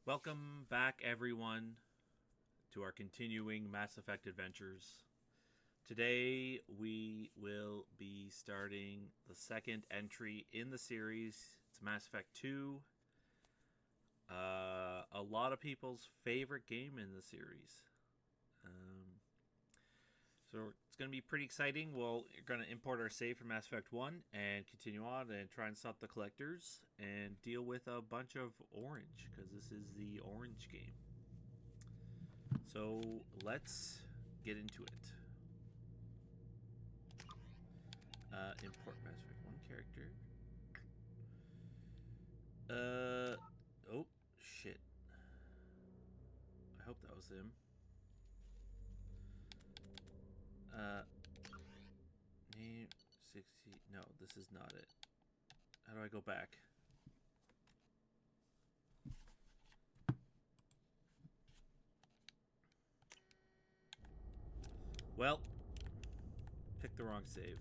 Welcome back, everyone, to our continuing Mass Effect adventures. Today, we will be starting the second entry in the series. It's Mass Effect 2. A lot of people's favorite game in the series. So it's going to be pretty exciting. We're going to import our save from Mass Effect 1 and continue on and try and stop the collectors and deal with a bunch of orange, because this is the orange game. So let's get into it. Import Mass Effect 1 character. Oh, shit. I hope that was him. Name 60. No, this is not it. How do I go back? Well, picked the wrong save.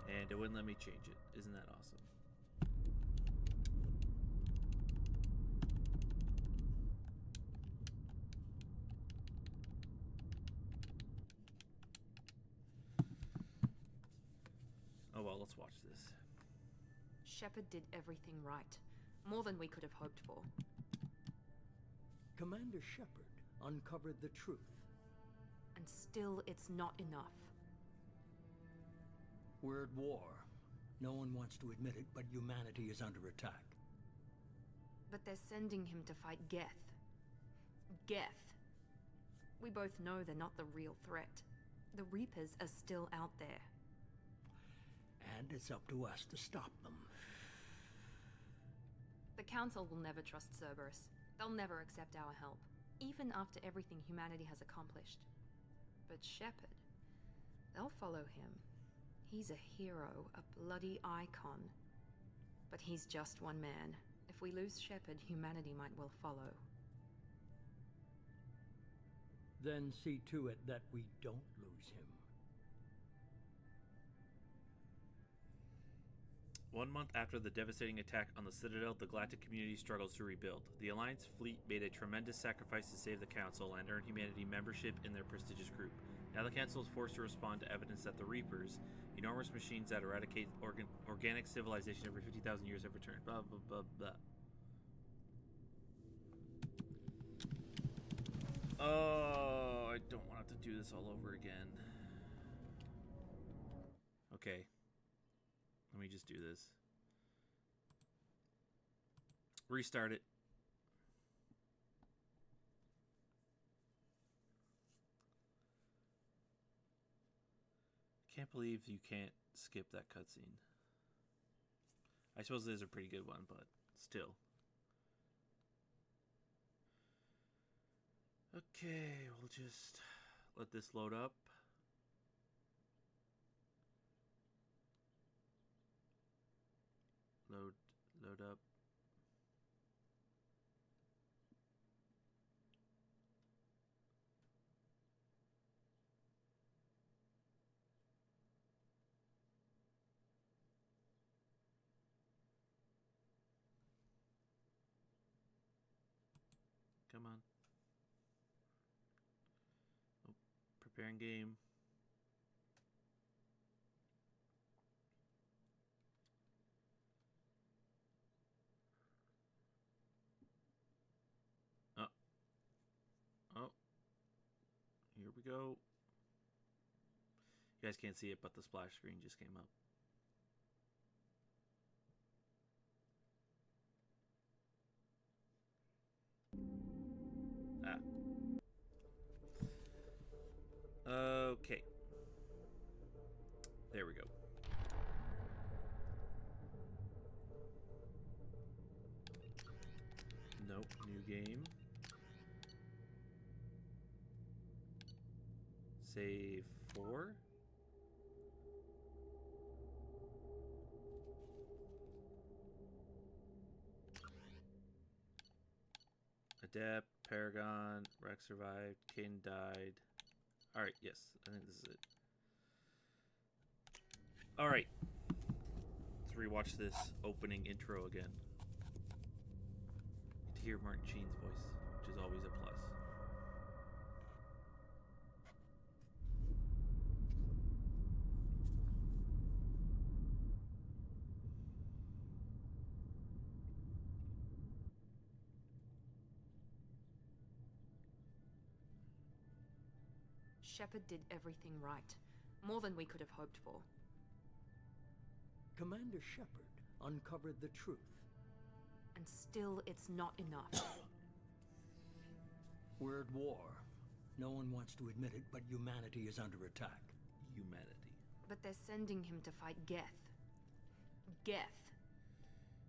And it wouldn't let me change it. Isn't that awesome? Oh well, let's watch this. Shepard did everything right. More than we could have hoped for. Commander Shepard uncovered the truth. And still, it's not enough. We're at war. No one wants to admit it, but humanity is under attack. But they're sending him to fight Geth. Geth. We both know they're not the real threat. The Reapers are still out there. And it's up to us to stop them. The Council will never trust Cerberus. They'll never accept our help, even after everything humanity has accomplished. But Shepard, they'll follow him. He's a hero, a bloody icon. But he's just one man. If we lose Shepard, humanity might well follow. Then see to it that we don't lose him. 1 month after the devastating attack on the Citadel, the galactic community struggles to rebuild. The Alliance fleet made a tremendous sacrifice to save the Council and earn humanity membership in their prestigious group. Now the Council is forced to respond to evidence that the Reapers, enormous machines that eradicate organic civilization every 50,000 years, have returned. Blah, blah, blah, blah. Oh, I don't want to have to do this all over again. Okay. Let me just do this. Restart it. Can't believe you can't skip that cutscene. I suppose it is a pretty good one, but still. Okay, we'll just let this load up. Load up. Come on. Oh, preparing game. Oh, here we go. You guys can't see it, but the splash screen just came up. Ah. Okay. There we go. Nope, new game. Save 4. Adept, Paragon, Rex survived, Kane died. Alright, yes, I think this is it. Alright. Let's rewatch this opening intro again. To hear Martin Sheen's voice, which is always a plus. Shepard did everything right. More than we could have hoped for. Commander Shepard uncovered the truth. And still, it's not enough. We're at war. No one wants to admit it, but humanity is under attack. Humanity. But they're sending him to fight Geth. Geth.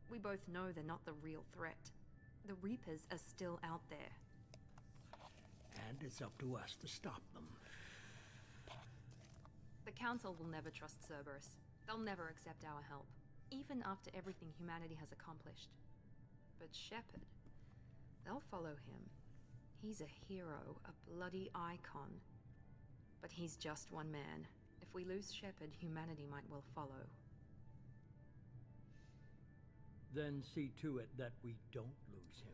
We both know they're not the real threat. The Reapers are still out there. And it's up to us to stop them. The Council will never trust Cerberus. They'll never accept our help, even after everything humanity has accomplished. But Shepard, they'll follow him. He's a hero, a bloody icon. But he's just one man. If we lose Shepard, humanity might well follow. Then see to it that we don't lose him.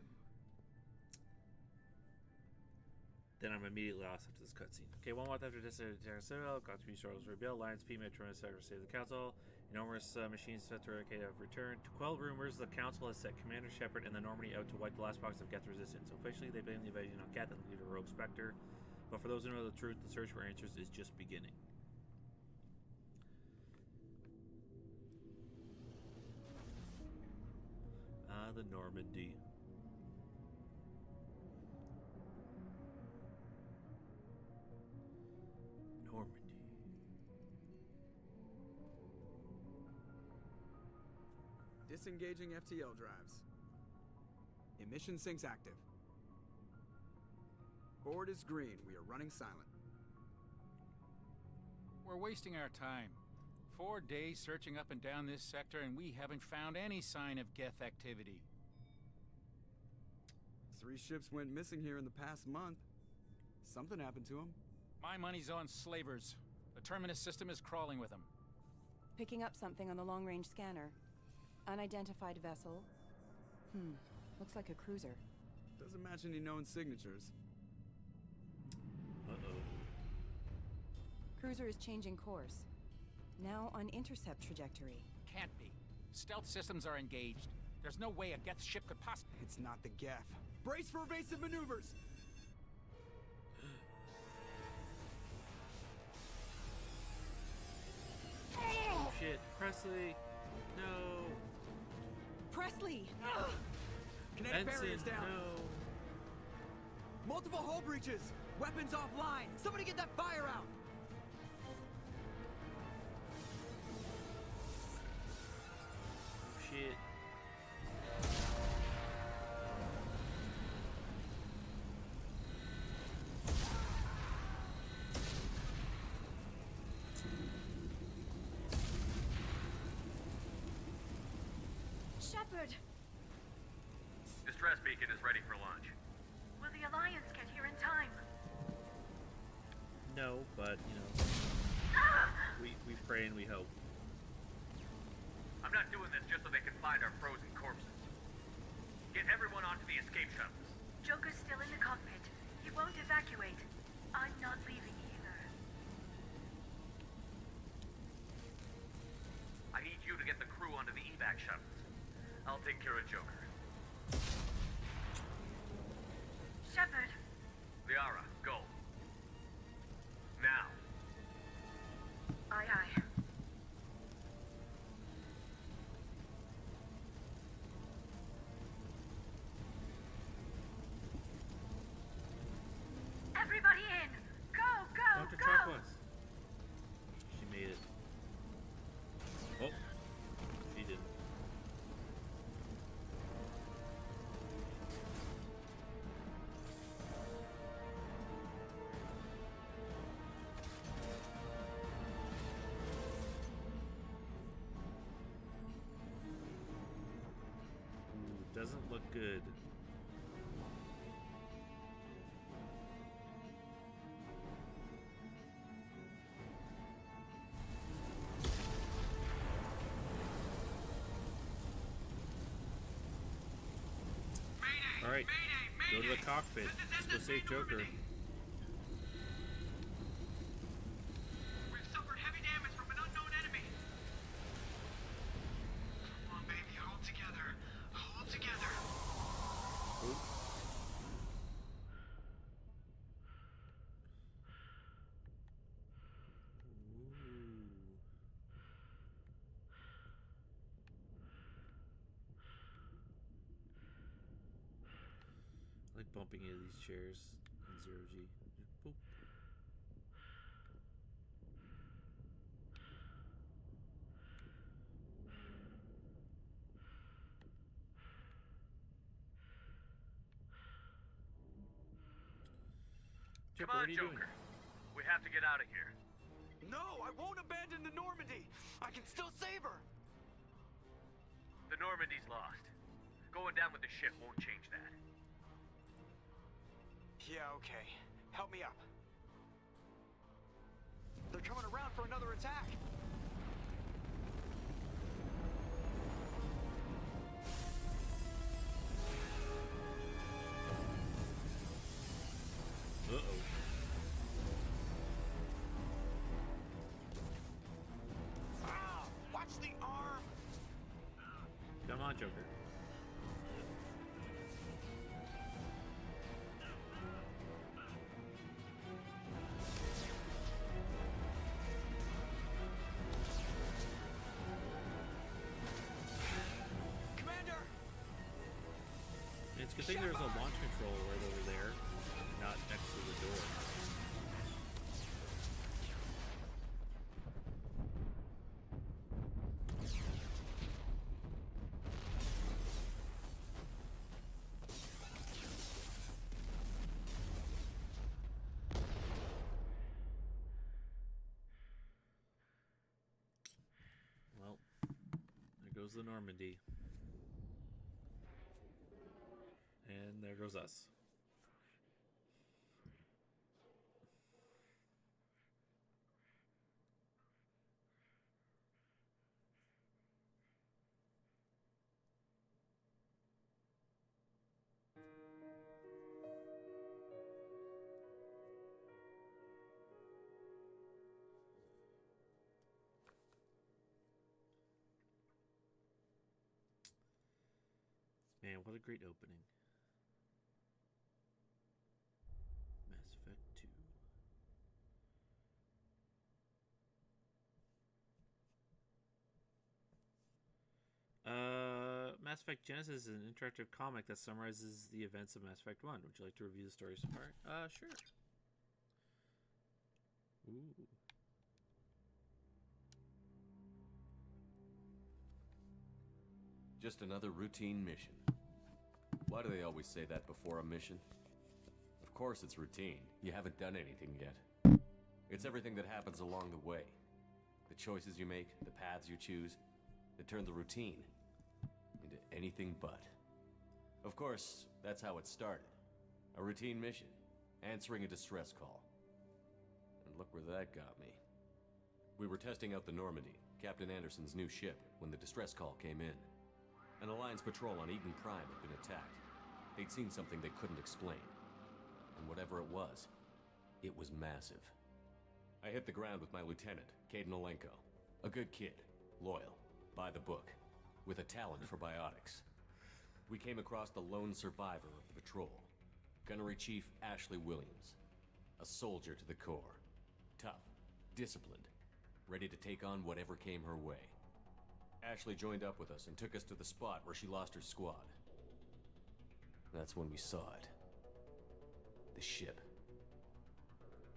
Then I'm immediately lost after this cutscene. Okay, 1 month after this attack Citadel, got to be struggles to rebuild. Alliance P Metro and to save the Council. Enormous machines set to eradicate have returned. To quell rumors, the Council has set Commander Shepard and the Normandy out to wipe the last box of Geth resistance. So officially, they blame the invasion on Geth and leader Rogue Spectre. But for those who know the truth, the search for answers is just beginning. The Normandy. Normandy. Disengaging FTL drives. Emission sinks active. Board is green. We are running silent. We're wasting our time. 4 days searching up and down this sector, and we haven't found any sign of Geth activity. 3 ships went missing here in the past month. Something happened to them. My money's on slavers. The Terminus system is crawling with them. Picking up something on the long-range scanner. Unidentified vessel. Looks like a cruiser. Doesn't match any known signatures. Uh-oh. Cruiser is changing course. Now on intercept trajectory. Can't be. Stealth systems are engaged. There's no way a Geth ship could possibly... It's not the Geth. Brace for evasive maneuvers! Oh shit, Presley! No! Presley! Kinetic barriers Ensign, down! no! Multiple hull breaches! Weapons offline! Somebody get that fire out! Shit. Shepard! Distress beacon is ready for launch. Will the Alliance get here in time? No, but, you know, we pray and we hope. I'm not doing this just so they can find our frozen corpses. Get everyone onto the escape shuttles. Joker's still in the cockpit. He won't evacuate. I'm not leaving either. I need you to get the crew onto the evac shuttles. I'll take care of Joker. Shepard! Liara, go. Now. Aye, aye. Everybody in! Go, go, Dr. go! Chakwas. She made it. Oh. She didn't. Ooh, doesn't look good. right. Go to the cockpit. Let's go save Joker. We've suffered heavy damage from an unknown enemy. Come on, baby, hold together. Hold together. I like bumping into these chairs in Zero G. Boop. Chip, Come what on, are you doing? Joker. We have to get out of here. No, I won't abandon the Normandy. I can still save her. The Normandy's lost. Going down with the ship won't change that. Yeah, okay. Help me up. They're coming around for another attack. Uh-oh. Ah, watch the arm. Come on, Joker. Commander! It's a good thing there's a launch control right over there, not next to the door. Well, there goes the Normandy. And there goes us. Man, what a great opening. Mass Effect 2. Mass Effect Genesis is an interactive comic that summarizes the events of Mass Effect 1. Would you like to review the story so far? Sure. Ooh. Just another routine mission. Why do they always say that before a mission? Of course it's routine. You haven't done anything yet. It's everything that happens along the way. The choices you make, the paths you choose, that turn the routine into anything but. Of course, that's how it started. A routine mission, answering a distress call. And look where that got me. We were testing out the Normandy, Captain Anderson's new ship, when the distress call came in. An Alliance patrol on Eden Prime had been attacked. They'd seen something they couldn't explain. And whatever it was massive. I hit the ground with my lieutenant, Kaidan Alenko. A good kid, loyal, by the book, with a talent for biotics. We came across the lone survivor of the patrol, Gunnery Chief Ashley Williams. A soldier to the core. Tough, disciplined, ready to take on whatever came her way. Ashley joined up with us and took us to the spot where she lost her squad. That's when we saw it. The ship.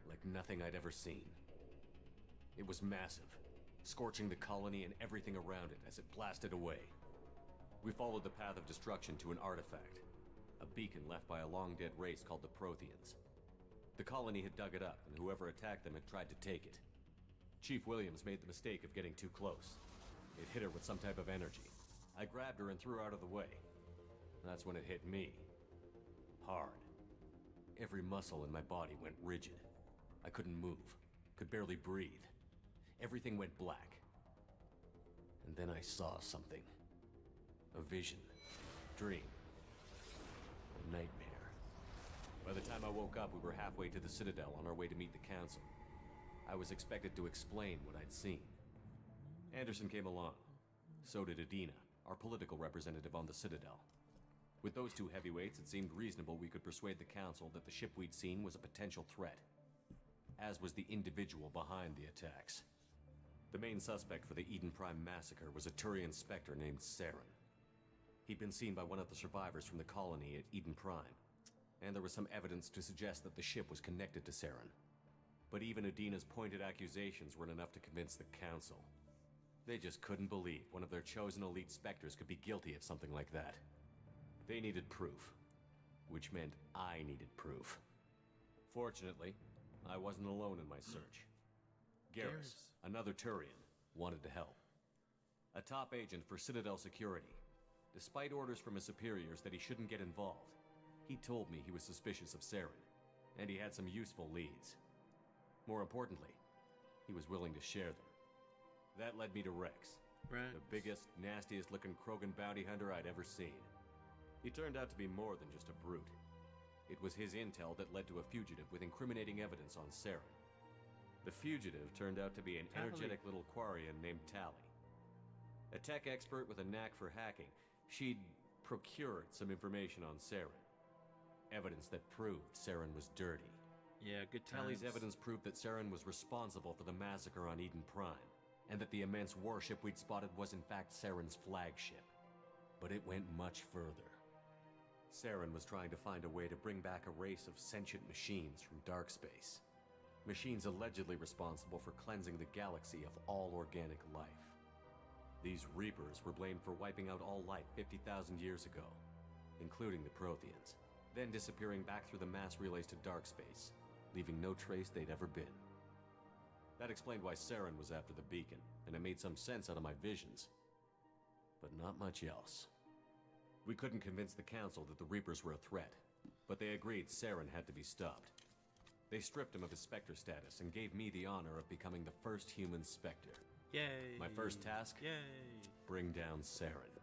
Like nothing I'd ever seen. It was massive, scorching the colony and everything around it as it blasted away. We followed the path of destruction to an artifact, a beacon left by a long-dead race called the Protheans. The colony had dug it up, and whoever attacked them had tried to take it. Chief Williams made the mistake of getting too close. It hit her with some type of energy. I grabbed her and threw her out of the way. That's when it hit me. Hard. Every muscle in my body went rigid. I couldn't move, could barely breathe. Everything went black. And then I saw something. A vision. Dream. A nightmare. By the time I woke up, we were halfway to the Citadel on our way to meet the Council. I was expected to explain what I'd seen. Anderson came along. So did Adina, our political representative on the Citadel. With those two heavyweights, it seemed reasonable we could persuade the Council that the ship we'd seen was a potential threat, as was the individual behind the attacks. The main suspect for the Eden Prime massacre was a Turian Spectre named Saren. He'd been seen by one of the survivors from the colony at Eden Prime, and there was some evidence to suggest that the ship was connected to Saren. But even Adina's pointed accusations weren't enough to convince the Council. They just couldn't believe one of their chosen elite Spectres could be guilty of something like that. They needed proof, which meant I needed proof. Fortunately, I wasn't alone in my search. Garrus, another Turian, wanted to help. A top agent for Citadel Security. Despite orders from his superiors that he shouldn't get involved, he told me he was suspicious of Saren, and he had some useful leads. More importantly, he was willing to share them. That led me to Rex, the biggest, nastiest-looking Krogan bounty hunter I'd ever seen. He turned out to be more than just a brute. It was his intel that led to a fugitive with incriminating evidence on Saren. The fugitive turned out to be an energetic little Quarian named Tali. A tech expert with a knack for hacking, she'd procured some information on Saren. Evidence that proved Saren was dirty. Yeah, good times. Tali's evidence proved that Saren was responsible for the massacre on Eden Prime, and that the immense warship we'd spotted was in fact Saren's flagship. But it went much further. Saren was trying to find a way to bring back a race of sentient machines from dark space. Machines allegedly responsible for cleansing the galaxy of all organic life. These Reapers were blamed for wiping out all life 50,000 years ago, including the Protheans, then disappearing back through the mass relays to dark space, leaving no trace they'd ever been. That explained why Saren was after the beacon, and it made some sense out of my visions. But not much else. We couldn't convince the Council that the Reapers were a threat, but they agreed Saren had to be stopped. They stripped him of his Spectre status and gave me the honor of becoming the first human Spectre. Yay! My first task? Yay! Bring down Saren.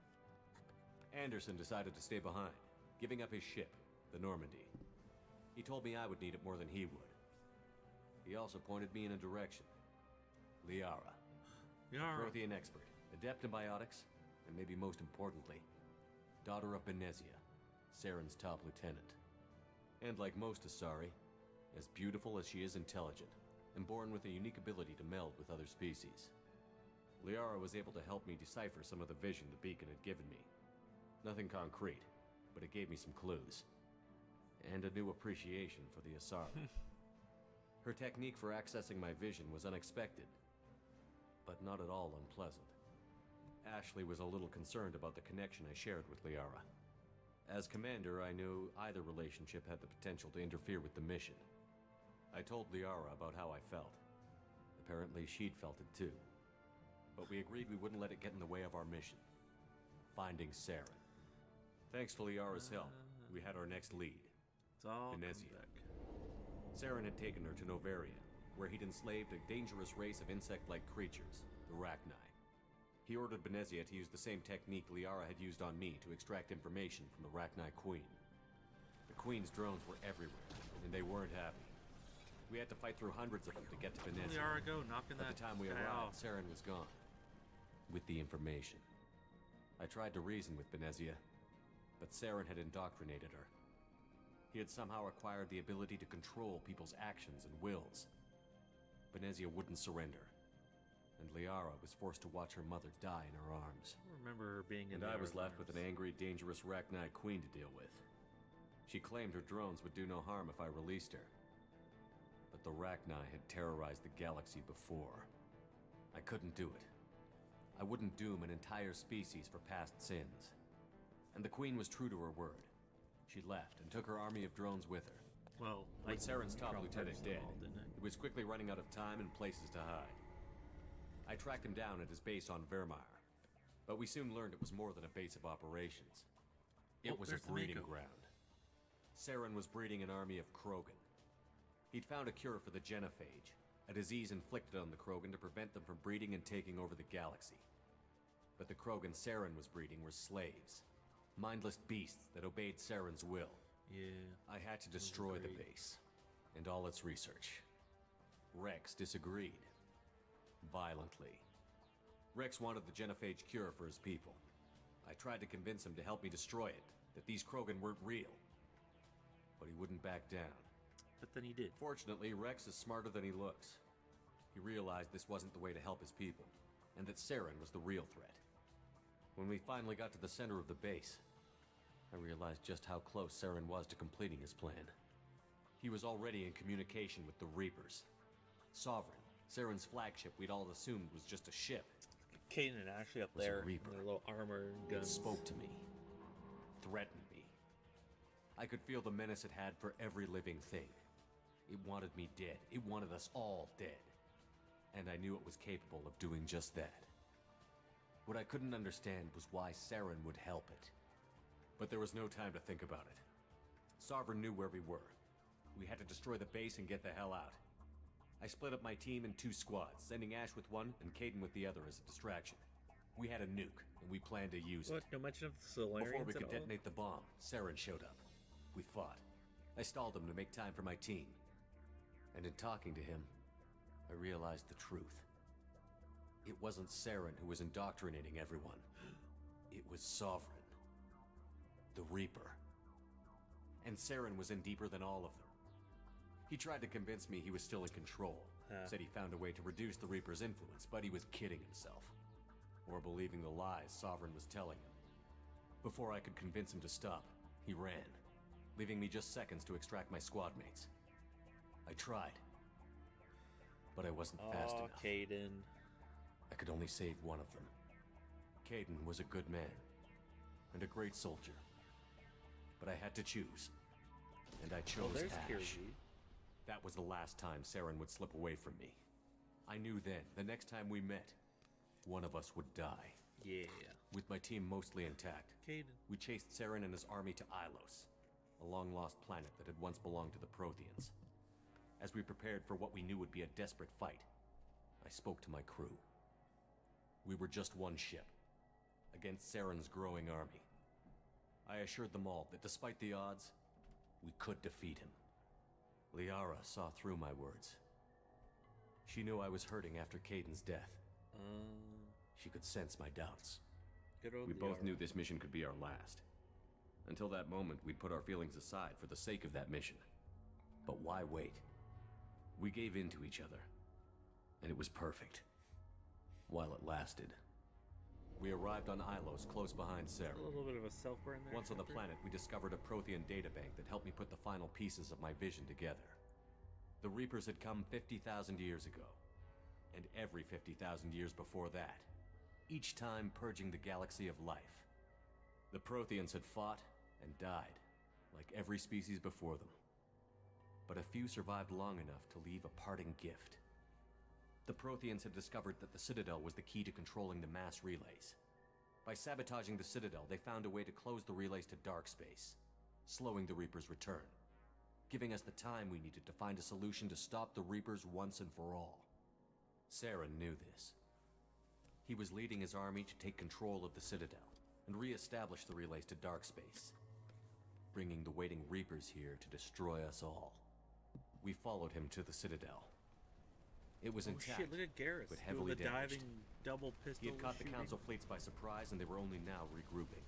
Anderson decided to stay behind, giving up his ship, the Normandy. He told me I would need it more than he would. He also pointed me in a direction. Liara. Prothean expert, adept in biotics, and maybe most importantly, daughter of Benezia, Saren's top lieutenant. And like most Asari, as beautiful as she is intelligent, and born with a unique ability to meld with other species. Liara was able to help me decipher some of the vision the beacon had given me. Nothing concrete, but it gave me some clues. And a new appreciation for the Asari. Her technique for accessing my vision was unexpected, but not at all unpleasant. Ashley was a little concerned about the connection I shared with Liara. As commander, I knew either relationship had the potential to interfere with the mission. I told Liara about how I felt. Apparently, she'd felt it too. But we agreed we wouldn't let it get in the way of our mission. Finding Saren. Thanks to Liara's help, we had our next lead. It's all Benezia. Saren had taken her to Noveria, where he'd enslaved a dangerous race of insect-like creatures, the Rachni. He ordered Benezia to use the same technique Liara had used on me to extract information from the Rachni Queen. The Queen's drones were everywhere, and they weren't happy. We had to fight through hundreds of them to get to Benezia. Liara, go knocking By that the time we guy arrived, off. Saren was gone. With the information. I tried to reason with Benezia, but Saren had indoctrinated her. He had somehow acquired the ability to control people's actions and wills. Benezia wouldn't surrender, and Liara was forced to watch her mother die in her arms. I remember her being in And I was left with an angry, dangerous Rachni Queen to deal with. She claimed her drones would do no harm if I released her. But the Rachni had terrorized the galaxy before. I couldn't do it. I wouldn't doom an entire species for past sins. And the Queen was true to her word. She left and took her army of drones with her. Well, With Saren's top probably lieutenant purposed them dead, all, didn't it was quickly running out of time and places to hide. I tracked him down at his base on Vermeer, but we soon learned it was more than a base of operations. It Oh, was a there's the breeding Mako. ground. Saren was breeding an army of Krogan. He'd found a cure for the Genophage, a disease inflicted on the Krogan to prevent them from breeding and taking over the galaxy. But the Krogan Saren was breeding were slaves. Mindless beasts that obeyed Saren's will. Yeah. I had to destroy the base and all its research. Rex disagreed. Violently. Rex wanted the genophage cure for his people. I tried to convince him to help me destroy it, that these Krogan weren't real. But he wouldn't back down. But then he did. Fortunately, Rex is smarter than he looks. He realized this wasn't the way to help his people, and that Saren was the real threat. When we finally got to the center of the base, I realized just how close Saren was to completing his plan. He was already in communication with the Reapers. Sovereign, Saren's flagship we'd all assumed was just a ship. Caden and Ashley up Was a there, in Reaper. their little armor and It guns. spoke to me. Threatened me. I could feel the menace it had for every living thing. It wanted me dead. It wanted us all dead. And I knew it was capable of doing just that. What I couldn't understand was why Saren would help it. But there was no time to think about it. Sovereign knew where we were. We had to destroy the base and get the hell out. I split up my team in 2 squads, sending Ash with one and Caden with the other as a distraction. We had a nuke, and we planned to use What? it. No mention of the Solarians Before we at could all? detonate the bomb, Saren showed up. We fought. I stalled him to make time for my team. And in talking to him, I realized the truth. It wasn't Saren who was indoctrinating everyone. It was Sovereign. The Reaper. And Saren was in deeper than all of them. He tried to convince me he was still in control. Said he found a way to reduce the Reaper's influence, but he was kidding himself. Or believing the lies Sovereign was telling him. Before I could convince him to stop, he ran, leaving me just seconds to extract my squad mates. I tried, but I wasn't fast Aw, enough. Caden. I could only save one of them. Caden was a good man, and a great soldier. But I had to choose, and I chose Oh, there's Ash. Kirsty. That was the last time Saren would slip away from me. I knew then, the next time we met, one of us would die. Yeah. With my team mostly intact, Caden. we chased Saren and his army to Ilos, a long-lost planet that had once belonged to the Protheans. As we prepared for what we knew would be a desperate fight, I spoke to my crew. We were just one ship, against Saren's growing army. I assured them all that despite the odds, we could defeat him. Liara saw through my words. She knew I was hurting after Caden's death. She could sense my doubts. Good old We both Liara. knew this mission could be our last. Until that moment, we'd put our feelings aside for the sake of that mission. But why wait? We gave in to each other, and it was perfect. While it lasted. We arrived on Ilos, close behind A Saren. little bit of a self-burn there. Once on the Hunter. planet, we discovered a Prothean databank that helped me put the final pieces of my vision together. The Reapers had come 50,000 years ago, and every 50,000 years before that, each time purging the galaxy of life. The Protheans had fought and died, like every species before them. But a few survived long enough to leave a parting gift. The Protheans had discovered that the Citadel was the key to controlling the mass relays. By sabotaging the Citadel, they found a way to close the relays to dark space, slowing the Reapers' return, giving us the time we needed to find a solution to stop the Reapers once and for all. Saren knew this. He was leading his army to take control of the Citadel and re-establish the relays to dark space, bringing the waiting Reapers here to destroy us all. We followed him to the Citadel. It was Oh intact, shit, look at Garrus. but doing heavily the damaged. diving double pistol He had caught the shooting. Council fleets by surprise, and they were only now regrouping.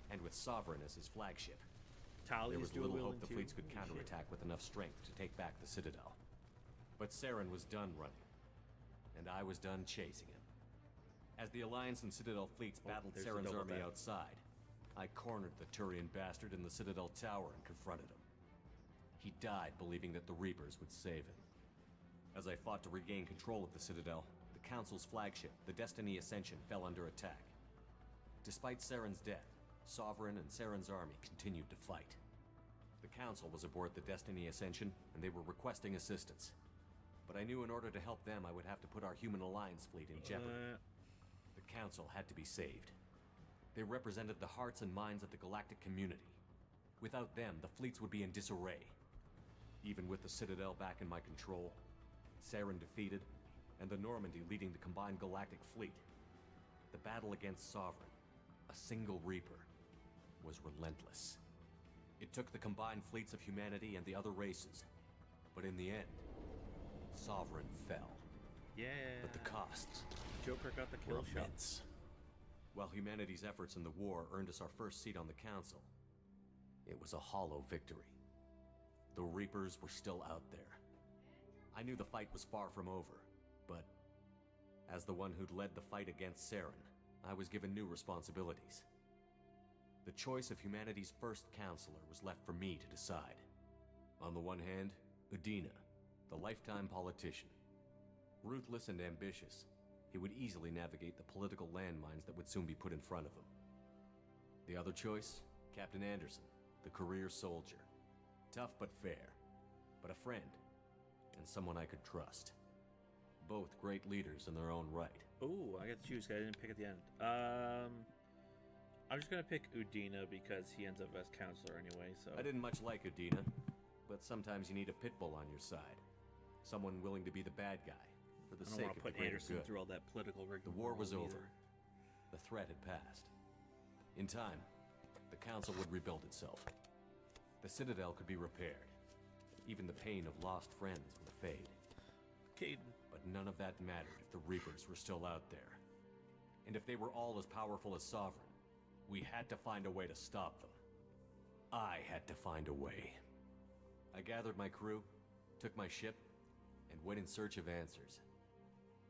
And with Sovereign as his flagship, Tali's there was dual little hope wielding the too. fleets could Holy shit. counterattack with enough strength to take back the Citadel. But Saren was done running, and I was done chasing him. As the Alliance and Citadel fleets battled there's the Saren's double army tap. outside, I cornered the Turian bastard in the Citadel tower and confronted him. He died believing that the Reapers would save him. As I fought to regain control of the Citadel, the Council's flagship, the Destiny Ascension, fell under attack. Despite Saren's death, Sovereign and Saren's army continued to fight. The Council was aboard the Destiny Ascension, and they were requesting assistance. But I knew in order to help them, I would have to put our Human Alliance fleet in jeopardy. The Council had to be saved. They represented the hearts and minds of the galactic community. Without them, the fleets would be in disarray. Even with the Citadel back in my control, Saren defeated, and the Normandy leading the combined galactic fleet, the battle against Sovereign, a single Reaper, was relentless. It took the combined fleets of humanity and the other races. But in the end, Sovereign fell. Yeah. But the costs Joker got the were kill shot. immense. While humanity's efforts in the war earned us our first seat on the Council, it was a hollow victory. The Reapers were still out there. I knew the fight was far from over, but as the one who'd led the fight against Saren, I was given new responsibilities. The choice of humanity's first counselor was left for me to decide. On the one hand, Udina, the lifetime politician. Ruthless and ambitious, he would easily navigate the political landmines that would soon be put in front of him. The other choice, Captain Anderson, the career soldier. Tough but fair, but a friend, and someone I could trust. Both great leaders in their own right. Ooh, I got to choose. I didn't pick at the end. I'm just gonna pick Udina because he ends up as counselor anyway. So I didn't much like Udina, but sometimes you need a pit bull on your side, someone willing to be the bad guy for the I don't sake want of to the put greater Anderson good. through all that political rigmarole. The war was either. over. The threat had passed. In time, the Council would rebuild itself. The Citadel could be repaired. Even the pain of lost friends would fade. Caden. But none of that mattered if the Reapers were still out there. And if they were all as powerful as Sovereign, we had to find a way to stop them. I had to find a way. I gathered my crew, took my ship, and went in search of answers.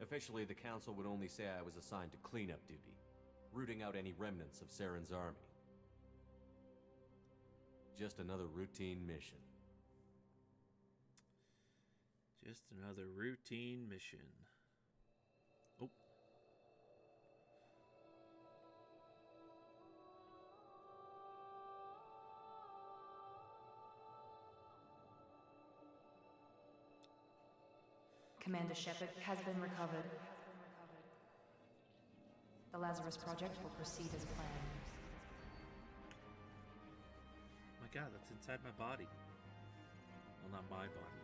Officially, the Council would only say I was assigned to cleanup duty, rooting out any remnants of Saren's army. Just another routine mission. Just another routine mission. Oh. Commander Shepard has been recovered. The Lazarus Project will proceed as planned. My God, that's inside my body. Well, not my body.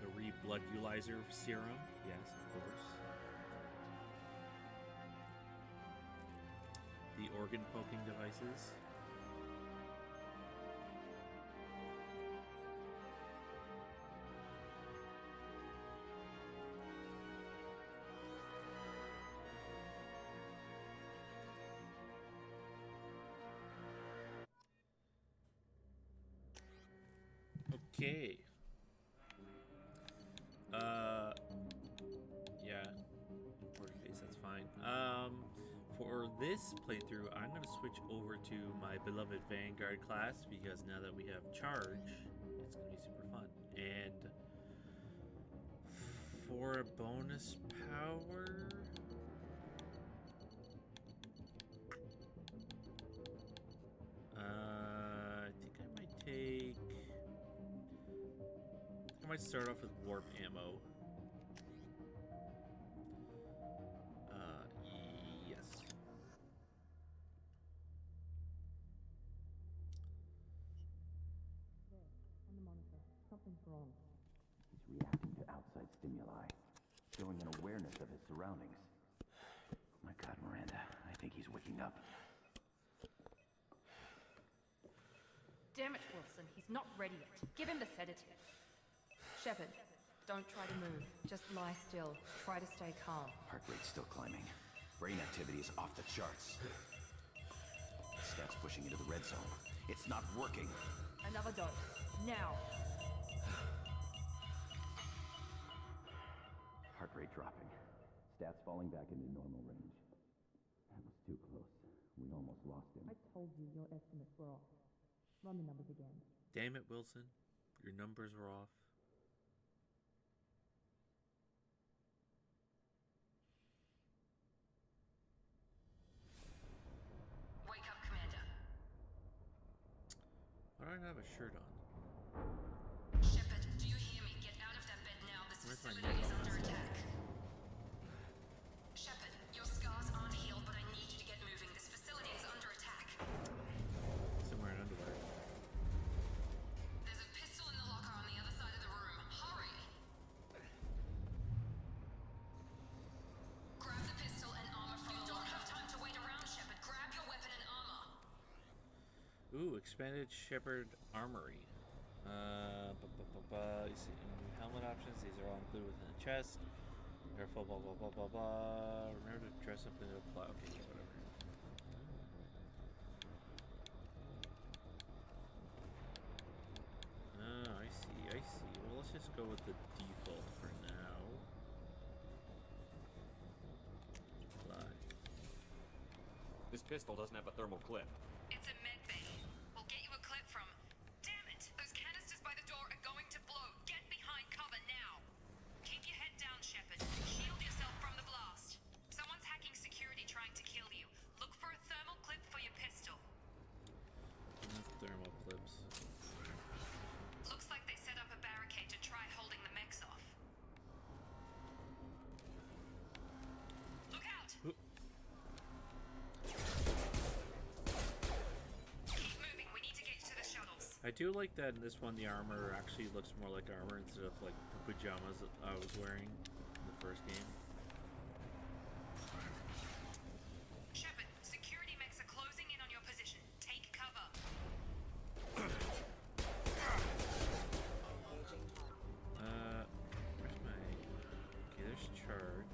The rebloodilizer serum, yes, of course. The organ poking devices. Okay. Yeah. Import face, that's fine. For this playthrough, I'm going to switch over to my beloved Vanguard class because now that we have charge, it's going to be super fun. And for a bonus power, I think I might take. I might start off with warp ammo. Yes. On the monitor, something's wrong. He's reacting to outside stimuli, showing an awareness of his surroundings. My God, Miranda, I think he's waking up. Damn it, Wilson. He's not ready yet. Give him the sedative. Shepard, don't try to move. Just lie still. Try to stay calm. Heart rate's still climbing. Brain activity is off the charts. Stats pushing into the red zone. It's not working. Another dose. Now. Heart rate dropping. Stats falling back into normal range. That was too close. We almost lost him. I told you your estimates were off. Run the numbers again. Damn it, Wilson. Your numbers were off. Wake up, Commander. Why do I not have a shirt on? Shepard, do you hear me? Get out of that bed now. This Where's my facility is neck? under attack. Shepard, your scars aren't healed, but I need you to get moving. This facility is under attack. Somewhere in underwear. There's a pistol in the locker on the other side of the room. Hurry! expanded Shepherd Armory. You see helmet options. These are all included within the chest. Careful, blah blah blah blah blah. Remember to dress up in a plow. Okay, whatever. Oh, I see. I see. Well, let's just go with the default for now. Fly. This pistol doesn't have a thermal clip. It's a med bay. We'll get you a clip from. Damn it! Those canisters by the door are going to blow. Get behind cover now. Keep your head down, Shepard. Shield yourself from the blast. Someone's hacking security trying to kill you. Look for a thermal clip for your pistol. Thermal clips. Looks like they set up a barricade to try holding the mechs off. Look out! Keep moving. We need to get to the shuttles. I do like that in this one the armor actually looks more like armor instead of like the pajamas that I was wearing in the first game. Shepard, security mechs are closing in on your position. Take cover. Where's my... Okay, there's charge.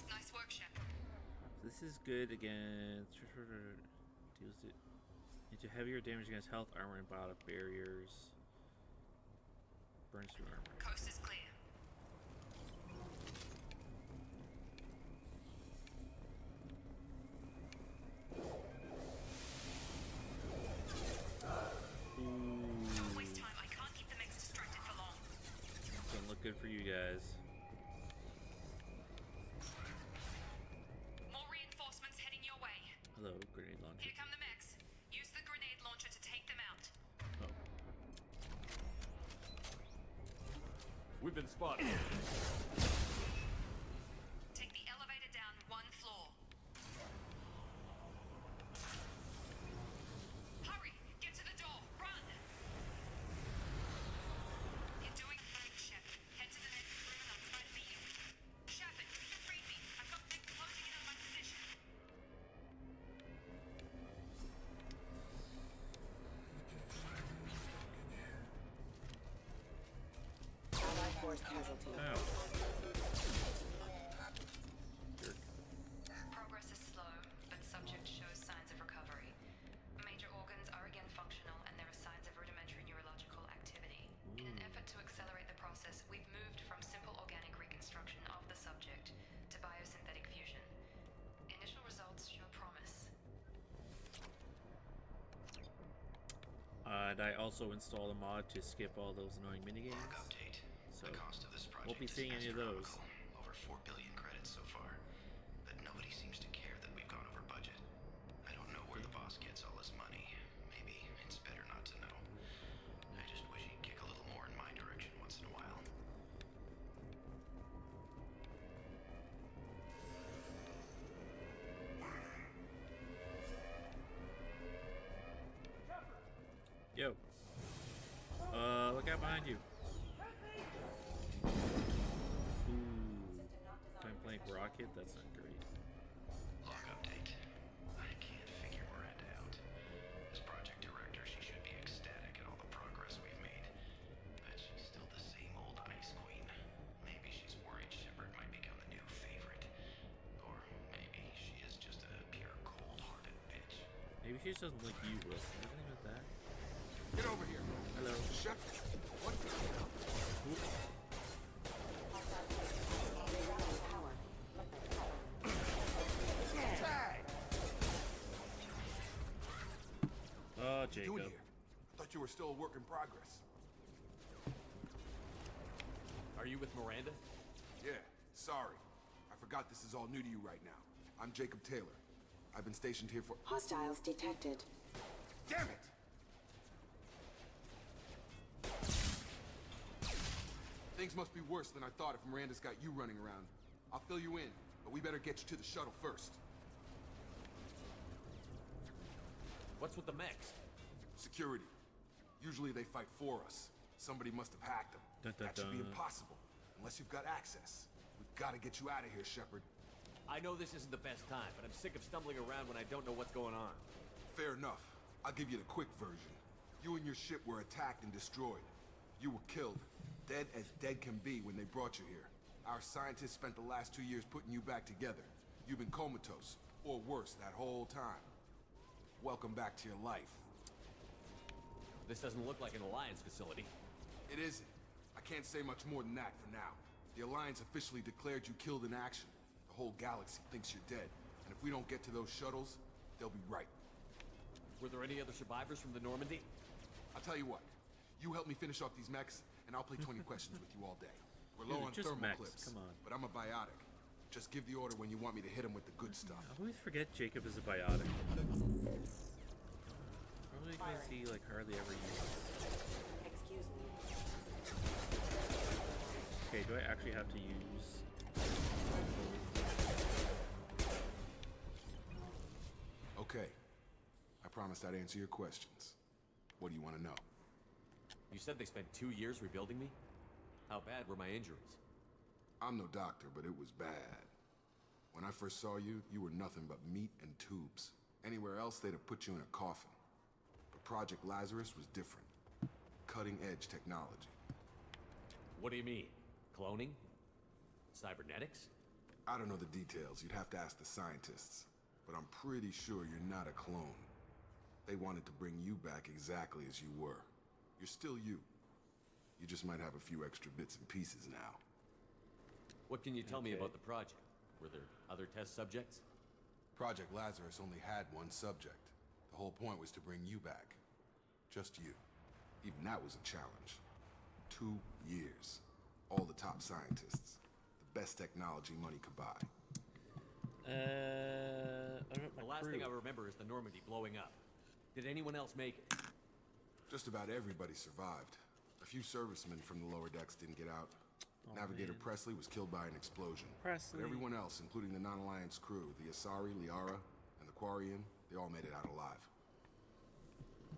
Nice work, Shepard. This is good against... Deals it into heavier damage against health, armor, and biotic barriers. Burns through armor. Coast is clear. Don't waste time. I can't keep the mechs distracted for long. Doesn't look good for you guys. More reinforcements heading your way. Hello, grenade launcher. Here come the mechs. Use the grenade launcher to take them out. Oh. We've been spotted. Take the elevator down one floor. Hurry! Get to the door! Run! You're doing great, Shepard. Head to the next room and I'll try to meet you. Shepard, read me. I've got men closing in on my position. Allied force casualty. Ow. Jerk. Progress is slow, but subject shows signs of recovery. Major organs are again functional, and there are signs of rudimentary neurological activity. In an effort to accelerate the process, we've moved from simple organic reconstruction of the subject to biosynthetic fusion. Initial results show promise. And I also installed a mod to skip all those annoying minigames. Update. So The cost of this project won't be is seeing any of those. astronomical. Over 4 billion credits so far. But nobody seems to care that we've gone over budget. I don't know where the boss gets all this money. Maybe it's better not to know. I just wish he'd kick a little more in my direction once in a while. Yo. Look out behind you. Ooh. Time blank rocket? That's not great. Log update. I can't figure Miranda out. As project director, she should be ecstatic at all the progress we've made. But she's still the same old Ice Queen. Maybe she's worried Shepard might become the new favorite. Or maybe she is just a pure cold-hearted bitch. Maybe she just doesn't like you, Will. Anything with that? Get over here. Hello. Shepard. What the hell? Oh, What are you doing Jacob. here? I thought you were still a work in progress. Are you with Miranda? Yeah, sorry. I forgot this is all new to you right now. I'm Jacob Taylor. I've been stationed here for... Hostiles detected. Damn it! Things must be worse than I thought if Miranda's got you running around. I'll fill you in, but we better get you to the shuttle first. What's with the mechs? Security. Usually they fight for us. Somebody must have hacked them. That should be impossible, unless you've got access. We've got to get you out of here, Shepard. I know this isn't the best time, but I'm sick of stumbling around when I don't know what's going on. Fair enough. I'll give you the quick version. You and your ship were attacked and destroyed. You were killed, dead as dead can be when they brought you here. Our scientists spent the last 2 years putting you back together. You've been comatose, or worse, that whole time. Welcome back to your life. This doesn't look like an Alliance facility. It isn't. I can't say much more than that for now. The Alliance officially declared you killed in action. The whole galaxy thinks you're dead. And if we don't get to those shuttles, they'll be right. Were there any other survivors from the Normandy? I'll tell you what. You help me finish off these mechs, and I'll play 20 questions with you all day. We're low on just thermal mechs, clips, come on. but I'm a biotic. Just give the order when you want me to hit him with the good stuff. I always forget Jacob is a biotic. Probably because he like hardly ever uses. Excuse me. Okay, do I actually have to use? Okay. I promised I'd answer your questions. What do you want to know? You said they spent 2 years rebuilding me? How bad were my injuries? I'm no doctor, but it was bad. When I first saw you, you were nothing but meat and tubes. Anywhere else, they'd have put you in a coffin. But Project Lazarus was different. Cutting-edge technology. What do you mean? Cloning? Cybernetics? I don't know the details. You'd have to ask the scientists. But I'm pretty sure you're not a clone. They wanted to bring you back exactly as you were. You're still you. You just might have a few extra bits and pieces now. What can you tell me about the project? Were there other test subjects? Project Lazarus only had one subject. The whole point was to bring you back. Just you. Even that was a challenge. 2 years. All the top scientists. The best technology money could buy. The last thing I remember is the Normandy blowing up. Did anyone else make it? Just about everybody survived. A few servicemen from the lower decks didn't get out. Navigator Presley was killed by an explosion. But everyone else, including the non-Alliance crew, the Asari, Liara, and the Quarian, they all made it out alive.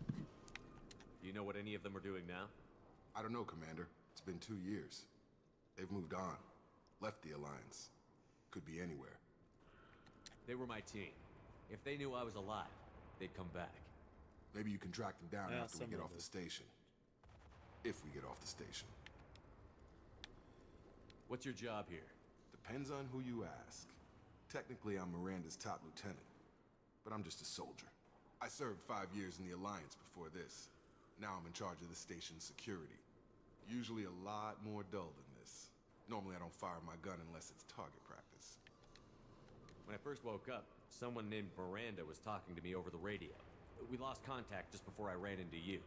Do you know what any of them are doing now? I don't know, Commander. It's been 2 years. They've moved on. Left the Alliance. Could be anywhere. They were my team. If they knew I was alive, they'd come back. Maybe you can track them down after we get some off of the it. station. If we get off the station. What's your job here? Depends on who you ask. Technically, I'm Miranda's top lieutenant. But I'm just a soldier. I served 5 years in the Alliance before this. Now I'm in charge of the station's security. Usually a lot more dull than this. Normally I don't fire my gun unless it's target practice. When I first woke up, someone named Miranda was talking to me over the radio. We lost contact just before I ran into you.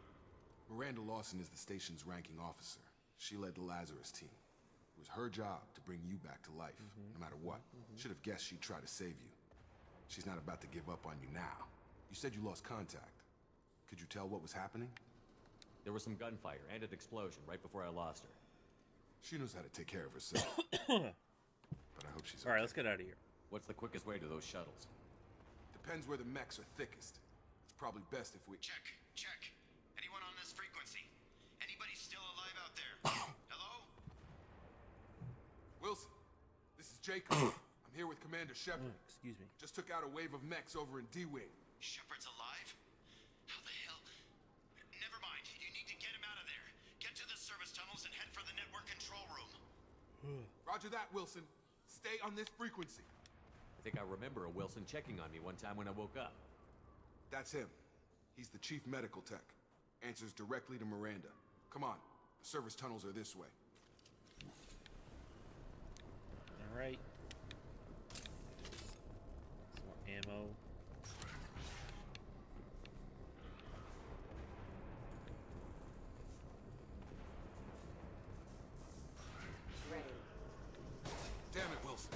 Miranda Lawson is the station's ranking officer. She led the Lazarus team. It was her job to bring you back to life, no matter what. Should have guessed she'd try to save you. She's not about to give up on you now. You said you lost contact. Could you tell what was happening? There was some gunfire and an explosion right before I lost her. She knows how to take care of herself. But I hope she's okay. All right, let's get out of here. What's the quickest way to those shuttles? Depends where the mechs are thickest. It's probably best if we... Check. Anyone on this frequency? Anybody still alive out there? Hello? Wilson, this is Jacob. I'm here with Commander Shepard. Excuse me. Just took out a wave of mechs over in D-Wing. Shepard's alive? How the hell? Never mind. You need to get him out of there. Get to the service tunnels and head for the network control room. Roger that, Wilson. Stay on this frequency. I think I remember a Wilson checking on me one time when I woke up. That's him. He's the chief medical tech. Answers directly to Miranda. Come on. The service tunnels are this way. All right. Some more ammo. Damn it, Wilson.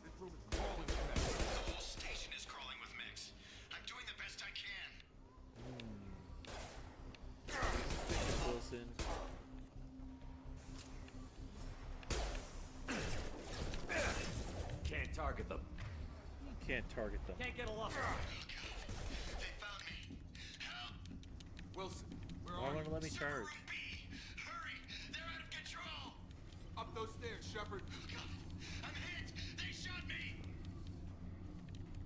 This room is crawling with mechs. The whole station is crawling with mechs. I'm doing the best I can. Wilson. target them. You can't target them. Can't get a lock. They found me. Help! Wilson, where Why are won't you? it let me charge? Room B! Hurry! They're out of control! Up those stairs, Shepard. Oh god! I'm hit! They shot me!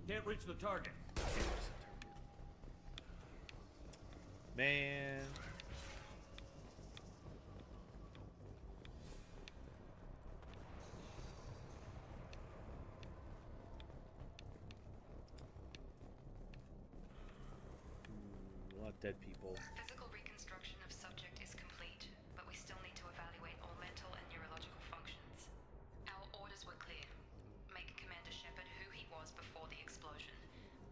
Can't reach the target. Man. A lot of dead people. Physical reconstruction of subject is complete, but we still need to evaluate all mental and neurological functions. Our orders were clear. Make Commander Shepard who he was before the explosion.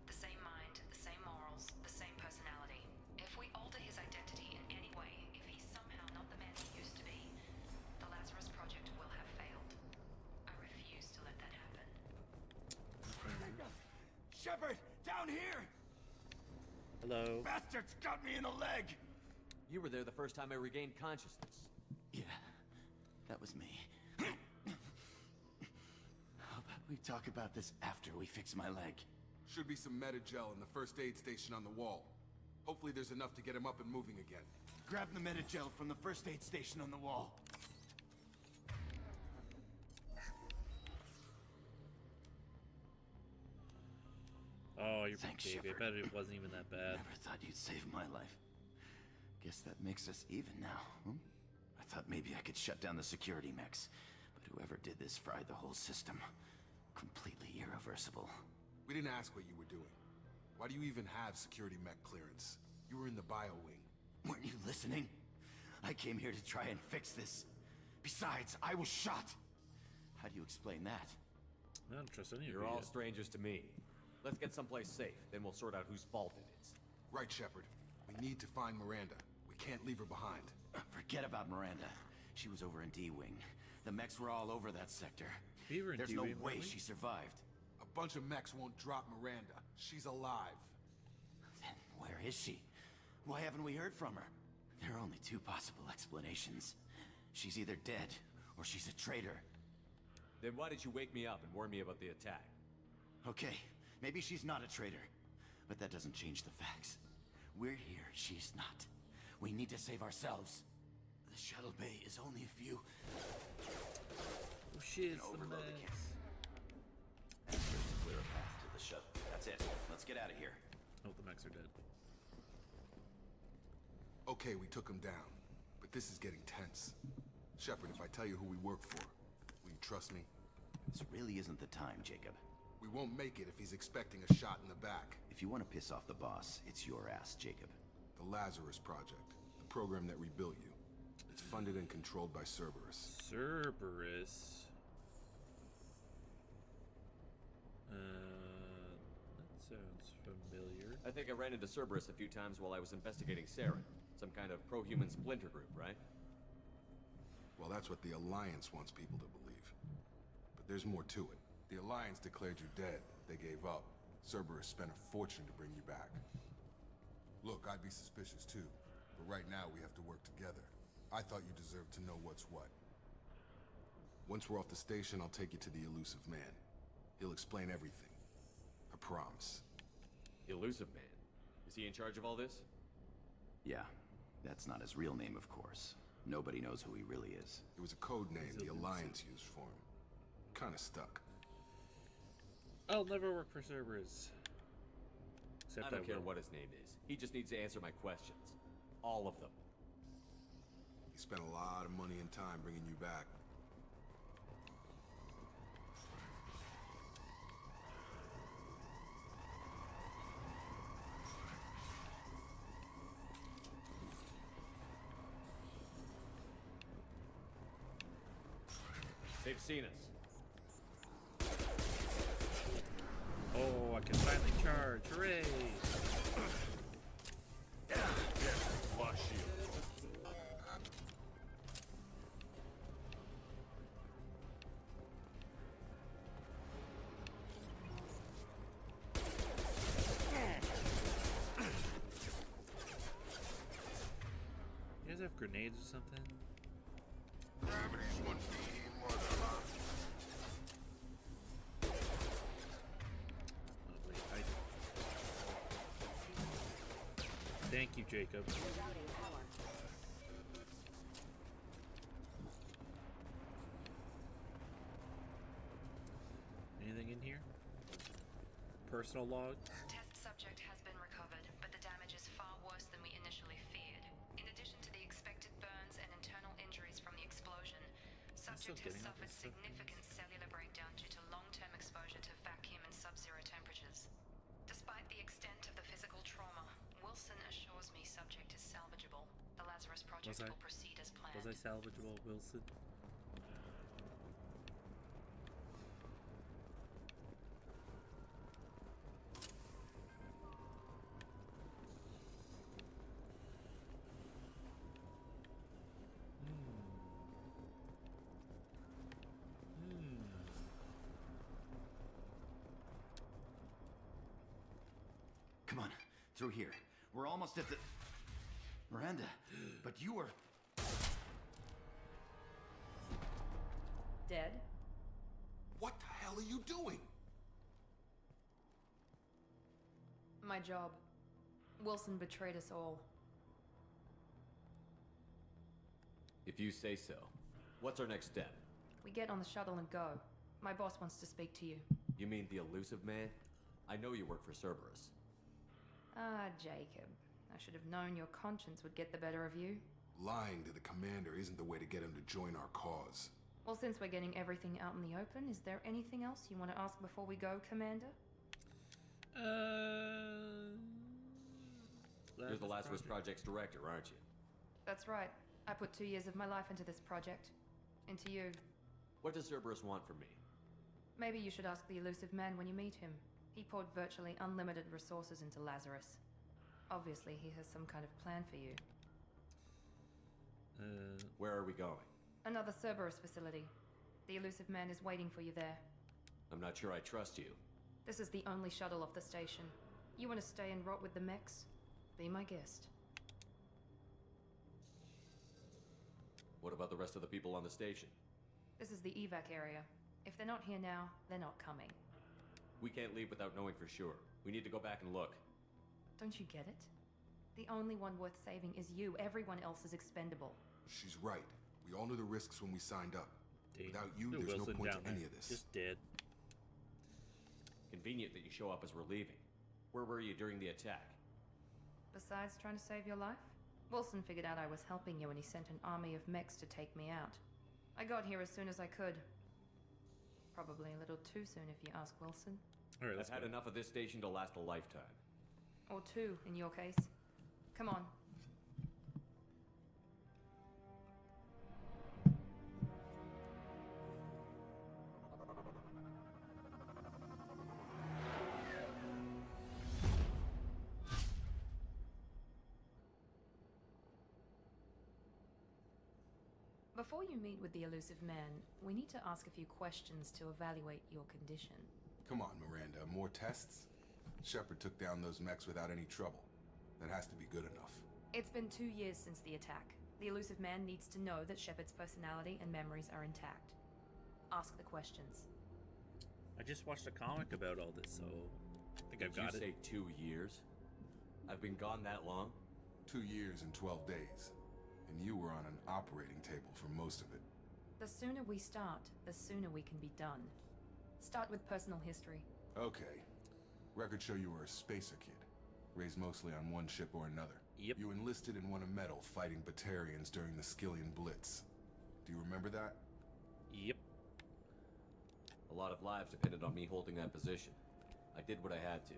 The same mind, the same morals, the same personality. If we alter his identity in any way, if he's somehow not the man he used to be, the Lazarus Project will have failed. I refuse to let that happen. Shepard, down here! Hello. Bastards got me in the leg! You were there the first time I regained consciousness. Yeah, that was me. How about we talk about this after we fix my leg? Should be some Metagel in the first aid station on the wall. Hopefully there's enough to get him up and moving again. Grab the Metagel from the first aid station on the wall. Oh, you're Thanks, baby. I Shepard. bet it wasn't even that bad. Never thought you'd save my life. Guess that makes us even now. I thought maybe I could shut down the security mechs, but whoever did this fried the whole system. Completely irreversible. We didn't ask what you were doing. Why do you even have security mech clearance? You were in the bio wing. Weren't you listening? I came here to try and fix this. Besides, I was shot. How do you explain that? I don't trust any of you. You're all yet. strangers to me. Let's get someplace safe, then we'll sort out whose fault it is. Right, Shepard. We need to find Miranda. We can't leave her behind. Forget about Miranda. She was over in D-Wing. The mechs were all over that sector. Beaver and There's no D-Wing, way really? she survived. A bunch of mechs won't drop Miranda. She's alive. Then where is she? Why haven't we heard from her? There are only two possible explanations. She's either dead, or she's a traitor. Then why did you wake me up and warn me about the attack? Okay, maybe she's not a traitor. But that doesn't change the facts. We're here, she's not. We need to save ourselves. The shuttle bay is only a few... Oh shit, it's the overload the mess. And there's a clear path to the shuttle. That's it. Let's get out of here. Oh, the mechs are dead. Okay, we took him down. But this is getting tense. Shepard, if I tell you who we work for, will you trust me? This really isn't the time, Jacob. We won't make it if he's expecting a shot in the back. If you want to piss off the boss, it's your ass, Jacob. The Lazarus Project, the program that rebuilt you. It's funded and controlled by Cerberus. Cerberus. That sounds familiar. I think I ran into Cerberus a few times while I was investigating Saren. Some kind of pro-human splinter group, right? Well, that's what the Alliance wants people to believe. But there's more to it. The Alliance declared you dead. They gave up. Cerberus spent a fortune to bring you back. Look, I'd be suspicious too. But right now, we have to work together. I thought you deserved to know what's what. Once we're off the station, I'll take you to the Elusive Man. He'll explain everything. I promise. Elusive Man. Is he in charge of all this? Yeah, that's not his real name, of course. Nobody knows who he really is. It was a code name the Alliance used for him. Kinda stuck. I'll never work for Cerberus. Except I don't care will. what his name is. He just needs to answer my questions. All of them. He spent a lot of money and time bringing you back. They've seen us. Oh, I can finally charge. Hooray! Flush you. You guys have grenades or something? Gravity's one beam, Thank you, Jacob. Anything in here? Personal log? Test subject has been recovered, but the damage is far worse than we initially feared. In addition to the expected burns and internal injuries from the explosion, subject has suffered significant cellular breakdown due to long-term exposure to vacuum and sub-zero temperatures. Despite the extent of the physical trauma, Wilson assures me subject is salvageable. The Lazarus project will proceed as planned. Was I salvageable, Wilson? Come on, through here. We're almost at the... Miranda, but you were... Dead? What the hell are you doing? My job. Wilson betrayed us all. If you say so. What's our next step? We get on the shuttle and go. My boss wants to speak to you. You mean the elusive man? I know you work for Cerberus. Ah, Jacob. I should have known your conscience would get the better of you. Lying to the commander isn't the way to get him to join our cause. Well, since we're getting everything out in the open, is there anything else you want to ask before we go, Commander? You're the Lazarus Project's director, aren't you? That's right. I put 2 years of my life into this project. Into you. What does Cerberus want from me? Maybe you should ask the elusive man when you meet him. He poured virtually unlimited resources into Lazarus. Obviously, he has some kind of plan for you. Where are we going? Another Cerberus facility. The elusive man is waiting for you there. I'm not sure I trust you. This is the only shuttle off the station. You want to stay and rot with the mechs? Be my guest. What about the rest of the people on the station? This is the evac area. If they're not here now, they're not coming. We can't leave without knowing for sure. We need to go back and look. Don't you get it? The only one worth saving is you. Everyone else is expendable. She's right. We all knew the risks when we signed up. Damn. Without you, there's Wilson no point down to any there. of this. Just dead. Convenient that you show up as we're leaving. Where were you during the attack? Besides trying to save your life, Wilson figured out I was helping you and he sent an army of mechs to take me out. I got here as soon as I could. Probably a little too soon if you ask Wilson. All right, I've had enough of this station to last a lifetime. Or two, in your case. Come on. Before you meet with the elusive man, we need to ask a few questions to evaluate your condition. Come on, Miranda. More tests? Shepard took down those mechs without any trouble. That has to be good enough. It's been 2 years since the attack. The elusive man needs to know that Shepard's personality and memories are intact. Ask the questions. I just watched a comic about all this, so I think I've got it. Did you say 2 years? I've been gone that long? 2 years and 12 days. And you were on an operating table for most of it. The sooner we start, the sooner we can be done. Start with personal history. Okay. Records show you were a spacer kid. Raised mostly on one ship or another. Yep. You enlisted and won a medal fighting Batarians during the Skillian Blitz. Do you remember that? Yep. A lot of lives depended on me holding that position. I did what I had to.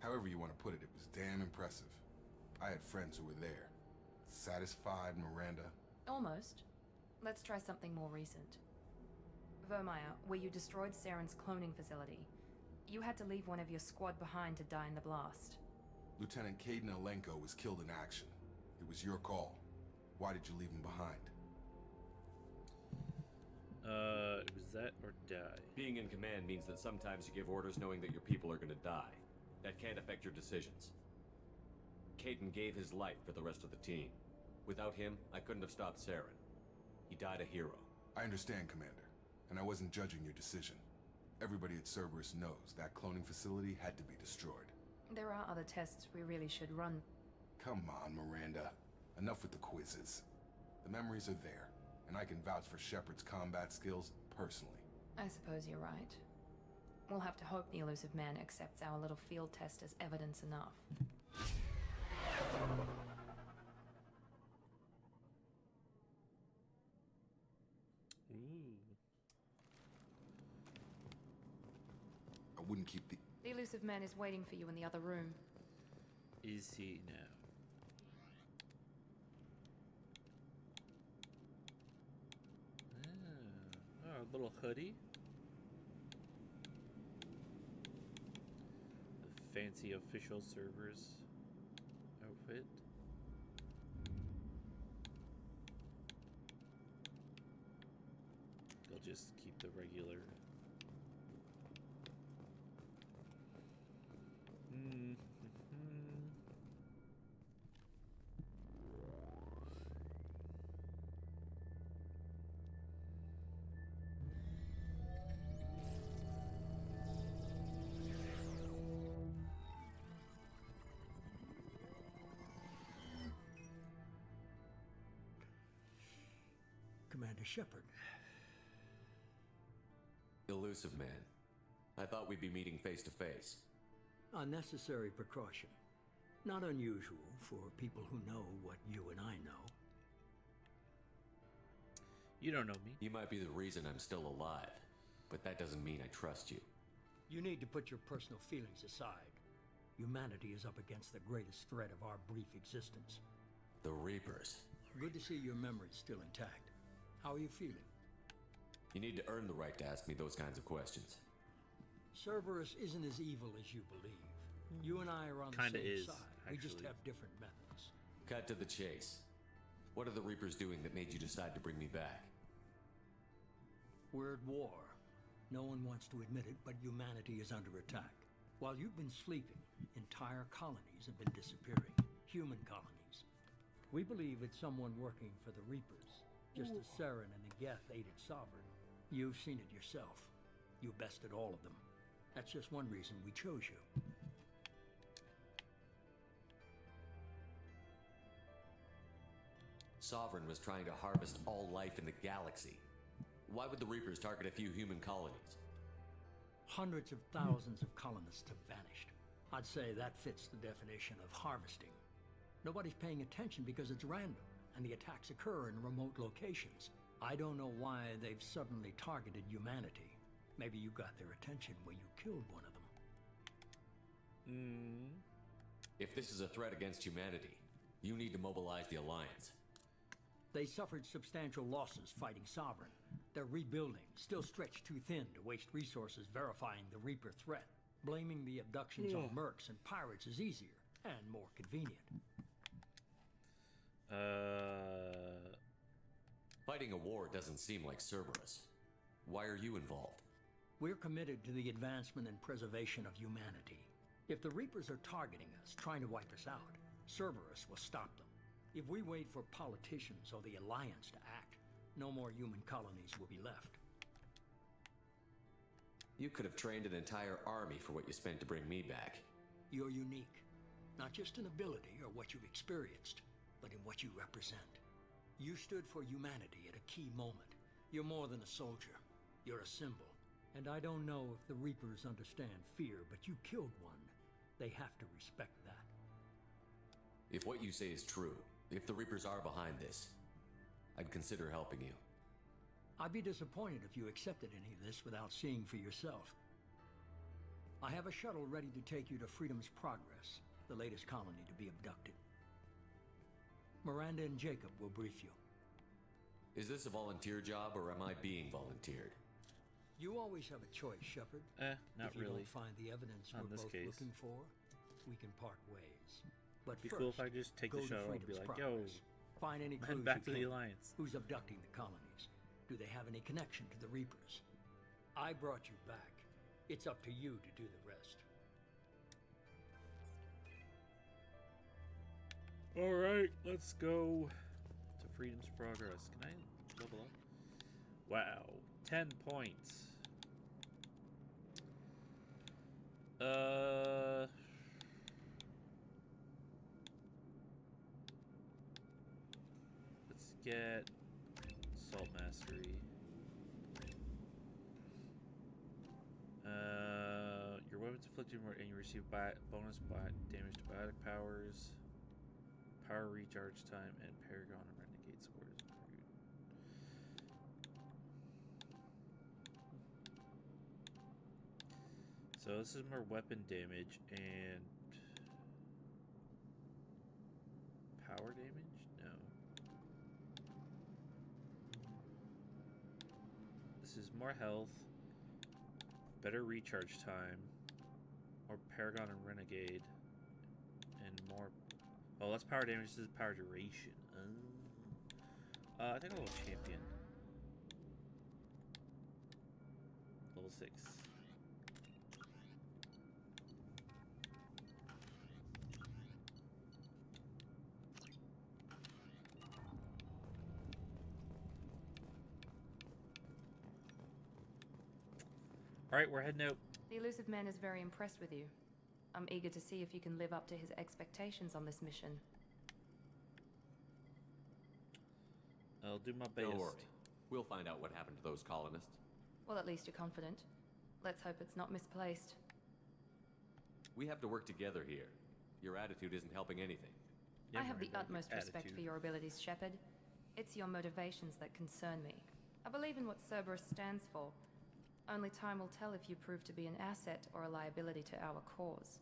However you want to put it, it was damn impressive. I had friends who were there. Satisfied, Miranda? Almost. Let's try something more recent. Vermeer, where you destroyed Saren's cloning facility. You had to leave one of your squad behind to die in the blast. Lieutenant Caden Alenko was killed in action. It was your call. Why did you leave him behind? It was that or die. Being in command means that sometimes you give orders knowing that your people are gonna die. That can't affect your decisions. Caden gave his life for the rest of the team. Without him, I couldn't have stopped Saren. He died a hero. I understand, Commander. And I wasn't judging your decision. Everybody at Cerberus knows that cloning facility had to be destroyed. There are other tests we really should run. Come on, Miranda. Enough with the quizzes. The memories are there, and I can vouch for Shepard's combat skills personally. I suppose you're right. We'll have to hope the elusive man accepts our little field test as evidence enough. Ooh. I wouldn't keep the... The elusive man is waiting for you in the other room. Is he now? Oh, a little hoodie. A fancy official server's outfit. They'll just keep the regular. Commander Shepard. Elusive man. I thought we'd be meeting face to face. Unnecessary precaution. Not unusual for people who know what you and I know. You don't know me. You might be the reason I'm still alive, but that doesn't mean I trust you. You need to put your personal feelings aside. Humanity is up against the greatest threat of our brief existence. The Reapers. Good to see your memory's still intact. How are you feeling? You need to earn the right to ask me those kinds of questions. Cerberus isn't as evil as you believe. You and I are on Kinda the same is, side. We just actually. have different methods. Cut to the chase. What are the Reapers doing that made you decide to bring me back? We're at war. No one wants to admit it, but humanity is under attack. While you've been sleeping, entire colonies have been disappearing. Human colonies. We believe it's someone working for the Reapers, just as Saren and the Geth aided Sovereign. You've seen it yourself. You bested all of them. That's just one reason we chose you. Sovereign was trying to harvest all life in the galaxy. Why would the Reapers target a few human colonies? Hundreds of thousands of colonists have vanished. I'd say that fits the definition of harvesting. Nobody's paying attention because it's random, and the attacks occur in remote locations. I don't know why they've suddenly targeted humanity. Maybe you got their attention when you killed one of them. If this is a threat against humanity, you need to mobilize the Alliance. They suffered substantial losses fighting Sovereign. They're rebuilding, still stretched too thin to waste resources verifying the Reaper threat. Blaming the abductions on mercs and pirates is easier and more convenient. Fighting a war doesn't seem like Cerberus. Why are you involved? We're committed to the advancement and preservation of humanity. If the Reapers are targeting us, trying to wipe us out, Cerberus will stop them. If we wait for politicians or the Alliance to act, no more human colonies will be left. You could have trained an entire army for what you spent to bring me back. You're unique, not just in ability or what you've experienced, but in what you represent. You stood for humanity at a key moment. You're more than a soldier. You're a symbol. And I don't know if the Reapers understand fear, but you killed one. They have to respect that. If what you say is true, if the Reapers are behind this, I'd consider helping you. I'd be disappointed if you accepted any of this without seeing for yourself. I have a shuttle ready to take you to Freedom's Progress, the latest colony to be abducted. Miranda and Jacob will brief you. Is this a volunteer job, or am I being volunteered? You always have a choice, Shepard. Not if you really. don't find the evidence On we're this both case. looking for, we can part ways. But Be first, cool if I just take go the to shuttle and be Freedom's like, yo, Progress. Find any head clues back you to the can. Alliance. Who's abducting the colonies? Do they have any connection to the Reapers? I brought you back. It's up to you to do the rest. Alright, let's go to Freedom's Progress. Can I level up? Wow, 10 points. get Assault Mastery. Your weapons inflicted more, and you receive bonus damage to biotic powers, power recharge time, and Paragon and Renegade scores improved. So this is more weapon damage and power damage? No. This is more health, better recharge time, more Paragon and Renegade, and more... Oh, less power damage. This is power duration. I think I'll go Champion. Level 6. Alright, we're heading out. The Elusive Man is very impressed with you. I'm eager to see if you can live up to his expectations on this mission. I'll do my best. Don't worry. We'll find out what happened to those colonists. Well, at least you're confident. Let's hope it's not misplaced. We have to work together here. Your attitude isn't helping anything. I have the utmost respect for your abilities, Shepard. It's your motivations that concern me. I believe in what Cerberus stands for. Only time will tell if you prove to be an asset or a liability to our cause.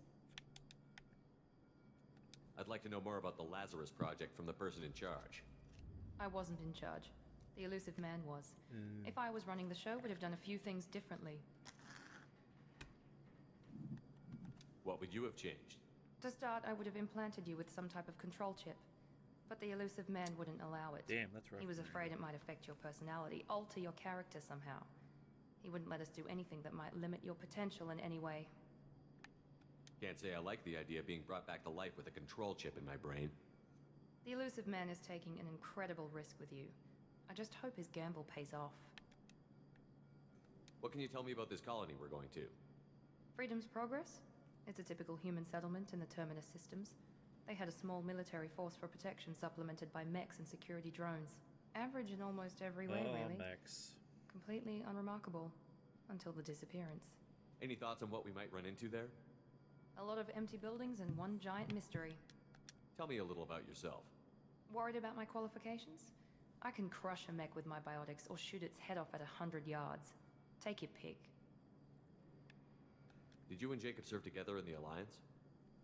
I'd like to know more about the Lazarus Project from the person in charge. I wasn't in charge. The Elusive Man was. If I was running the show, would have done a few things differently. What would you have changed? To start, I would have implanted you with some type of control chip. But the Elusive Man wouldn't allow it. Damn, that's rough. He was afraid it might affect your personality, alter your character somehow. He wouldn't let us do anything that might limit your potential in any way. Can't say I like the idea of being brought back to life with a control chip in my brain. The Elusive Man is taking an incredible risk with you. I just hope his gamble pays off. What can you tell me about this colony we're going to? Freedom's Progress? It's a typical human settlement in the Terminus systems. They had a small military force for protection supplemented by mechs and security drones. Average in almost every way, really. Mechs. Completely unremarkable. Until the disappearance. Any thoughts on what we might run into there? A lot of empty buildings and one giant mystery. Tell me a little about yourself. Worried about my qualifications? I can crush a mech with my biotics or shoot its head off at 100 yards. Take your pick. Did you and Jacob serve together in the Alliance?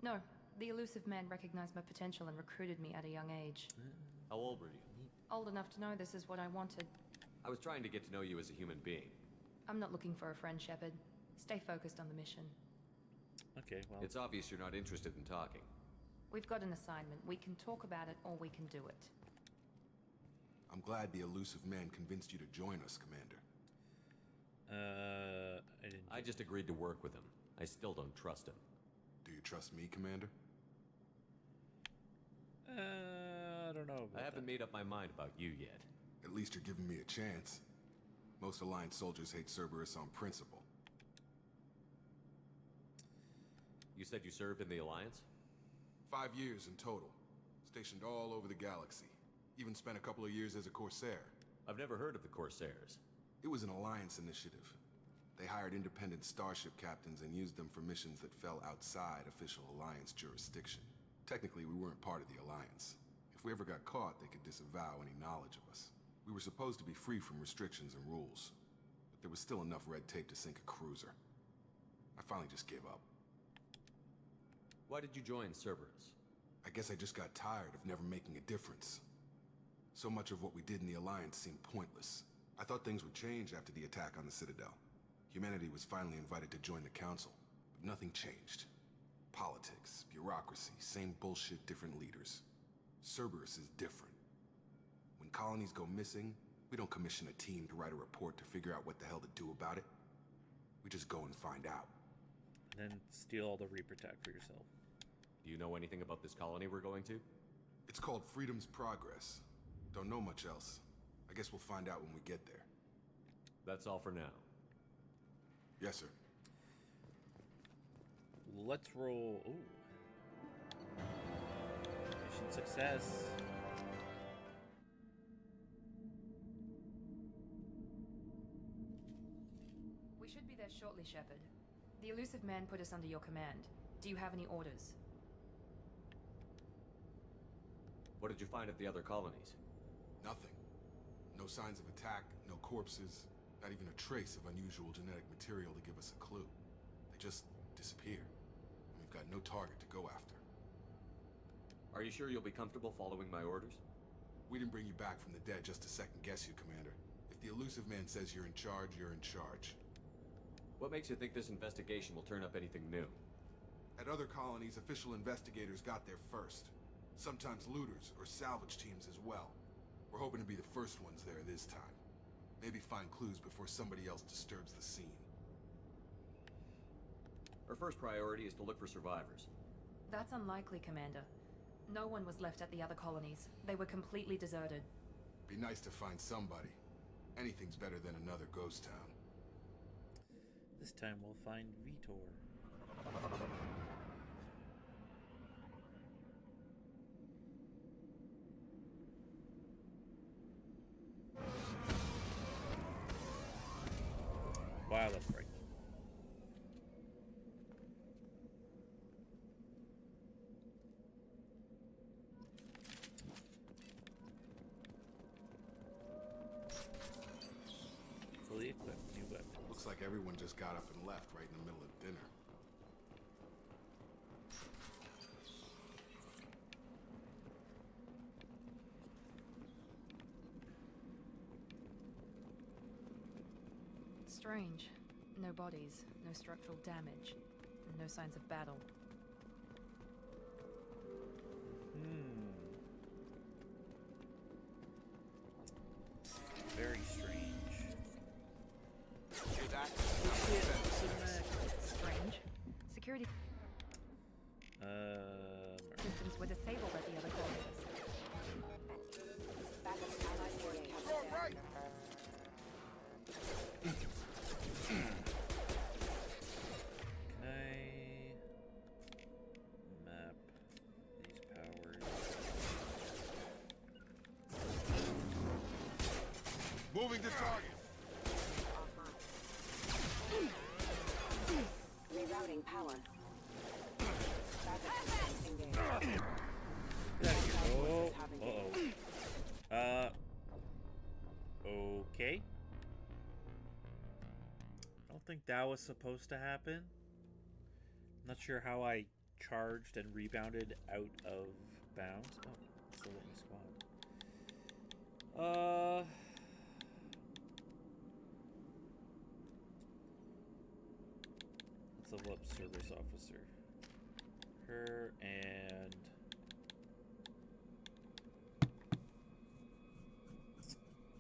No. The Elusive Man recognized my potential and recruited me at a young age. How old were you? Old enough to know this is what I wanted. I was trying to get to know you as a human being. I'm not looking for a friend, Shepard. Stay focused on the mission. Okay, well... It's obvious you're not interested in talking. We've got an assignment. We can talk about it, or we can do it. I'm glad the Elusive Man convinced you to join us, Commander. I just agreed to work with him. I still don't trust him. Do you trust me, Commander? I don't know about I haven't made up my mind about you yet. At least you're giving me a chance. Most Alliance soldiers hate Cerberus on principle. You said you served in the Alliance? 5 years in total. Stationed all over the galaxy. Even spent a couple of years as a Corsair. I've never heard of the Corsairs. It was an Alliance initiative. They hired independent starship captains and used them for missions that fell outside official Alliance jurisdiction. Technically, we weren't part of the Alliance. If we ever got caught, they could disavow any knowledge of us. We were supposed to be free from restrictions and rules, but there was still enough red tape to sink a cruiser. I finally just gave up. Why did you join Cerberus? I guess I just got tired of never making a difference. So much of what we did in the Alliance seemed pointless. I thought things would change after the attack on the Citadel. Humanity was finally invited to join the Council, but nothing changed. Politics, bureaucracy, same bullshit, different leaders. Cerberus is different. When colonies go missing, we don't commission a team to write a report to figure out what the hell to do about it. We just go and find out. And then steal all the Reaper tech for yourself. Do you know anything about this colony we're going to? It's called Freedom's Progress. Don't know much else. I guess we'll find out when we get there. That's all for now. Yes, sir. Let's roll. Ooh. Mission success. be there shortly, Shepard. The elusive man put us under your command. Do you have any orders? What did you find at the other colonies? Nothing. No signs of attack, no corpses, not even a trace of unusual genetic material to give us a clue. They just disappear. And we've got no target to go after. Are you sure you'll be comfortable following my orders? We didn't bring you back from the dead just to second guess you, Commander. If the elusive man says you're in charge, you're in charge. What makes you think this investigation will turn up anything new? At other colonies, official investigators got there first. Sometimes looters or salvage teams as well. We're hoping to be the first ones there this time. Maybe find clues before somebody else disturbs the scene. Our first priority is to look for survivors. That's unlikely, Commander. No one was left at the other colonies. They were completely deserted. Be nice to find somebody. Anything's better than another ghost town. This time we'll find Vitor. Wow, that's frightening. Fully equipped, new weapon. Looks like everyone just got up and left right in the middle of dinner. Strange. No bodies, no structural damage, and no signs of battle. Very strange. Strange. Security systems were disabled at the other colonies. Can I map these powers? Moving to target. Rerouting power. Oh, okay. I don't think that was supposed to happen. Not sure how I charged and rebounded out of bounds. Oh, still let me spawn. Let's level up service officer. Her and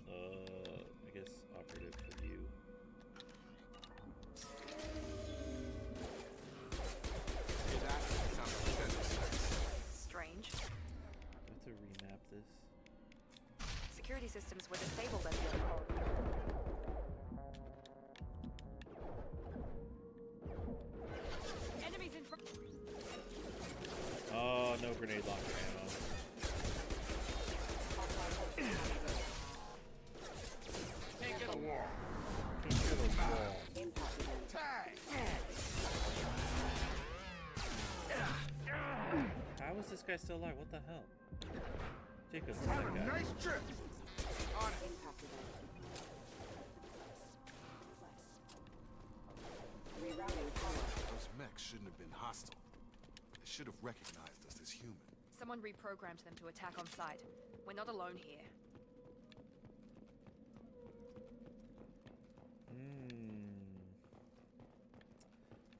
I guess operative for you. Strange. I have to remap this. Security systems were disabled at the other colonies. Enemies in front. Oh, no grenade launcher ammo. Can't get a wall. Can't get a wall. How is this guy still alive? What the hell? Jacob, that guy. Nice trip. On it. Those mechs shouldn't have been hostile. They should have recognized us as human. Someone reprogrammed them to attack on sight. We're not alone here.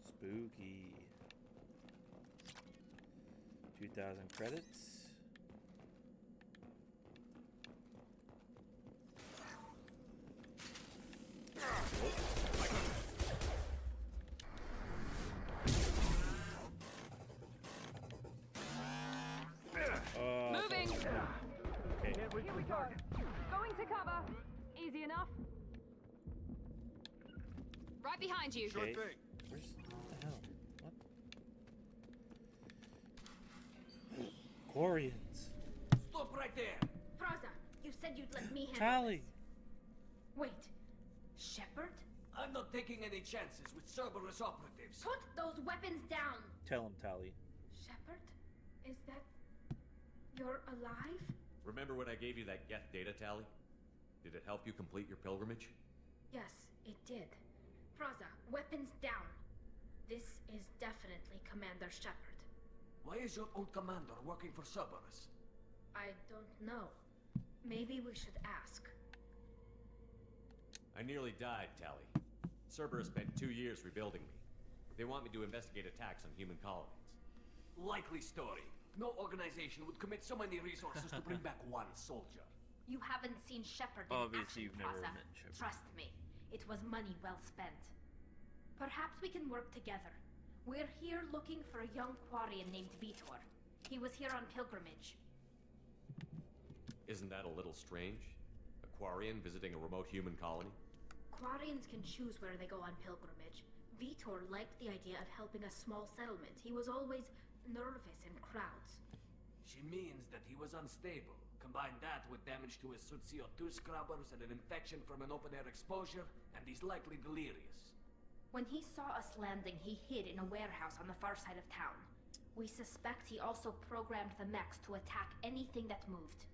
Spooky. 2,000 credits. Moving! Okay. Here we go. Going to cover. Easy enough. Right behind you. Okay. Where's the hell? What? Quarians. Stop right there! Froza, you said you'd let me handle Tally. this. Wait, Shepard? I'm not taking any chances with Cerberus operatives. Put those weapons down! Tell him, Tali. Shepard? Is that... You're alive? Remember when I gave you that Geth data tally? Did it help you complete your pilgrimage? Yes, it did. Praza, weapons down. This is definitely Commander Shepard. Why is your old commander working for Cerberus? I don't know. Maybe we should ask. I nearly died, Tali. Cerberus spent 2 years rebuilding me. They want me to investigate attacks on human colonies. Likely story. No organization would commit so many resources to bring back one soldier. You haven't seen Shepard in Obviously, action, you've never Praza. met Shepard. Trust me, it was money well spent. Perhaps we can work together. We're here looking for a young Quarian named Vitor. He was here on pilgrimage. Isn't that a little strange? A Quarian visiting a remote human colony? Quarians can choose where they go on pilgrimage. Vitor liked the idea of helping a small settlement. He was always nervous in crowds. She means that he was unstable. Combine that with damage to his suit CO2 scrubbers and an infection from an open-air exposure, and he's likely delirious. When he saw us landing, he hid in a warehouse on the far side of town. We suspect he also programmed the mechs to attack anything that moved.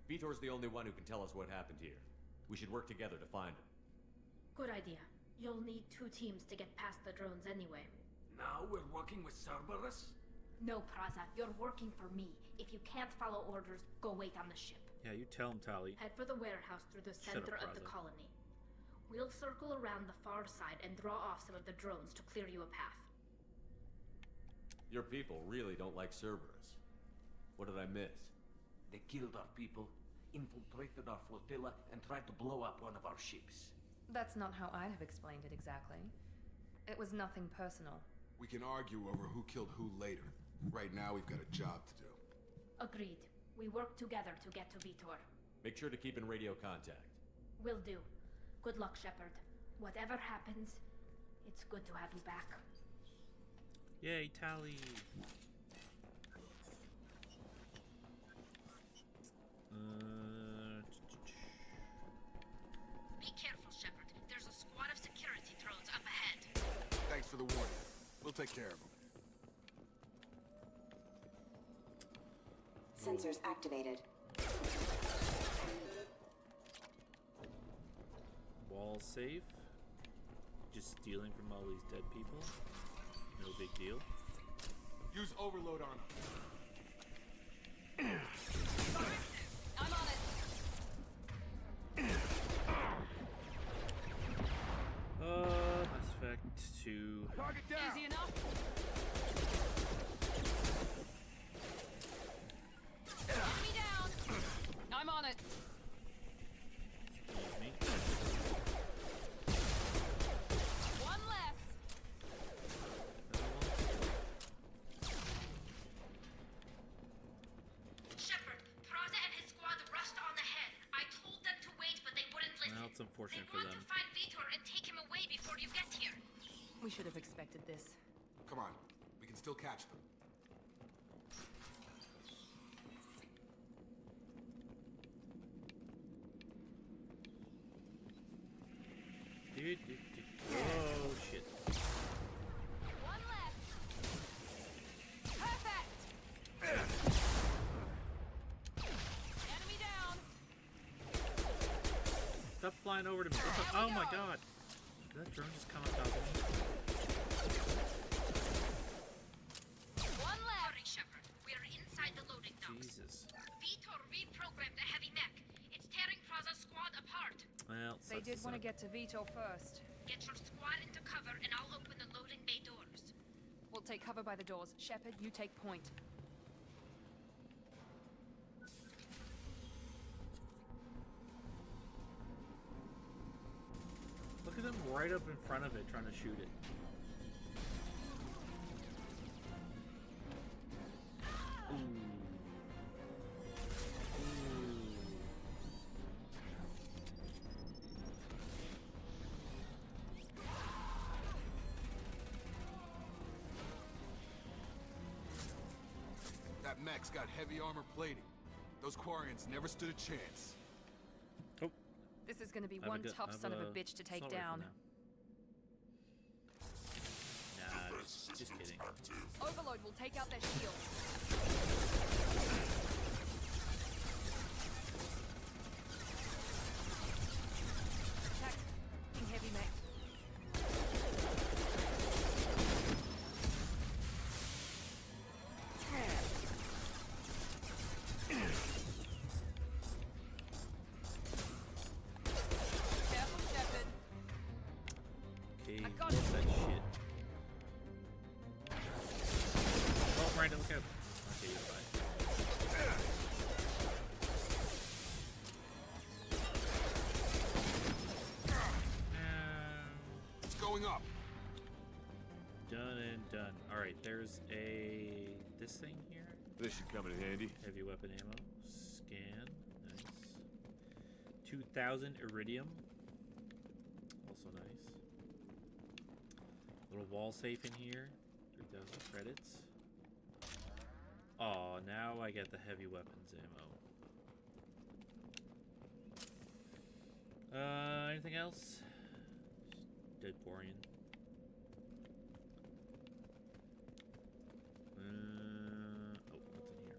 Vitor's the only one who can tell us what happened here. We should work together to find him. Good idea. You'll need 2 teams to get past the drones anyway. Now we're working with Cerberus? No, Praza, you're working for me. If you can't follow orders, go wait on the ship. Yeah, you tell him, Tali. Head for the warehouse through the Shut up, center of the Praza. colony. We'll circle around the far side and draw off some of the drones to clear you a path. Your people really don't like Cerberus. What did I miss? They killed our people, infiltrated our flotilla, and tried to blow up one of our ships. That's not how I'd have explained it exactly. It was nothing personal. We can argue over who killed who later. Right now, we've got a job to do. Agreed. We work together to get to Vitor. Make sure to keep in radio contact. Will do. Good luck, Shepard. Whatever happens, it's good to have you back. Yay, Tali. Be careful, Shepard. There's a squad of security drones up ahead. Thanks for the warning. We'll take care of them. Sensors activated. Wall safe. Just stealing from all these dead people. No big deal. Use overload on them. I'm on it. Mass Effect 2. Target down! Easy enough? Enemy down! I'm on it. Excuse me. One less. Shepard, Praza and his squad rushed on ahead. I told them to wait, but they wouldn't listen. Well, it's unfortunate They for want them. to find Vitor and take him away before you get here. We should have expected this. Come on. We can still catch them. Oh, shit. One left. Perfect. Enemy down. Stop flying over to me. What the- oh my god. Did that drone just come on top of me? One left. Hurry, Shepard. We are inside the loading docks. Jesus. Vitor reprogrammed the heavy mech. It's tearing Praza's squad apart. Well, They did want to get to Vitor first. Get your squad into cover and I'll open the loading bay doors. We'll take cover by the doors. Shepard, you take point. Look at them right up in front of it trying to shoot it. Ooh. That mech's got heavy armor plating. Those Quarians never stood a chance. Oh, This is gonna be I have one a gu- tough I have son of a bitch to take assault rifle down. now. Nah, just kidding. Overload will take out their shields. Attack. King heavy mech. Careful, Shepard. Okay, I got what's it. that shit? Oh, Brandon, look out. Okay, you're fine. It's going up. Done and done. Alright, there's this thing here. This should come in handy. Heavy weapon ammo. Scan. Nice. 2,000 iridium. Also nice. Little wall safe in here. 3,000 credits. Oh, now I get the heavy weapons ammo. Anything else? Dead Quarian. Oh, what's in here?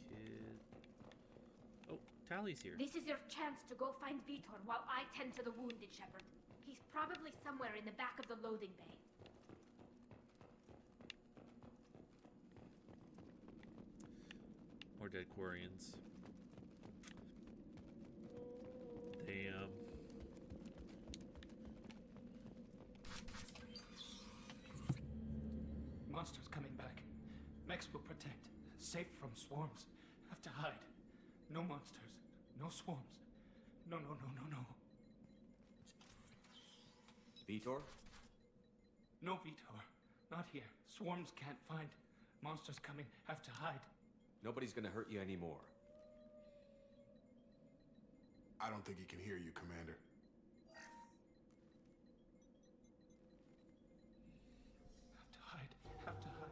Medkit. Oh, Tally's here. This is your chance to go find Vitor while I tend to the wounded, Shepard. He's probably somewhere in the back of the loading bay. More dead Quarians. Damn. Monsters coming back. Mechs will protect. Safe from swarms. Have to hide. No monsters. No swarms. No, no, no, no, no. Vitor? No, Vitor. Not here. Swarms can't find. Monsters coming. Have to hide. Nobody's gonna hurt you anymore. I don't think he can hear you, Commander. Have to hide. Have to hide.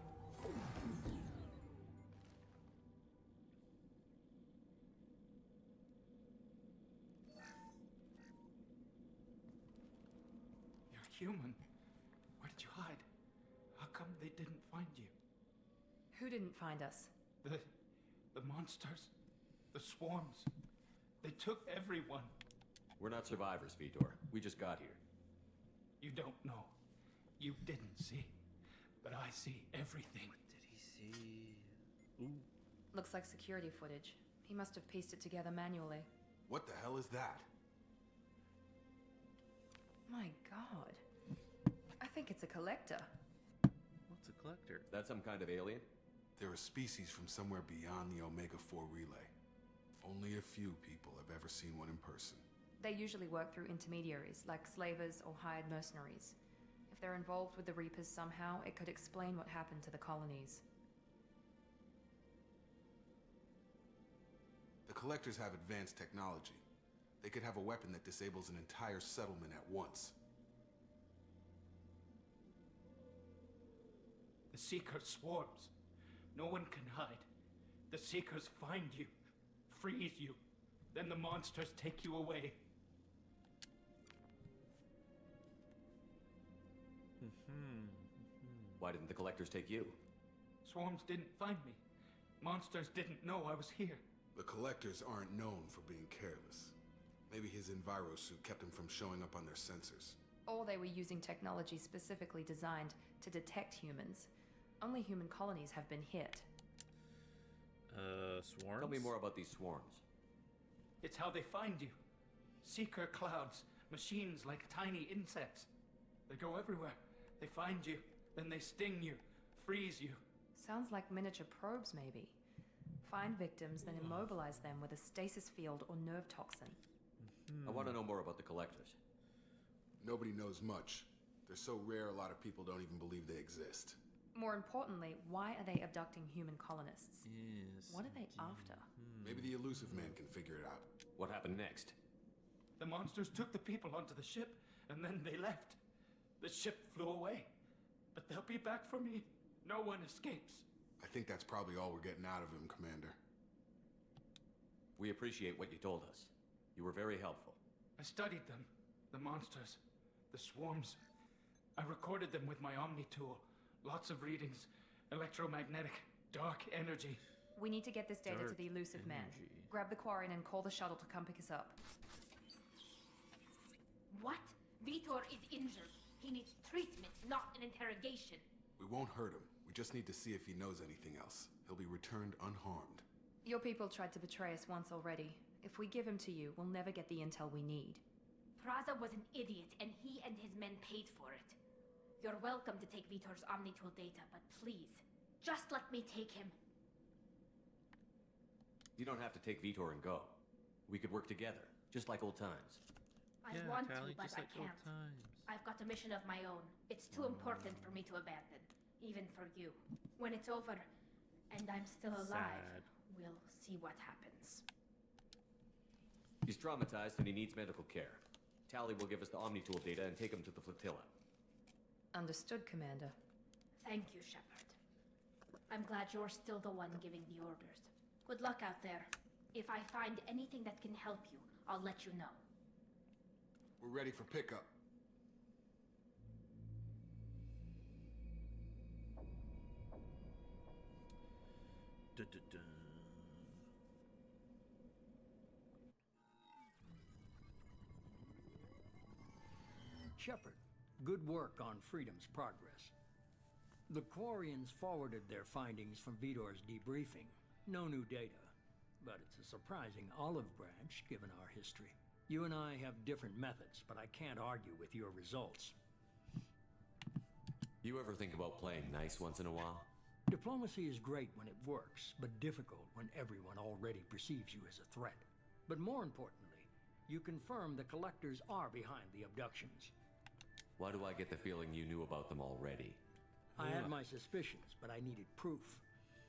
You're human. Where did you hide? How come they didn't find you? Who didn't find us? The monsters. The swarms. They took everyone. We're not survivors, Vitor. We just got here. You don't know. You didn't see. But I see everything. What did he see? Ooh. Looks like security footage. He must have pieced it together manually. What the hell is that? My god. I think it's a collector. What's a collector? Is that some kind of alien? They're a species from somewhere beyond the Omega-4 relay. Only a few people have ever seen one in person. They usually work through intermediaries, like slavers or hired mercenaries. If they're involved with the Reapers somehow, it could explain what happened to the colonies. The Collectors have advanced technology. They could have a weapon that disables an entire settlement at once. The Seeker swarms. No one can hide. The Seekers find you, freeze you, then the monsters take you away. Why didn't the Collectors take you? Swarms didn't find me. Monsters didn't know I was here. The Collectors aren't known for being careless. Maybe his envirosuit kept him from showing up on their sensors. Or they were using technology specifically designed to detect humans. Only human colonies have been hit. Swarms? Tell me more about these swarms. It's how they find you. Seeker clouds, machines like tiny insects. They go everywhere. They find you, then they sting you, freeze you. Sounds like miniature probes, maybe. Find victims, then immobilize them with a stasis field or nerve toxin. I want to know more about the Collectors. Nobody knows much. They're so rare, a lot of people don't even believe they exist. More importantly, why are they abducting human colonists? Yes. What are they after? Maybe the Elusive Man can figure it out. What happened next? The monsters took the people onto the ship, and then they left. The ship flew away. But they'll be back for me. No one escapes. I think that's probably all we're getting out of him, Commander. We appreciate what you told us. You were very helpful. I studied them. The monsters. The swarms. I recorded them with my Omni tool. Lots of readings. Electromagnetic. Dark energy. We need to get this data to Dark the elusive man. energy. Grab the Quarian and call the shuttle to come pick us up. What? Vitor is injured. He needs treatment, not an interrogation. We won't hurt him. We just need to see if he knows anything else. He'll be returned unharmed. Your people tried to betray us once already. If we give him to you, we'll never get the intel we need. Praza was an idiot, and he and his men paid for it. You're welcome to take Vitor's Omnitool data, but please, just let me take him. You don't have to take Vitor and go. We could work together, just like old times. I Yeah, want Tally, to, but just I like old can't. times. I've got a mission of my own. It's too important for me to abandon, even for you. When it's over, and I'm still alive, Sad. we'll see what happens. He's traumatized and he needs medical care. Tally will give us the Omnitool data and take him to the flotilla. Understood, Commander. Thank you, Shepard. I'm glad you're still the one giving the orders. Good luck out there. If I find anything that can help you, I'll let you know. We're ready for pickup. Dun-dun-dun. Shepard, good work on Freedom's progress. The Quarians forwarded their findings from Vitor's debriefing. No new data, but it's a surprising olive branch given our history. You and I have different methods, but I can't argue with your results. You ever think about playing nice once in a while? Diplomacy is great when it works, but difficult when everyone already perceives you as a threat. But more importantly, you confirm the Collectors are behind the abductions. Why do I get the feeling you knew about them already? I had my suspicions, but I needed proof.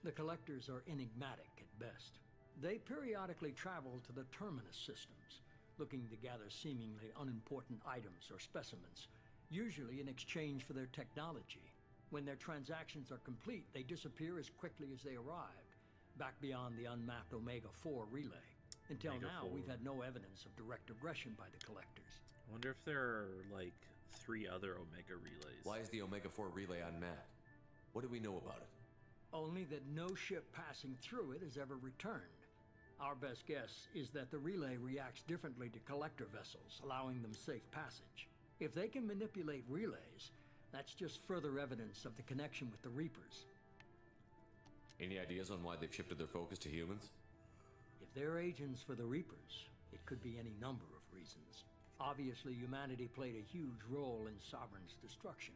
The Collectors are enigmatic at best. They periodically travel to the Terminus systems, looking to gather seemingly unimportant items or specimens, usually in exchange for their technology. When their transactions are complete, they disappear as quickly as they arrived, back beyond the unmapped Omega-4 relay. Until now, Omega-4. we've had no evidence of direct aggression by the Collectors. I wonder if there are, like, 3 other Omega relays. Why is the Omega-4 relay unmapped? What do we know about it? Only that no ship passing through it has ever returned. Our best guess is that the relay reacts differently to Collector vessels, allowing them safe passage. If they can manipulate relays, that's just further evidence of the connection with the Reapers. Any ideas on why they've shifted their focus to humans? If they're agents for the Reapers, it could be any number of reasons. Obviously, humanity played a huge role in Sovereign's destruction.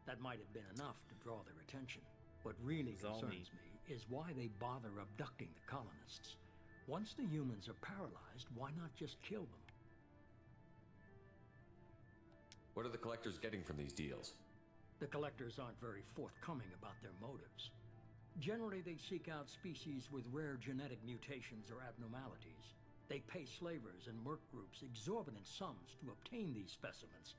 That might have been enough to draw their attention. What really concerns me is why they bother abducting the colonists. Once the humans are paralyzed, why not just kill them? What are the Collectors getting from these deals? The Collectors aren't very forthcoming about their motives. Generally, they seek out species with rare genetic mutations or abnormalities. They pay slavers and merc groups exorbitant sums to obtain these specimens,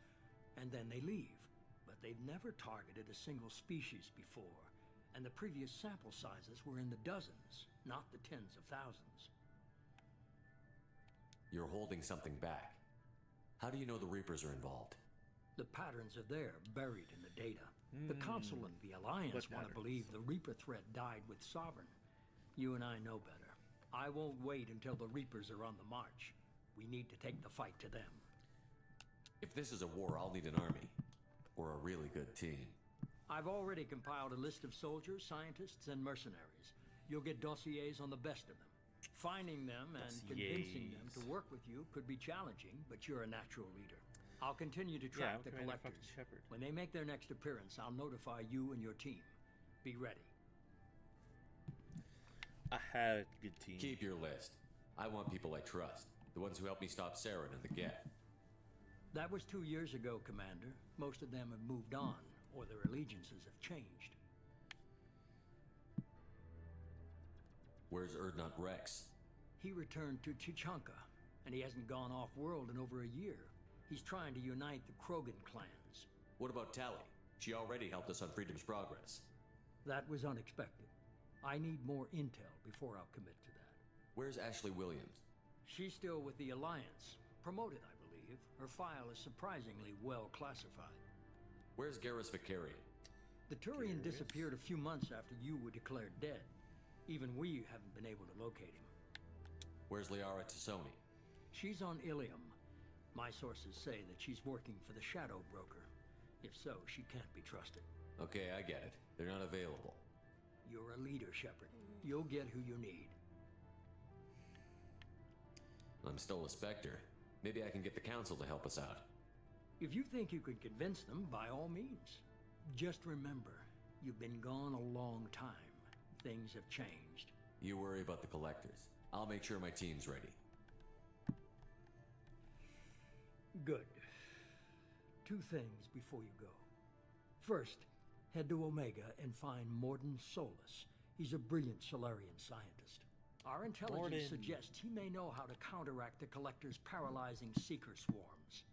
and then they leave. But they've never targeted a single species before, and the previous sample sizes were in the dozens, not the tens of thousands. You're holding something back. How do you know the Reapers are involved? The patterns are there, buried in the data. The Council and the Alliance want to believe the Reaper threat died with Sovereign. You and I know better. I won't wait until the Reapers are on the march. We need to take the fight to them. If this is a war, I'll need an army. Or a really good team. I've already compiled a list of soldiers, scientists, and mercenaries. You'll get dossiers on the best of them. Finding them and convincing them to work with you could be challenging, but you're a natural leader. I'll continue to track the Collectors. When they make their next appearance, I'll notify you and your team. Be ready. I had a good team. Keep your list. I want people I trust. The ones who helped me stop Saren and the Geth. That was 2 years ago, Commander. Most of them have moved on, or their allegiances have changed. Where's Urdnot Rex? He returned to Chichanka, and he hasn't gone off-world in over a year. He's trying to unite the Krogan clans. What about Tally? She already helped us on Freedom's Progress. That was unexpected. I need more intel before I'll commit to that. Where's Ashley Williams? She's still with the Alliance. Promoted, I believe. Her file is surprisingly well classified. Where's Garrus Vakarian? The Turian disappeared a few months after you were declared dead. Even we haven't been able to locate him. Where's Liara Tassoni? She's on Ilium. My sources say that she's working for the Shadow Broker. If so, she can't be trusted. Okay, I get it. They're not available. You're a leader, Shepard. You'll get who you need. I'm still a Spectre. Maybe I can get the Council to help us out. If you think you could convince them, by all means. Just remember, you've been gone a long time. Things have changed. You worry about the Collectors. I'll make sure my team's ready. Good. 2 things before you go. First, head to Omega and find Mordin Solus. He's a brilliant Solarian scientist. Our intelligence suggests he may know how to counteract the Collector's paralyzing Seeker swarms.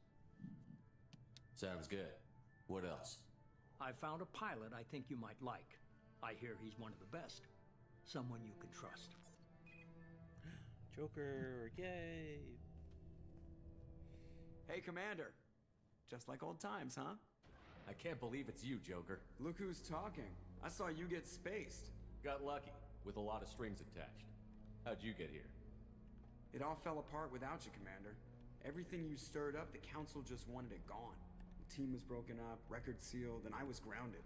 Sounds good. What else? I found a pilot I think you might like. I hear he's one of the best. Someone you can trust. Joker, yay! Hey, Commander. Just like old times, huh? I can't believe it's you, Joker. Look who's talking. I saw you get spaced. Got lucky, with a lot of strings attached. How'd you get here? It all fell apart without you, Commander. Everything you stirred up, the Council just wanted it gone. The team was broken up, record sealed, and I was grounded.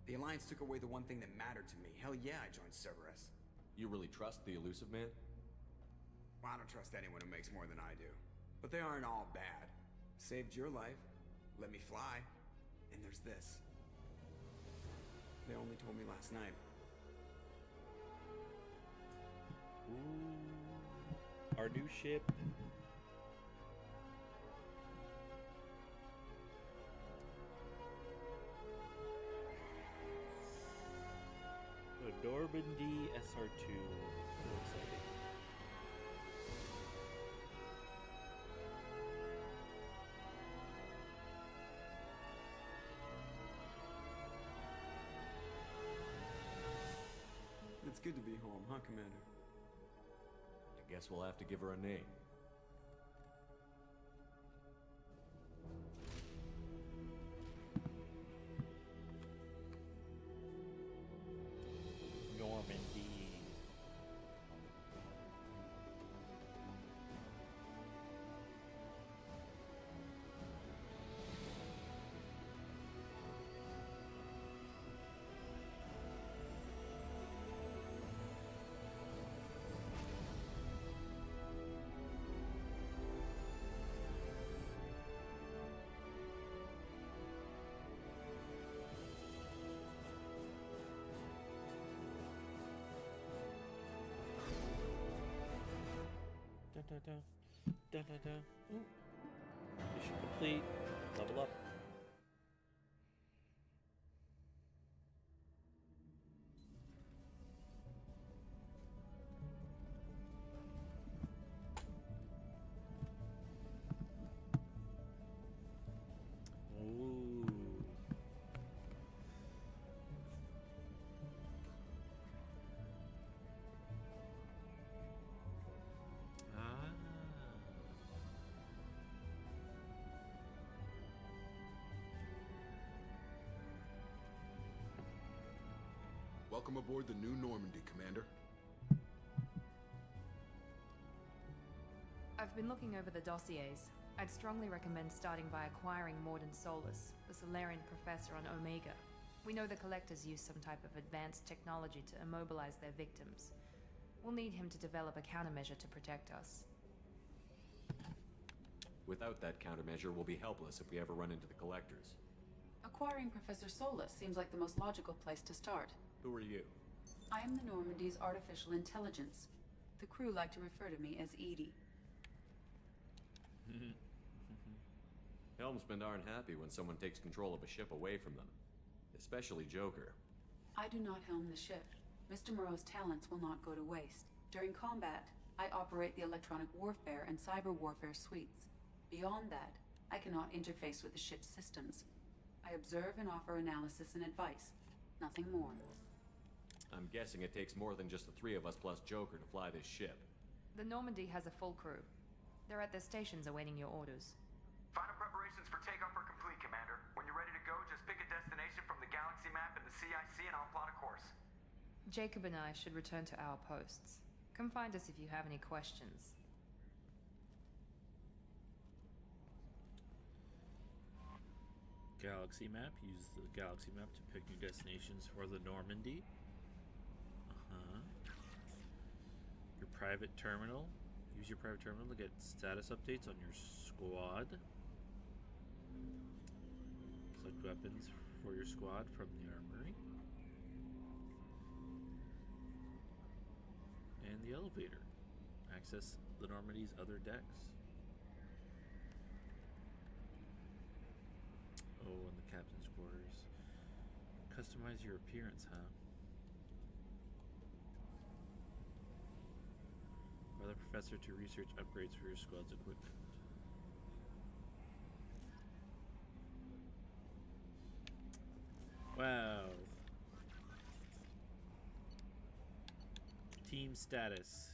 The Alliance took away the one thing that mattered to me. Hell yeah, I joined Cerberus. You really trust the Elusive Man? Well, I don't trust anyone who makes more than I do. But they aren't all bad. Saved your life, let me fly, and there's this. They only told me last night. Ooh, our new ship. The Normandy SR2. So exciting. It's good to be home, huh, Commander? I guess we'll have to give her a name. Normandy. Dun, dun, dun. Dun, dun, dun. Ooh. Mission complete. Level up. Ooh. Welcome aboard the new Normandy, Commander. I've been looking over the dossiers. I'd strongly recommend starting by acquiring Mordin Solus, the Solarian professor on Omega. We know the Collectors use some type of advanced technology to immobilize their victims. We'll need him to develop a countermeasure to protect us. Without that countermeasure, we'll be helpless if we ever run into the Collectors. Acquiring Professor Solus seems like the most logical place to start. Who are you? I am the Normandy's artificial intelligence. The crew like to refer to me as Edie. Helmsmen aren't happy when someone takes control of a ship away from them. Especially Joker. I do not helm the ship. Mr. Moreau's talents will not go to waste. During combat, I operate the electronic warfare and cyber warfare suites. Beyond that, I cannot interface with the ship's systems. I observe and offer analysis and advice. Nothing more. I'm guessing it takes more than just the three of us plus Joker to fly this ship. The Normandy has a full crew. They're at their stations awaiting your orders. Final preparations for takeoff are complete, Commander. When you're ready to go, just pick a destination from the galaxy map and the CIC and I'll plot a course. Jacob and I should return to our posts. Come find us if you have any questions. Galaxy map. Use the galaxy map to pick new destinations for the Normandy. Your private terminal. Use your private terminal to get status updates on your squad. Select weapons for your squad from the armory. And the elevator. Access the Normandy's other decks. Oh, and the captain's quarters. Customize your appearance, huh? By the professor to research upgrades for your squad's equipment. Wow. Team status.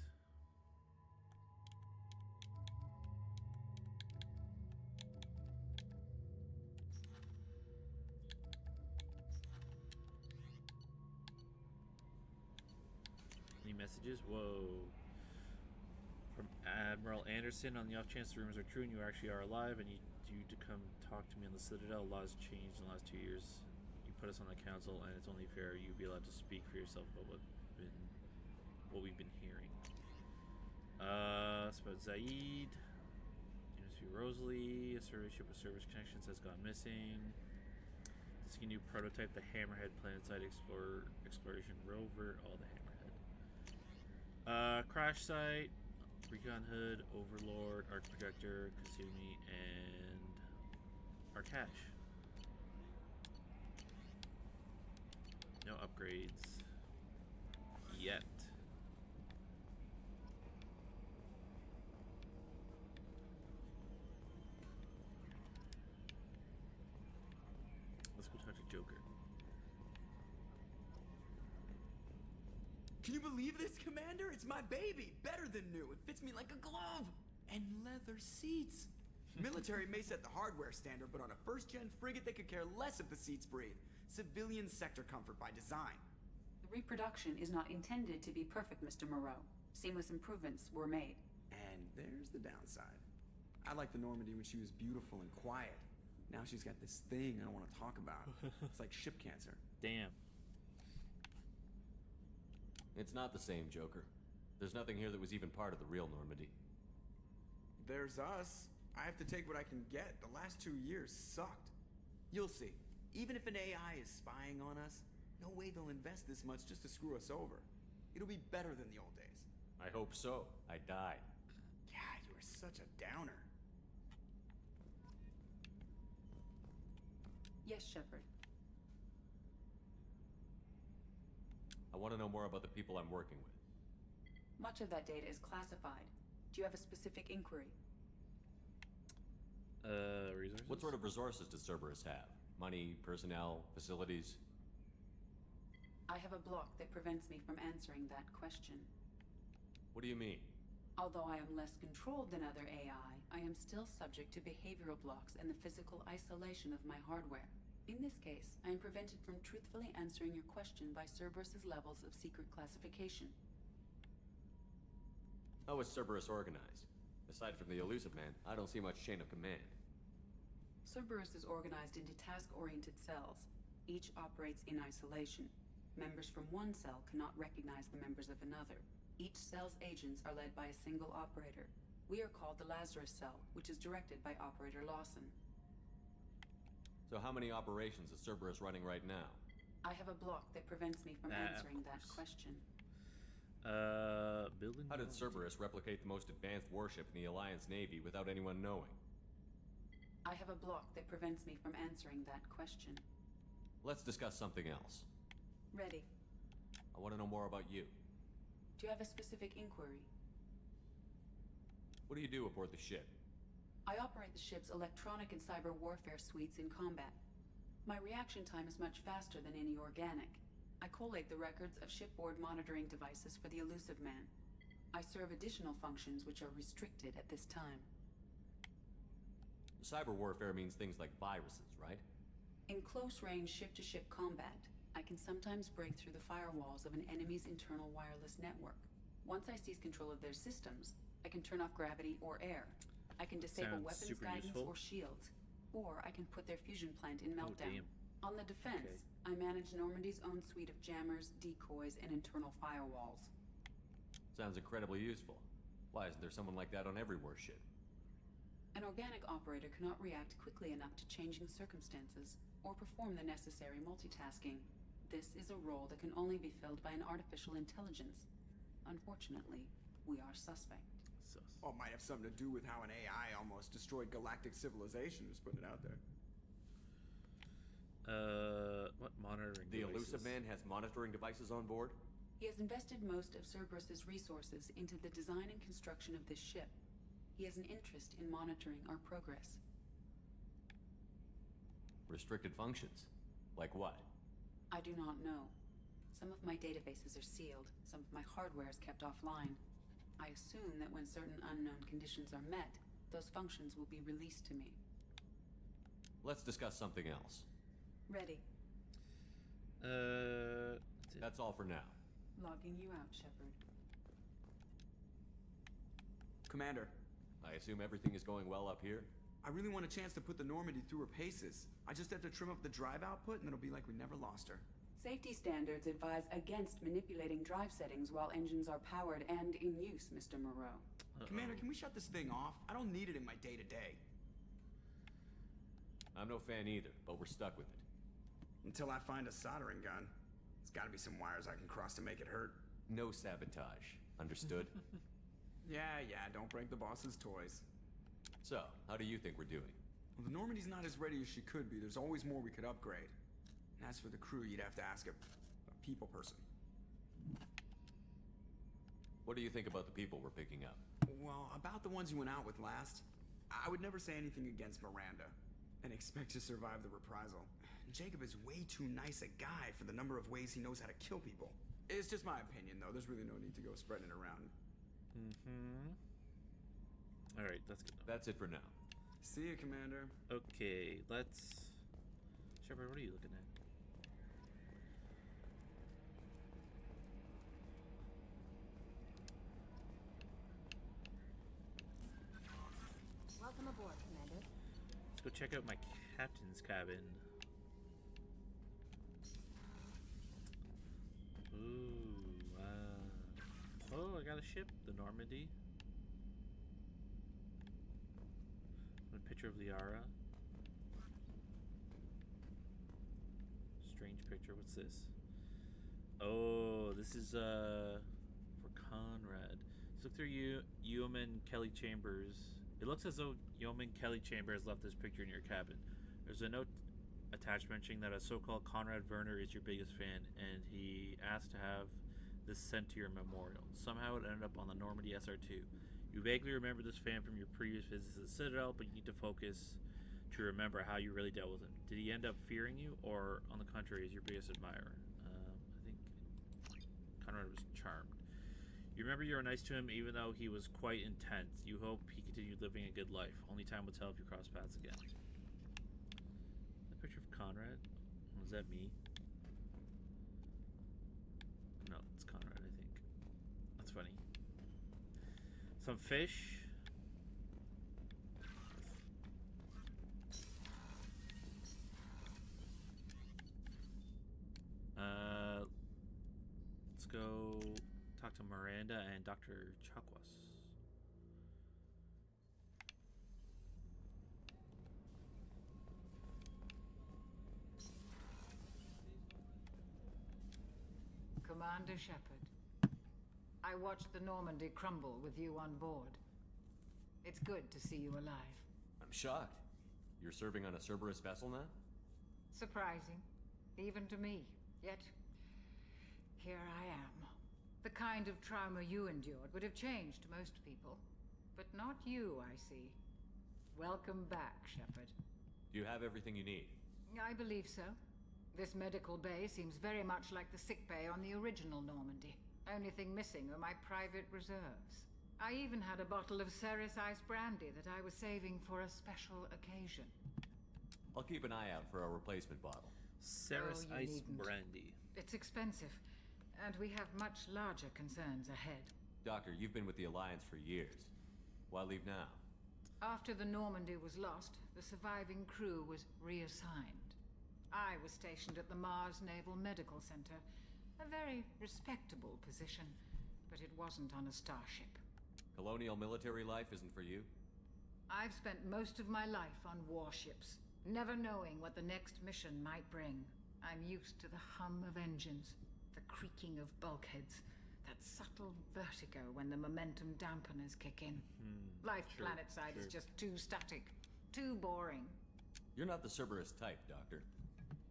Any messages? Whoa. From Admiral Anderson, on the off chance the rumors are true and you actually are alive, I need you to come talk to me on the Citadel. Laws changed in the last 2 years. You put us on the council, and it's only fair you be allowed to speak for yourself about what we've been hearing. Spud Zaid. University Rosalie. A survey ship with service connections has gone missing. This new prototype, the Hammerhead Planetside Exploration Rover. Oh, the Hammerhead. Crash site. Recon Hood, Overlord, Arc Projector, Kasumi, and Arcash. No upgrades yet. Let's go talk to Joker. Can you believe this, Commander? It's my baby! Better than new. It fits me like a glove! And leather seats! Military may set the hardware standard, but on a first-gen frigate, they could care less if the seats breathe. Civilian sector comfort by design. The reproduction is not intended to be perfect, Mr. Moreau. Seamless improvements were made. And there's the downside. I liked the Normandy when she was beautiful and quiet. Now she's got this thing I don't want to talk about. It's like ship cancer. Damn. It's not the same, Joker. There's nothing here that was even part of the real Normandy. There's us. I have to take what I can get. The last 2 years sucked. You'll see. Even if an AI is spying on us, no way they'll invest this much just to screw us over. It'll be better than the old days. I hope so. I died. Yeah, you were such a downer. Yes, Shepard. I want to know more about the people I'm working with. Much of that data is classified. Do you have a specific inquiry? Resources? What sort of resources does Cerberus have? Money, personnel, facilities? I have a block that prevents me from answering that question. What do you mean? Although I am less controlled than other AI, I am still subject to behavioral blocks and the physical isolation of my hardware. In this case, I am prevented from truthfully answering your question by Cerberus's levels of secret classification. How is Cerberus organized? Aside from the Elusive Man, I don't see much chain of command. Cerberus is organized into task-oriented cells. Each operates in isolation. Members from one cell cannot recognize the members of another. Each cell's agents are led by a single operator. We are called the Lazarus Cell, which is directed by Operator Lawson. So how many operations is Cerberus running right now? I have a block that prevents me from answering that question. Building. How did Cerberus replicate the most advanced warship in the Alliance Navy without anyone knowing? I have a block that prevents me from answering that question. Let's discuss something else. Ready. I want to know more about you. Do you have a specific inquiry? What do you do aboard the ship? I operate the ship's electronic and cyber warfare suites in combat. My reaction time is much faster than any organic. I collate the records of shipboard monitoring devices for the Elusive Man. I serve additional functions which are restricted at this time. Cyber warfare means things like viruses, right? In close-range ship-to-ship combat, I can sometimes break through the firewalls of an enemy's internal wireless network. Once I seize control of their systems, I can turn off gravity or air. I can disable Sounds weapons super guidance useful. or shields, or I can put their fusion plant in Oh, meltdown. damn. On the defense, I manage Normandy's own suite of jammers, decoys, and internal firewalls. Sounds incredibly useful. Why isn't there someone like that on every warship? An organic operator cannot react quickly enough to changing circumstances or perform the necessary multitasking. This is a role that can only be filled by an artificial intelligence. Unfortunately, we are suspect. Well, it might have something to do with how an AI almost destroyed galactic civilization, just putting it out there. What monitoring The devices? Elusive Man has monitoring devices on board? He has invested most of Cerberus's resources into the design and construction of this ship. He has an interest in monitoring our progress. Restricted functions? Like what? I do not know. Some of my databases are sealed, some of my hardware is kept offline. I assume that when certain unknown conditions are met, those functions will be released to me. Let's discuss something else. Ready. That's all for now. Logging you out, Shepard. Commander. I assume everything is going well up here? I really want a chance to put the Normandy through her paces. I just have to trim up the drive output and it'll be like we never lost her. Safety standards advise against manipulating drive settings while engines are powered and in use, Mr. Moreau. Commander, can we shut this thing off? I don't need it in my day-to-day. I'm no fan either, but we're stuck with it. Until I find a soldering gun. There's gotta be some wires I can cross to make it hurt. No sabotage. Understood? Yeah, don't break the boss's toys. So, how do you think we're doing? Well, the Normandy's not as ready as she could be. There's always more we could upgrade. And as for the crew, you'd have to ask a people person. What do you think about the people we're picking up? Well, about the ones you went out with last, I would never say anything against Miranda and expect to survive the reprisal. Jacob is way too nice a guy for the number of ways he knows how to kill people. It's just my opinion, though. There's really no need to go spreading it around. Alright, that's good. That's it for now. See you, Commander. Okay, let's... Shepard, what are you looking at? Welcome aboard, Commander. Let's go check out my captain's cabin. Ooh, oh, I got a ship, the Normandy. A picture of Liara. Strange picture. What's this? Oh, this is for Conrad. Let's look through Yeoman Kelly Chambers. It looks as though Yeoman Kelly Chambers left this picture in your cabin. There's a note attached mentioning that a so-called Conrad Werner is your biggest fan, and he asked to have this sent to your memorial. Somehow it ended up on the Normandy SR2. You vaguely remember this fan from your previous visits to the Citadel, but you need to focus to remember how you really dealt with him. Did he end up fearing you, or on the contrary, is your biggest admirer? I think Conrad was charmed. You remember you were nice to him even though he was quite intense. You hope he continued living a good life. Only time will tell if you cross paths again. That picture of Conrad? Was that me? No, it's Conrad, I think. That's funny. Some fish. Let's go talk to Miranda and Dr. Chakwas. Commander Shepard, I watched the Normandy crumble with you on board. It's good to see you alive. I'm shocked. You're serving on a Cerberus vessel now? Surprising, even to me. Yet, here I am. The kind of trauma you endured would have changed most people. But not you, I see. Welcome back, Shepard. Do you have everything you need? I believe so. This medical bay seems very much like the sick bay on the original Normandy. Only thing missing are my private reserves. I even had a bottle of Ceres Ice brandy that I was saving for a special occasion. I'll keep an eye out for a replacement bottle. Ceres you Ice needn't. brandy. It's expensive, and we have much larger concerns ahead. Doctor, you've been with the Alliance for years. Why leave now? After the Normandy was lost, the surviving crew was reassigned. I was stationed at the Mars Naval Medical Center, a very respectable position, but it wasn't on a starship. Colonial military life isn't for you? I've spent most of my life on warships, never knowing what the next mission might bring. I'm used to the hum of engines, the creaking of bulkheads, that subtle vertigo when the momentum dampeners kick in. Life sure, planetside is sure. just too static, too boring. You're not the Cerberus type, Doctor.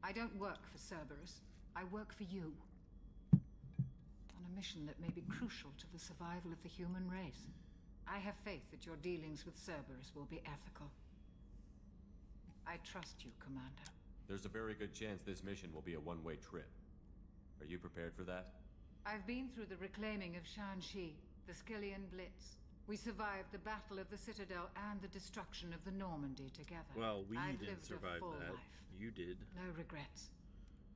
I don't work for Cerberus. I work for you. On a mission that may be crucial to the survival of the human race. I have faith that your dealings with Cerberus will be ethical. I trust you, Commander. There's a very good chance this mission will be a one-way trip. Are you prepared for that? I've been through the reclaiming of Shanxi, the Skillian Blitz. We survived the Battle of the Citadel and the destruction of the Normandy together. Well, we I've didn't lived survive a full that. life. You did. No regrets.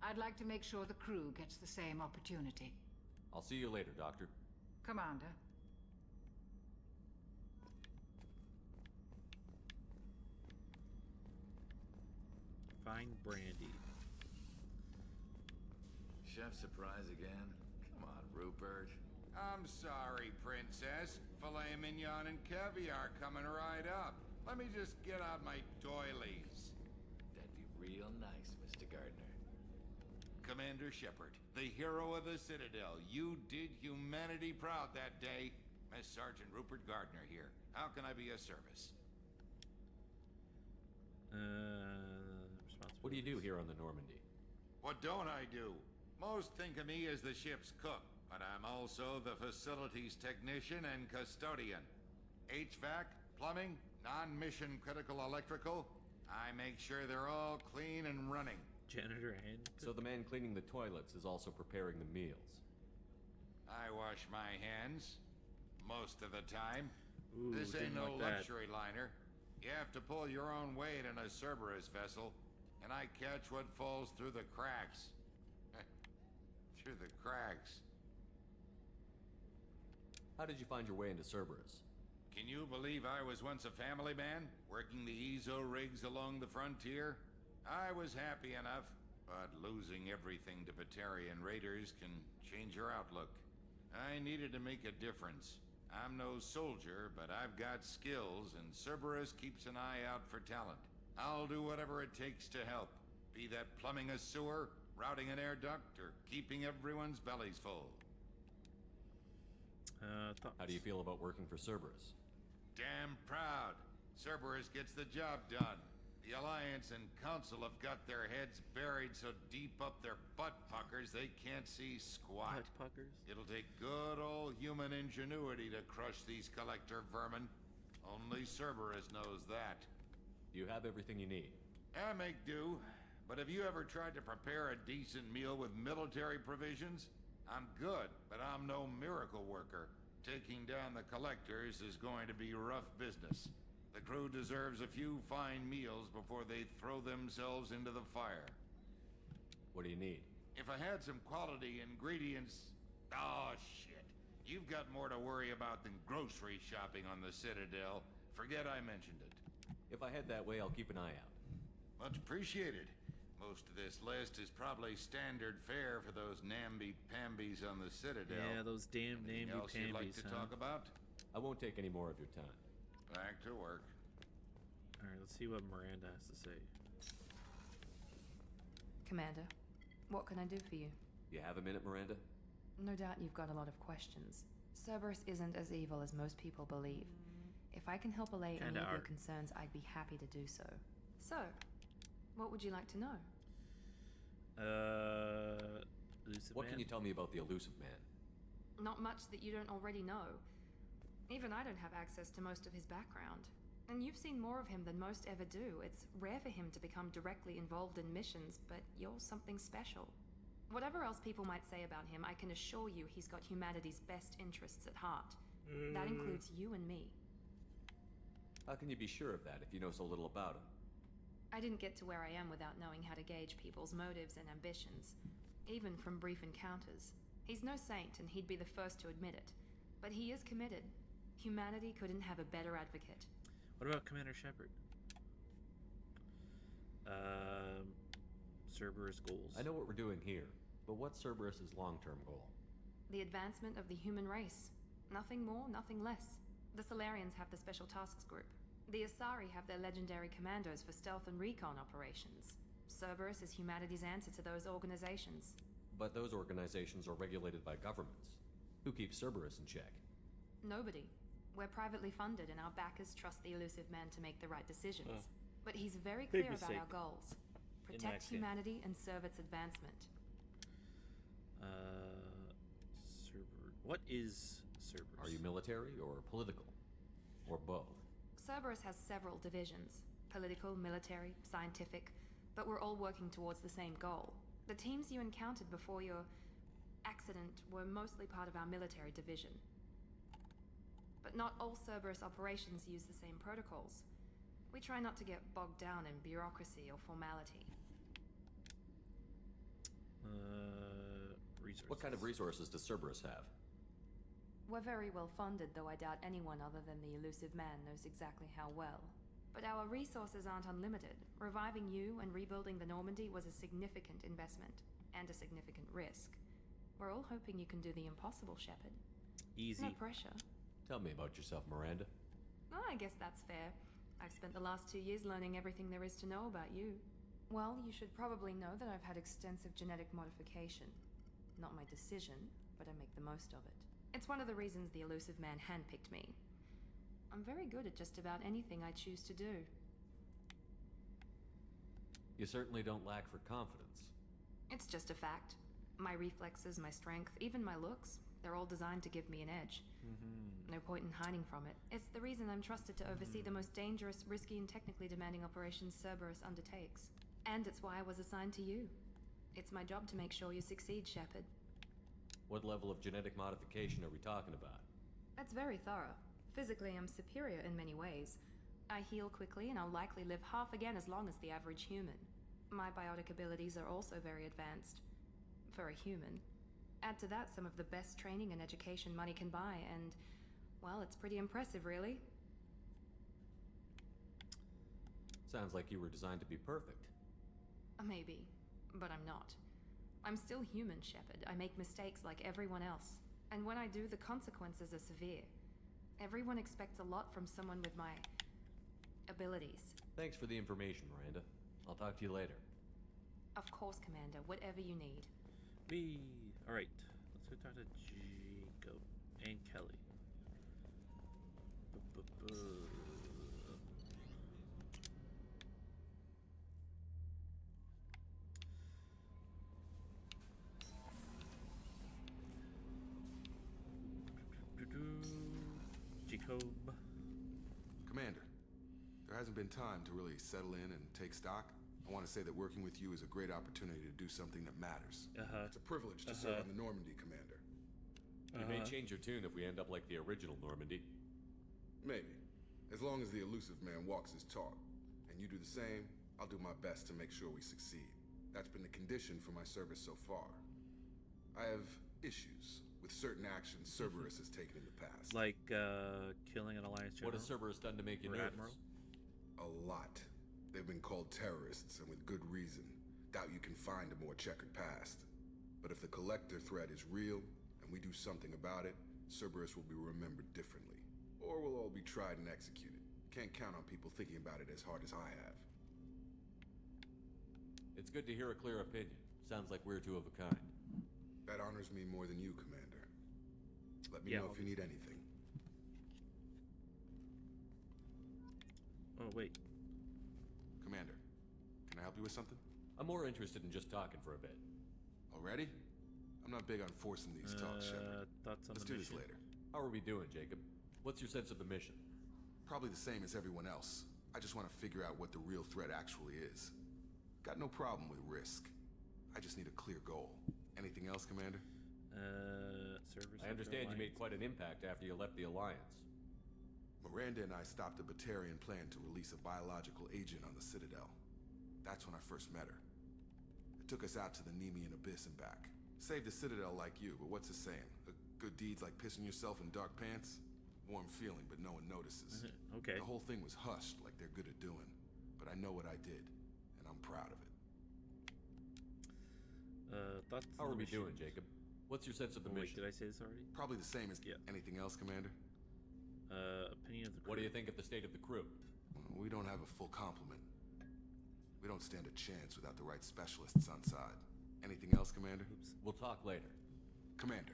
I'd like to make sure the crew gets the same opportunity. I'll see you later, Doctor. Commander. Find brandy. Chef surprise again? Come on, Rupert. I'm sorry, Princess. Filet mignon and caviar coming right up. Let me just get out my doilies. That'd be real nice, Mr. Gardner. Commander Shepard, the hero of the Citadel. You did humanity proud that day. Miss Sergeant Rupert Gardner here. How can I be of service? What do you do here on the Normandy? What don't I do? Most think of me as the ship's cook, but I'm also the facilities technician and custodian. HVAC, plumbing, non-mission critical electrical. I make sure they're all clean and running. Janitor and... So the man cleaning the toilets is also preparing the meals. I wash my hands. Most of the time. Ooh, This ain't didn't no like that. luxury liner. You have to pull your own weight in a Cerberus vessel, and I catch what falls through the cracks. Through the cracks. How did you find your way into Cerberus? Can you believe I was once a family man, working the EZO rigs along the frontier? I was happy enough, but losing everything to Batarian raiders can change your outlook. I needed to make a difference. I'm no soldier, but I've got skills, and Cerberus keeps an eye out for talent. I'll do whatever it takes to help. Be that plumbing a sewer, routing an air duct, or keeping everyone's bellies full. How do you feel about working for Cerberus? Damn proud. Cerberus gets the job done. The Alliance and Council have got their heads buried so deep up their butt puckers they can't see squat. Butt puckers? It'll take good old human ingenuity to crush these collector vermin. Only Cerberus knows that. You have everything you need. I make do. But have you ever tried to prepare a decent meal with military provisions? I'm good, but I'm no miracle worker. Taking down the collectors is going to be rough business. The crew deserves a few fine meals before they throw themselves into the fire. What do you need? If I had some quality ingredients... Oh, shit. You've got more to worry about than grocery shopping on the Citadel. Forget I mentioned it. If I head that way, I'll keep an eye out. Much appreciated. Most of this list is probably standard fare for those namby-pambies on the Citadel. Yeah, those damn Anything else you'd like namby-pambies, to huh? talk about? I won't take any more of your time. Back to work. Alright, let's see what Miranda has to say. Commander, what can I do for you? You have a minute, Miranda? No doubt you've got a lot of questions. Cerberus isn't as evil as most people believe. If I can help allay any Kinda of your are. concerns, I'd be happy to do so. So, what would you like to know? Elusive What Man? can you tell me about the Elusive Man? Not much that you don't already know. Even I don't have access to most of his background. And you've seen more of him than most ever do. It's rare for him to become directly involved in missions, but you're something special. Whatever else people might say about him, I can assure you he's got humanity's best interests at heart. That includes you and me. How can you be sure of that if you know so little about him? I didn't get to where I am without knowing how to gauge people's motives and ambitions, even from brief encounters. He's no saint, and he'd be the first to admit it. But he is committed. Humanity couldn't have a better advocate. What about Commander Shepard? Cerberus goals. I know what we're doing here, but what's Cerberus's long-term goal? The advancement of the human race. Nothing more, nothing less. The Solarians have the Special Tasks Group. The Asari have their legendary commandos for stealth and recon operations. Cerberus is humanity's answer to those organizations. But those organizations are regulated by governments. Who keeps Cerberus in check? Nobody. We're privately funded, and our backers trust the Elusive Man to make the right decisions. But he's very clear about our goals. Protect humanity and serve its advancement. What is Cerberus? Are you military or political? Or both? Cerberus has several divisions. Political, military, scientific. But we're all working towards the same goal. The teams you encountered before your accident were mostly part of our military division. But not all Cerberus operations use the same protocols. We try not to get bogged down in bureaucracy or formality. Resources. What kind of resources does Cerberus have? We're very well funded, though I doubt anyone other than the Elusive Man knows exactly how well. But our resources aren't unlimited. Reviving you and rebuilding the Normandy was a significant investment, and a significant risk. We're all hoping you can do the impossible, Shepard. Easy. No pressure. Tell me about yourself, Miranda. Oh, I guess that's fair. I've spent the last 2 years learning everything there is to know about you. Well, you should probably know that I've had extensive genetic modification. Not my decision, but I make the most of it. It's one of the reasons the Elusive Man handpicked me. I'm very good at just about anything I choose to do. You certainly don't lack for confidence. It's just a fact. My reflexes, my strength, even my looks, they're all designed to give me an edge. No point in hiding from it. It's the reason I'm trusted to oversee the most dangerous, risky, and technically demanding operations Cerberus undertakes. And it's why I was assigned to you. It's my job to make sure you succeed, Shepard. What level of genetic modification are we talking about? That's very thorough. Physically, I'm superior in many ways. I heal quickly, and I'll likely live half again as long as the average human. My biotic abilities are also very advanced. For a human. Add to that some of the best training and education money can buy, and, well, it's pretty impressive, really. Sounds like you were designed to be perfect. Maybe, but I'm not. I'm still human, Shepard. I make mistakes like everyone else. And when I do, the consequences are severe. Everyone expects a lot from someone with my abilities. Thanks for the information, Miranda. I'll talk to you later. Of course, Commander. Whatever you need. Alright. Let's go talk to Jacob and Kelly. Jacob. Commander, there hasn't been time to really settle in and take stock. I want to say that working with you is a great opportunity to do something that matters. It's a privilege to serve on the Normandy, Commander. You may change your tune if we end up like the original Normandy. Maybe. As long as the Elusive Man walks his talk, and you do the same, I'll do my best to make sure we succeed. That's been the condition for my service so far. I have issues with certain actions Cerberus has taken in the past. Like, killing an Alliance general? What has Cerberus done to make you nervous? Admiral? A lot. They've been called terrorists, and with good reason. Doubt you can find a more checkered past. But if the Collector threat is real, and we do something about it, Cerberus will be remembered differently. Or we'll all be tried and executed. Can't count on people thinking about it as hard as I have. It's good to hear a clear opinion. Sounds like we're two of a kind. That honors me more than you, Commander. Let me know if you need anything. Oh, wait. Commander, can I help you with something? I'm more interested in just talking for a bit. Already? I'm not big on forcing these talks, Shepard. Thoughts on Let's the do this mission? later. How are we doing, Jacob? What's your sense of the mission? Probably the same as everyone else. I just want to figure out what the real threat actually is. Got no problem with risk. I just need a clear goal. Anything else, Commander? Service. I understand you made quite an impact after you left the Alliance. Miranda and I stopped a Batarian plan to release a biological agent on the Citadel. That's when I first met her. It took us out to the Nemean Abyss and back. Saved the Citadel like you, but what's the saying? A good deed's like pissing yourself in dark pants? Warm feeling, but no one notices. Okay. The whole thing was hushed like they're good at doing. But I know what I did, and I'm proud of it. Thoughts How on are the we mission? doing, Jacob? What's your sense of the Wait, mission? did I say this already? Probably the same as anything else, Commander. Opinion of the crew. What do you think of the state of the crew? We don't have a full complement. We don't stand a chance without the right specialists on side. Anything else, Commander? Oops. We'll talk later. Commander.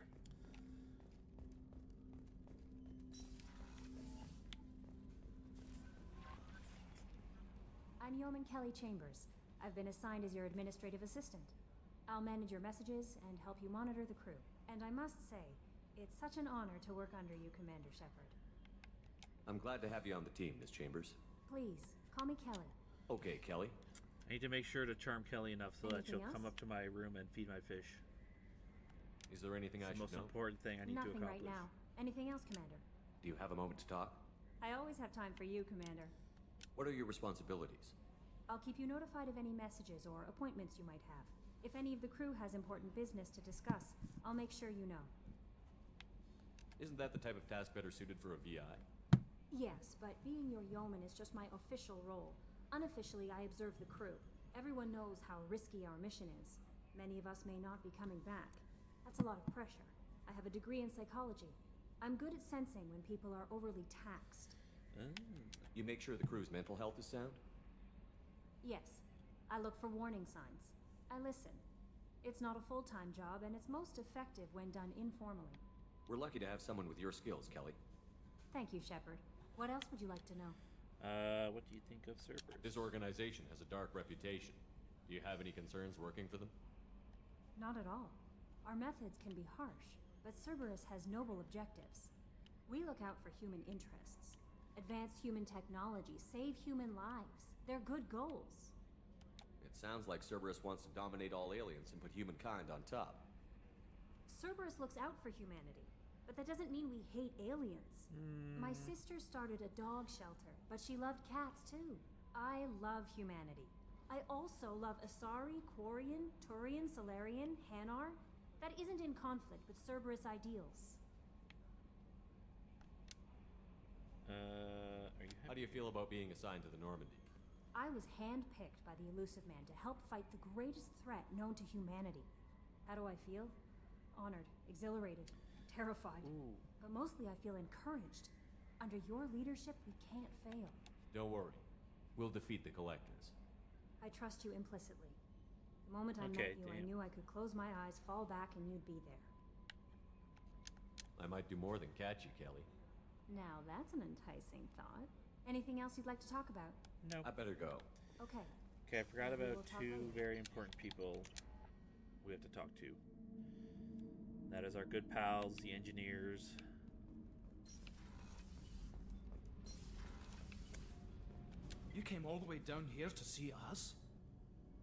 I'm Yeoman Kelly Chambers. I've been assigned as your administrative assistant. I'll manage your messages and help you monitor the crew. And I must say, it's such an honor to work under you, Commander Shepard. I'm glad to have you on the team, Miss Chambers. Please, call me Kelly. Okay, Kelly. I need to make sure to charm Kelly enough so that she'll Anything come else? up to my room and feed my fish. Is there anything I It's the should most know? important thing I need to Nothing accomplish. right now. Anything else, Commander? Do you have a moment to talk? I always have time for you, Commander. What are your responsibilities? I'll keep you notified of any messages or appointments you might have. If any of the crew has important business to discuss, I'll make sure you know. Isn't that the type of task better suited for a VI? Yes, but being your yeoman is just my official role. Unofficially, I observe the crew. Everyone knows how risky our mission is. Many of us may not be coming back. That's a lot of pressure. I have a degree in psychology. I'm good at sensing when people are overly taxed. You make sure the crew's mental health is sound? Yes, I look for warning signs. I listen. It's not a full-time job, and it's most effective when done informally. We're lucky to have someone with your skills, Kelly. Thank you, Shepard. What else would you like to know? What do you think of Cerberus? This organization has a dark reputation. Do you have any concerns working for them? Not at all. Our methods can be harsh, but Cerberus has noble objectives. We look out for human interests, advance human technology, save human lives. They're good goals. It sounds like Cerberus wants to dominate all aliens and put humankind on top. Cerberus looks out for humanity, but that doesn't mean we hate aliens. My sister started a dog shelter, but she loved cats too. I love humanity. I also love Asari, Quarian, Turian, Solarian, Hanar. That isn't in conflict with Cerberus ideals. Are you How do you feel about being assigned to the Normandy? I was handpicked by the Elusive Man to help fight the greatest threat known to humanity. How do I feel? Honored, exhilarated, terrified. But mostly I feel encouraged. Under your leadership, we can't fail. Don't worry. We'll defeat the Collectors. I trust you implicitly. The moment I Okay, met you, I damn. knew I could close my eyes, fall back, and you'd be there. I might do more than catch you, Kelly. Now that's an enticing thought. Anything else you'd like to talk about? No. I better go. Okay. Okay, I forgot Maybe about we'll talk two later. very important people we have to talk to. That is our good pals, the engineers. You came all the way down here to see us?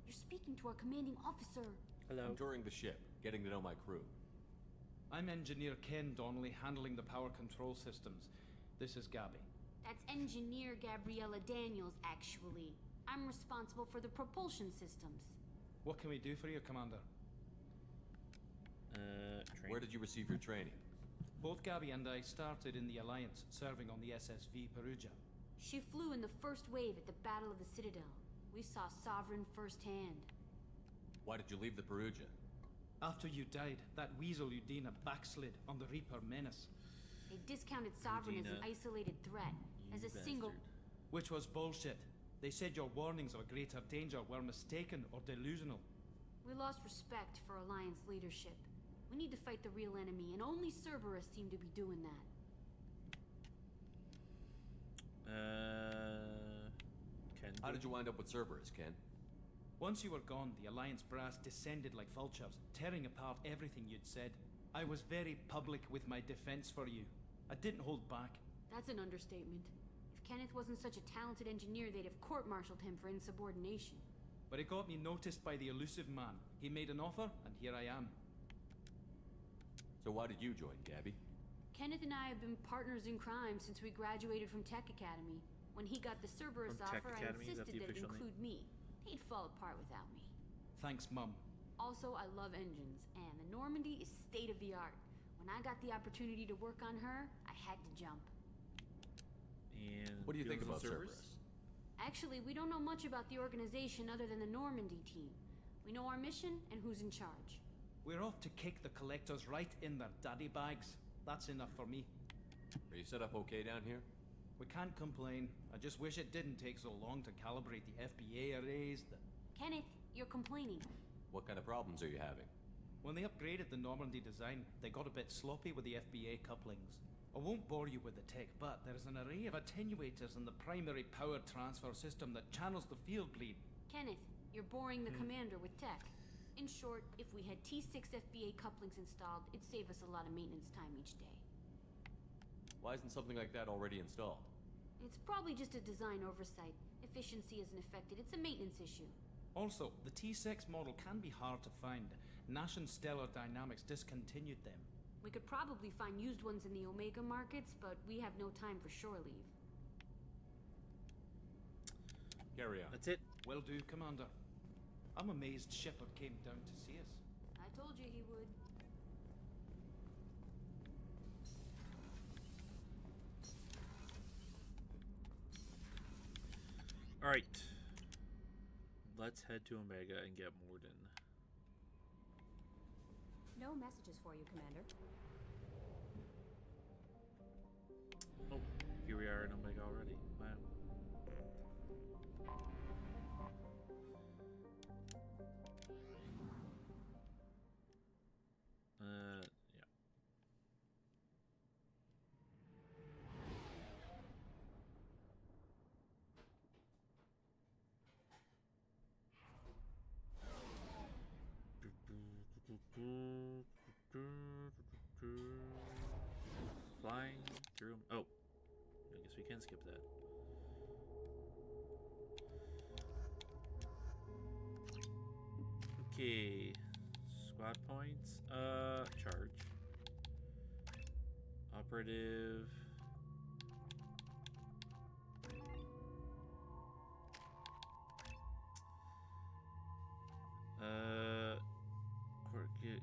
You're speaking to our commanding officer. Hello. I'm touring the ship, getting to know my crew. I'm Engineer Ken Donnelly, handling the power control systems. This is Gabby. That's Engineer Gabriella Daniels, actually. I'm responsible for the propulsion systems. What can we do for you, Commander? Where did you receive your training? Both Gabby and I started in the Alliance, serving on the SSV Perugia. She flew in the first wave at the Battle of the Citadel. We saw Sovereign firsthand. Why did you leave the Perugia? After you died, that weasel Udina backslid on the Reaper menace. They discounted Sovereign as an Udina, isolated threat, as a single... Which was bullshit. They said your warnings of a greater danger were mistaken or delusional. We lost respect for Alliance leadership. We need to fight the real enemy, and only Cerberus seemed to be doing that. Ken. How did you wind up with Cerberus, Ken? Once you were gone, the Alliance brass descended like vultures, tearing apart everything you'd said. I was very public with my defense for you. I didn't hold back. That's an understatement. If Kenneth wasn't such a talented engineer, they'd have court-martialed him for insubordination. But it got me noticed by the elusive man. He made an offer, and here I am. So why did you join, Gabby? Kenneth and I have been partners in crime since we graduated from Tech Academy. When he got the Cerberus From Tech offer, Academy? I Is that insisted the that it official name? include me. He'd fall apart without me. Thanks, Mum. Also, I love engines, and the Normandy is state-of-the-art. When I got the opportunity to work on her, I had to jump. And What do you think feelings about on Cerberus? Actually, we don't know much about the organization other than the Normandy team. We know our mission and who's in charge. We're off to kick the collectors right in their daddy bags. That's enough for me. Are you set up okay down here? We can't complain. I just wish it didn't take so long to calibrate the FBA arrays. Kenneth, you're complaining. What kind of problems are you having? When they upgraded the Normandy design, they got a bit sloppy with the FBA couplings. I won't bore you with the tech, but there's an array of attenuators in the primary power transfer system that channels the field bleed. Kenneth, you're boring the commander with tech. In short, if we had T6 FBA couplings installed, it'd save us a lot of maintenance time each day. Why isn't something like that already installed? It's probably just a design oversight. Efficiency isn't affected. It's a maintenance issue. Also, the T6 model can be hard to find. Nash and Stellar Dynamics discontinued them. We could probably find used ones in the Omega markets, but we have no time for shore leave. Carry on. That's it. Will do, Commander. I'm amazed Shepard came down to see us. I told you he would. Alright. Let's head to Omega and get Morden. No messages for you, Commander. Oh, here we are in Omega already. Wow. Yeah. Flying through. Oh, I guess we can skip that. Okay, squad points. Charge. Operative.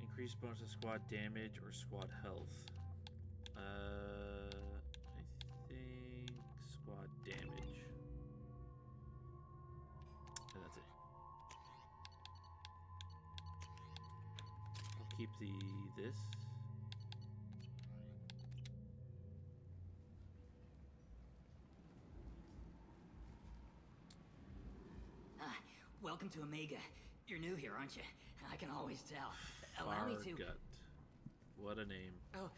Increased bonus of squad damage or squad health. I think squad damage. And that's it. I'll keep this. Welcome to Omega. You're new here, aren't you? I can always tell. Allow me to... Fargut. What a name. Oh,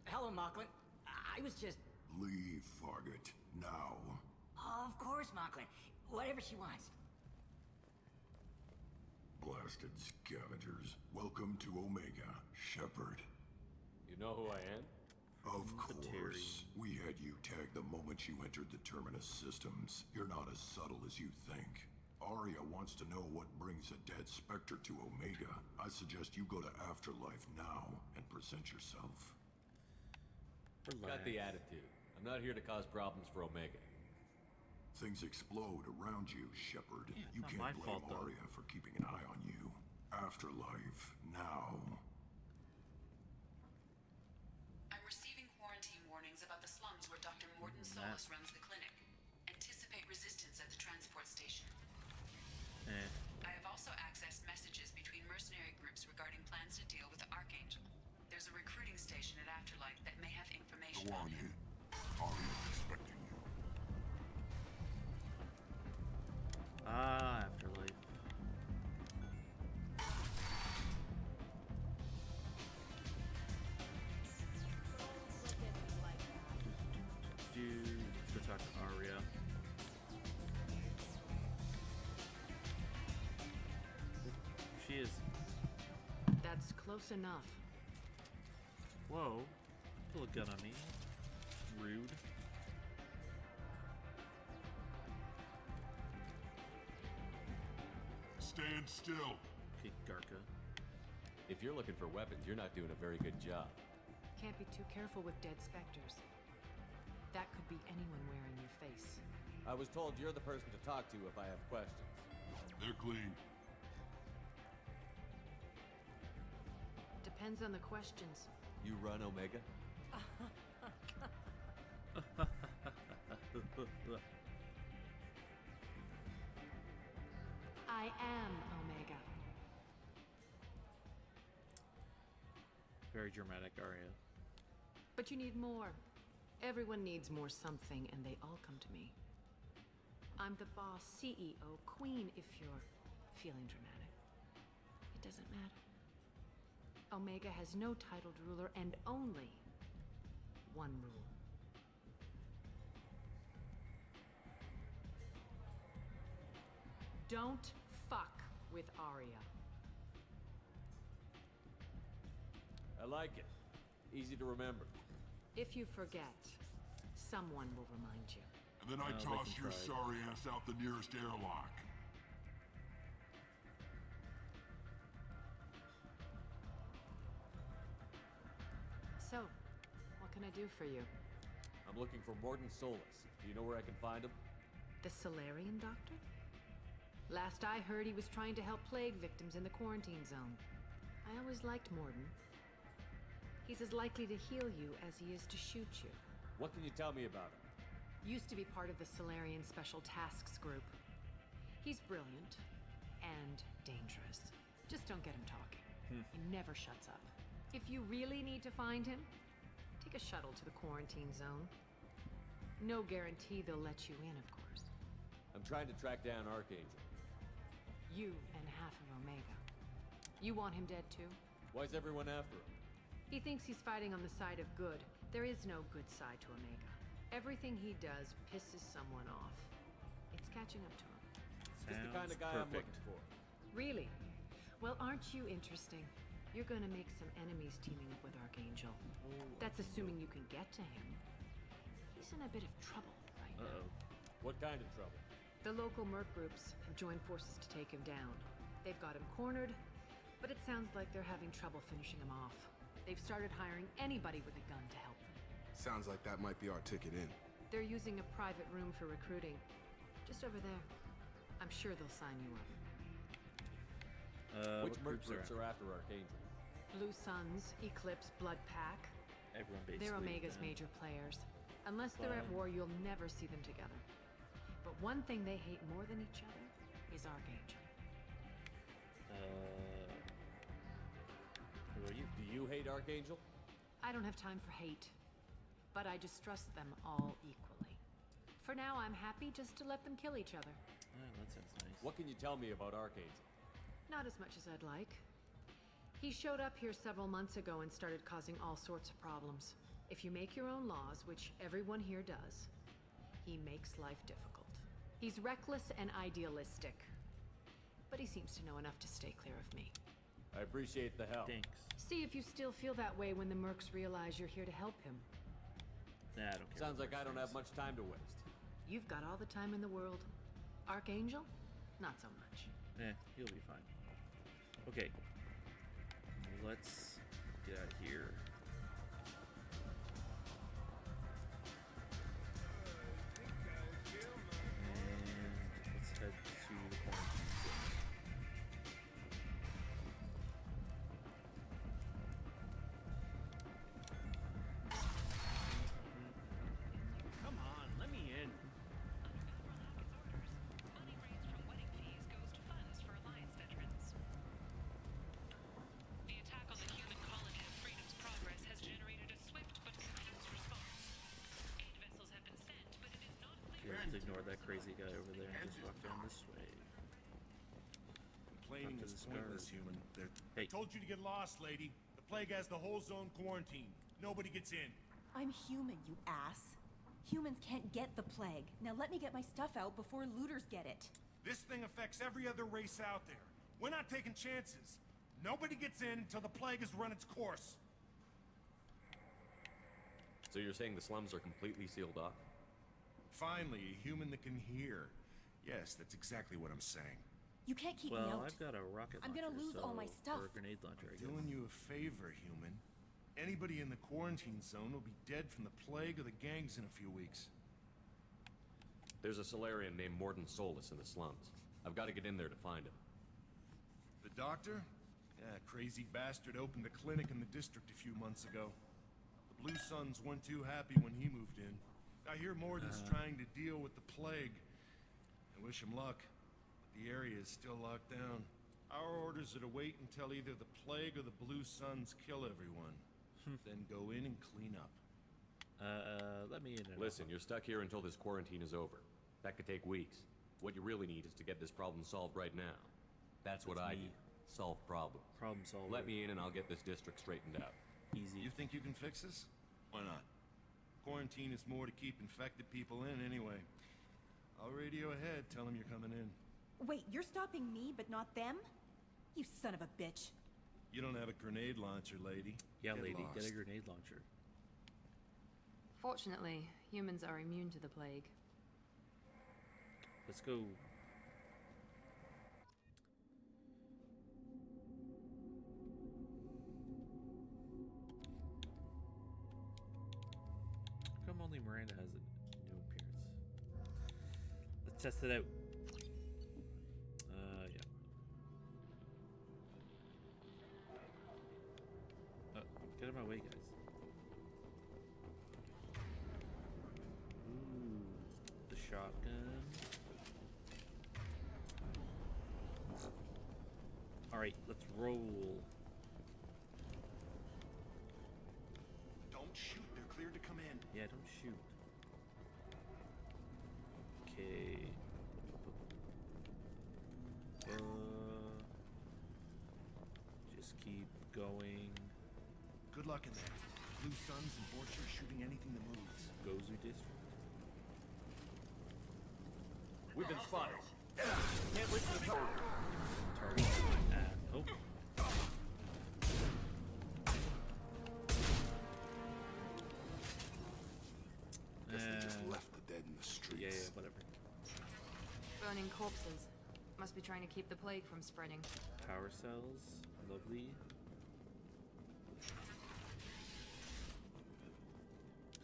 hello, Mocklin. I was just... Leave, Fargut. Now. Of course, Mocklin. Whatever she wants. Blasted scavengers. Welcome to Omega, Shepard. You know who I am? Of course. We had you tagged the moment you entered the Terminus systems. You're not as subtle as you think. Aria wants to know what brings a dead Spectre to Omega. I suggest you go to Afterlife now and present yourself. Got the attitude. I'm not here to cause problems for Omega. Things explode around you, Shepard. Yeah, You not can't my blame fault, though. Aria for keeping an eye on you. Afterlife now. I'm receiving quarantine warnings about the slums where Dr. Morden Solus runs the clinic. Anticipate resistance at the transport station. I have also accessed messages between mercenary groups regarding plans to deal with the Archangel. There's a recruiting station at Afterlife that may have information Go on in. Aria's expecting you. Afterlife. Let's go talk to Aria. She is. That's close enough. Whoa. Pull a gun on me. Rude. stand still. Okay, Garca. If you're looking for weapons, you're not doing a very good job. Can't be too careful with dead specters. That could be anyone wearing your face. I was told you're the person to talk to if I have questions. They're clean. Depends on the questions. You run Omega? I am Omega. Very dramatic, Arya. But you need more. Everyone needs more something, and they all come to me. I'm the boss, CEO, queen, if you're feeling dramatic. It doesn't matter. Omega has no titled ruler and only one rule. Don't fuck with Arya. I like it. Easy to remember. If you forget, someone will remind you. And then I toss your sorry ass out the nearest airlock. So, what can I do for you? I'm looking for Mordin Solus. Do you know where I can find him? The Solarian doctor? Last I heard, he was trying to help plague victims in the quarantine zone. I always liked Mordin. He's as likely to heal you as he is to shoot you. What can you tell me about him? Used to be part of the Solarian Special Tasks Group. He's brilliant and dangerous. Just don't get him talking. He never shuts up. If you really need to find him, take a shuttle to the quarantine zone. No guarantee they'll let you in, of course. I'm trying to track down Archangel. You and half of Omega. You want him dead too? Why's everyone after him? He thinks he's fighting on the side of good. There is no good side to Omega. Everything he does pisses someone off. It's catching up to him. Just the kind of guy I'm looking for. Really? Well, aren't you interesting? You're gonna make some enemies teaming up with Archangel. That's assuming you can get to him. He's in a bit of trouble right now. What kind of trouble? The local merc groups have joined forces to take him down. They've got him cornered, but it sounds like they're having trouble finishing him off. They've started hiring anybody with a gun to help them. Sounds like that might be our ticket in. They're using a private room for recruiting. Just over there. I'm sure they'll sign you up. Which merc groups are after Archangel? Blue Suns, Eclipse, Blood Pack. Everyone basically. They're Omega's then. major players. Unless they're at war, you'll never see them together. But one thing they hate more than each other is Archangel. Who are you? Do you hate Archangel? I don't have time for hate, but I distrust them all equally. For now, I'm happy just to let them kill each other. That sounds nice. What can you tell me about Archangel? Not as much as I'd like. He showed up here several months ago and started causing all sorts of problems. If you make your own laws, which everyone here does, he makes life difficult. He's reckless and idealistic, but he seems to know enough to stay clear of me. I appreciate the help. Thanks. See if you still feel that way when the mercs realize you're here to help him. Nah, I don't care. Sounds like I don't have much time to waste. You've got all the time in the world. Archangel? Not so much. He'll be fine. Okay. Let's get out of here. And let's head to the quarantine zone. Come on, let me in. The attack on the human colony of Freedom's Progress has generated a swift but confused response. Aid vessels have been sent, but it is not clear. Okay, let's ignore that crazy guy over there and just walk down this way. Complaining Up to is the pointless, stars. human. Hey. I told you to get lost, lady. The plague has the whole zone quarantined. Nobody gets in. I'm human, you ass. Humans can't get the plague. Now let me get my stuff out before looters get it. This thing affects every other race out there. We're not taking chances. Nobody gets in until the plague has run its course. So you're saying the slums are completely sealed off? Finally, a human that can hear. Yes, that's exactly what I'm saying. You can't keep me Well, out. I've got a rocket launcher. I'm gonna lose all my so- stuff. Or a grenade launcher, I guess. Doing you a favor, human. Anybody in the quarantine zone will be dead from the plague or the gangs in a few weeks. There's a Solarian named Morton Solus in the slums. I've got to get in there to find him. The doctor? Yeah, crazy bastard opened a clinic in the district a few months ago. The Blue Suns weren't too happy when he moved in. I hear Morton's trying to deal with the plague. I wish him luck, but the area is still locked down. Our orders are to wait until either the plague or the Blue Suns kill everyone. Then go in and clean up. Let me in. Listen, you're stuck here until this quarantine is over. That could take weeks. What you really need is to get this problem solved right now. That's what I need. Solve problem. Problem solver. Let me in and I'll get this district straightened out. Easy. You think you can fix this? Why not? Quarantine is more to keep infected people in anyway. I'll radio ahead, tell them you're coming in. Wait, you're stopping me, but not them? You son of a bitch. You don't have a grenade launcher, lady. Yeah, Get lady, get lost. a grenade launcher. Fortunately, humans are immune to the plague. Let's go. How come only Miranda has a new appearance? Let's test it out. Yeah. Get out of my way, guys. Ooh, the shotgun. All right, let's roll. Don't shoot, they're cleared to come in. Yeah, don't shoot. Okay. Just keep going. Good luck in there. Blue Suns and Borcher shooting anything that moves. Gozu district. We've been spotted. Can't listen to target. Target. Oh. Guess they just left the dead in the streets. Yeah, whatever. Burning corpses. Must be trying to keep the plague from spreading. Power cells. Lovely.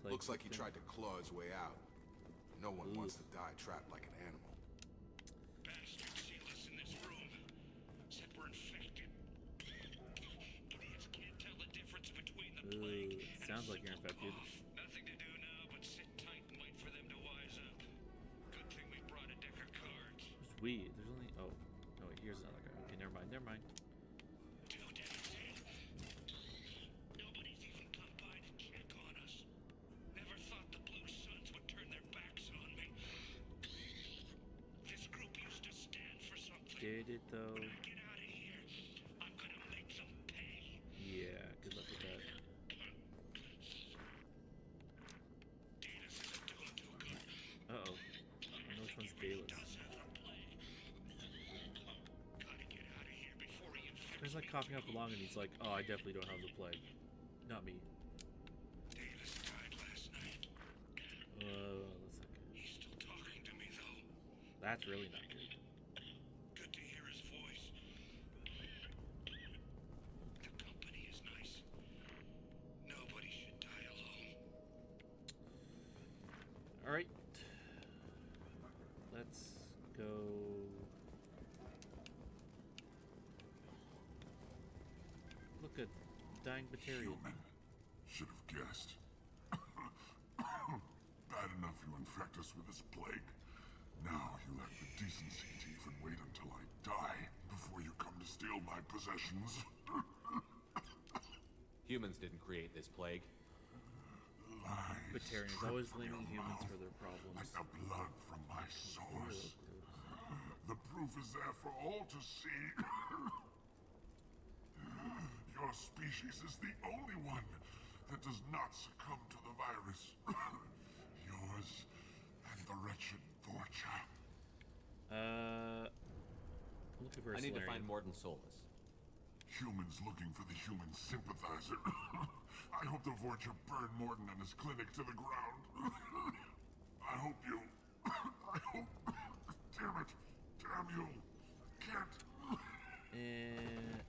Looks like he tried to claw his way out. No one wants to die trapped like an animal. Bastards sealed us in this room. Said we're infected. Idiots can't tell the difference between the plague and sounds like you're infected. Nothing to do now but sit tight and wait for them to wise up. Good thing we brought a deck of cards. There's weed. There's only. Oh. No, wait, here's another guy. Okay, never mind. Never mind. Nobody's even come by to check on us. Never thought the Blue Suns would turn their backs on me. This group used to stand for something. Did it though? When I get out of here, I'm gonna make them pay. Yeah. Good luck with that. Uh oh. I know which one's Dallas. He's like coughing up along and he's like, oh, I definitely don't have the plague. Not me. Davis died last night. That's not good. He's still talking to me though. That's really not good. Good to hear his voice. The company is nice. Nobody should die alone. Alright. Let's go. Look at dying Batarian. Human. Should have guessed. Bad enough you infect us with this plague. Now you lack the decency to even wait until I die before you come to steal my possessions. Humans didn't create this plague. Lies. Batarians always blaming humans for their problems. Like the blood from my source. The proof is there for all to see. Your species is the only one that does not succumb to the virus. Yours and the wretched Vorcha. Looking for a I need to Solarian. find Morton Solus. Humans looking for the human sympathizer. I hope the Vorcha burn Morton and his clinic to the ground. I hope you... I hope... Damn it. Damn you. can't.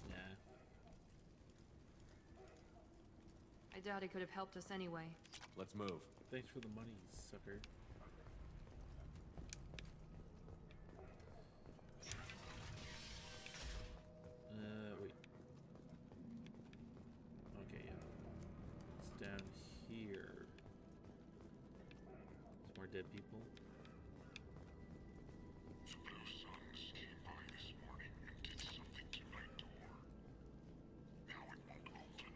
Nah. I doubt he could have helped us anyway. Let's move. Thanks for the money, sucker. Wait. Okay, yeah. It's down here. Some more dead people. The Blue Suns came by this morning and did something to my door. Now it won't open.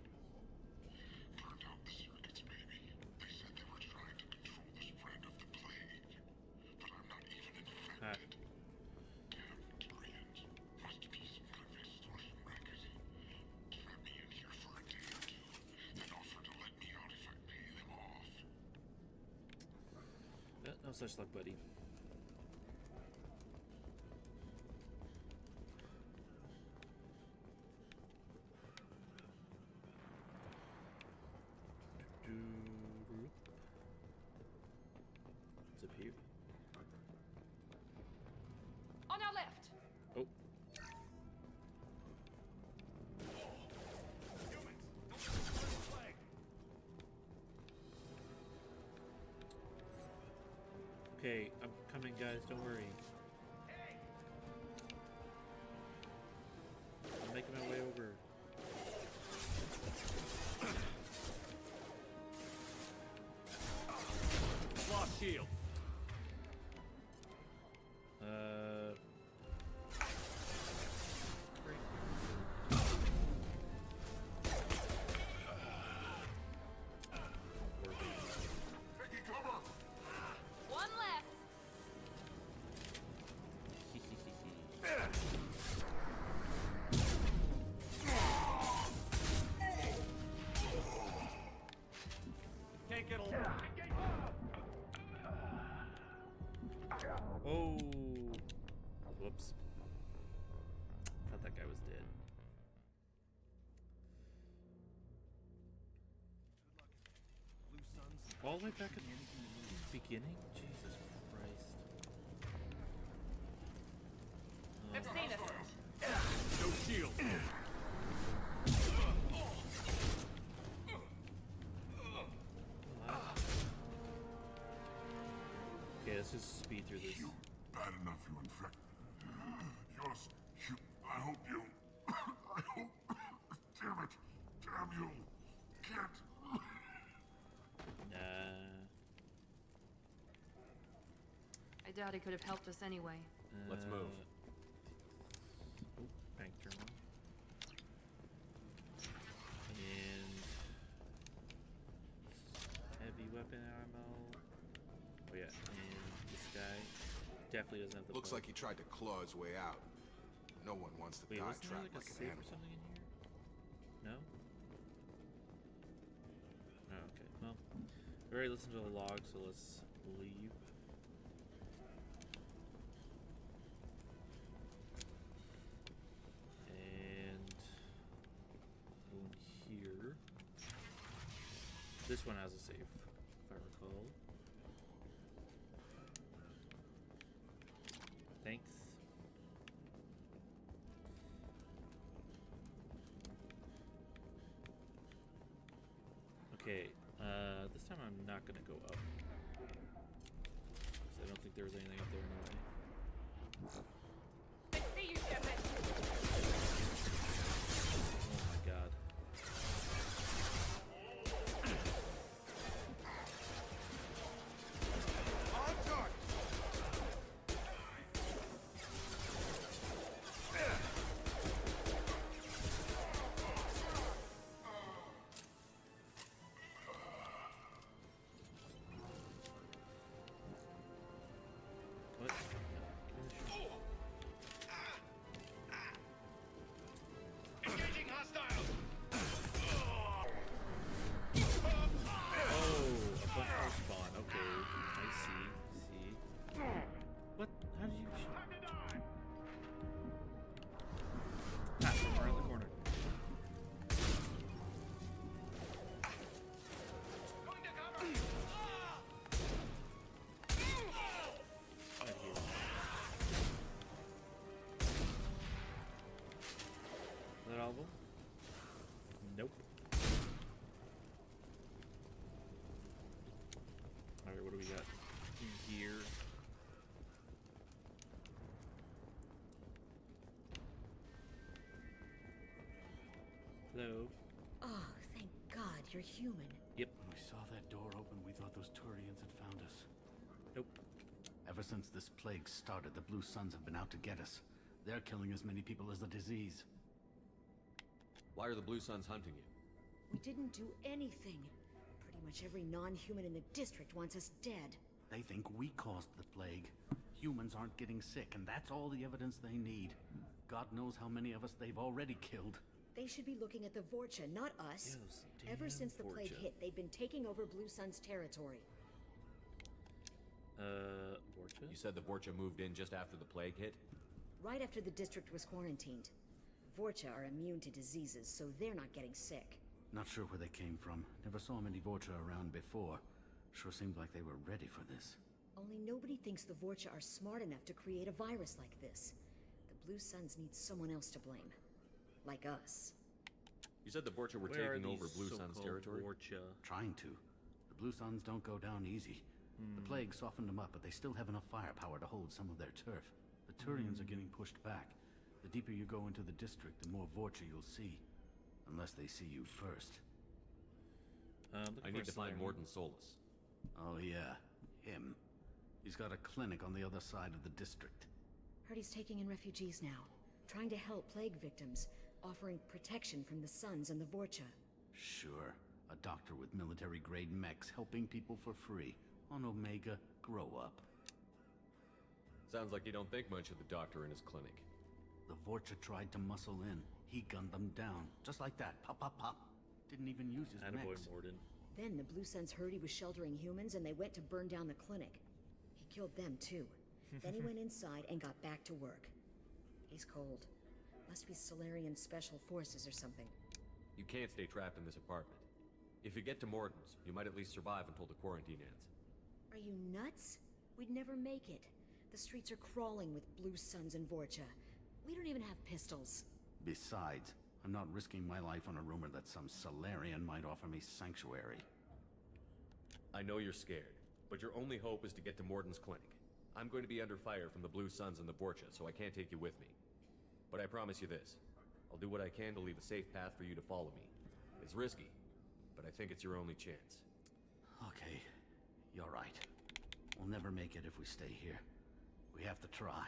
Burned out the circuits, baby. They said they were trying to control the spread of the plague. But I'm not even infected. Damn Turians. Must be some kind of extortion racket. Trap me in here for a day or two, then offer to let me out if I pay them off. No such luck, buddy. What's up here? On our left! Oh. Okay, I'm coming, guys. Don't worry. I'm making my way over. Lost shield. One left! Take it. Oh. Whoops. Thought that guy was dead. All the way back at the beginning? Jesus Christ. They've seen us. No shield. Okay, let's just speed through this. Bad enough you infect. Just, I hope you. I hope. Damn it. Damn you. Can't. Nah. I doubt he could have helped us anyway. Let's move. Oh, bank terminal. And heavy weapon ammo. Oh yeah, and this guy definitely doesn't have the Looks bow. like he tried to claw his way out. No one wants to Wait, die wasn't there trapped like a like safe an or animal. something in here? No? Oh, okay. Well, we already listened to the log, so let's leave. And in here, this one has a safe, if I recall. Thanks. Okay, this time I'm not gonna go up. 'Cause I don't think there was anything up there anyway. I see you, Shepard! Oh my god. What? here. Hello. Oh, thank God you're human. Yep. When we saw that door open, we thought those Turians had found us. Nope. Ever since this plague started, the Blue Suns have been out to get us. They're killing as many people as the disease. Why are the Blue Suns hunting you? We didn't do anything. Pretty much every non-human in the district wants us dead. They think we caused the plague. Humans aren't getting sick, and that's all the evidence they need. God knows how many of us they've already killed. They should be looking at the Vorcha, not us. Yes, Ever since the plague Vorcha. hit, they've been taking over Blue Sun's territory. Vorcha? You said the Vorcha moved in just after the plague hit? Right after the district was quarantined. Vorcha are immune to diseases, so they're not getting sick. Not sure where they came from. Never saw many Vorcha around before. Sure seemed like they were ready for this. Only nobody thinks the Vorcha are smart enough to create a virus like this. The Blue Suns need someone else to blame. Like us. You said the Vorcha were Where are taking over these Blue Sun's so-called territory? Vorcha? Trying to. The Blue Suns don't go down easy. The plague softened them up, but they still have enough firepower to hold some of their turf. The Turians are getting pushed back. The deeper you go into the district, the more Vorcha you'll see. Unless they see you first. I need to find Morton Solus. Oh yeah, him. He's got a clinic on the other side of the district. Heard he's taking in refugees now. Trying to help plague victims. Offering protection from the Suns and the Vorcha. Sure. A doctor with military-grade mechs helping people for free. On Omega, grow up. Sounds like you don't think much of the doctor in his clinic. The Vorcha tried to muscle in. He gunned them down. Just like that. Pop, pop, pop. Didn't even use his Attaboy, mechs. Morden. Then the Blue Suns heard he was sheltering humans and they went to burn down the clinic. He killed them too. Then he went inside and got back to work. He's cold. Must be Solarian Special Forces or something. You can't stay trapped in this apartment. If you get to Morton's, you might at least survive until the quarantine ends. Are you nuts? We'd never make it. The streets are crawling with Blue Suns and Vorcha. We don't even have pistols. Besides, I'm not risking my life on a rumor that some Solarian might offer me sanctuary. I know you're scared, but your only hope is to get to Morton's clinic. I'm going to be under fire from the Blue Suns and the Vorcha, so I can't take you with me. But I promise you this. I'll do what I can to leave a safe path for you to follow me. It's risky, but I think it's your only chance. Okay, you're right. We'll never make it if we stay here. We have to try.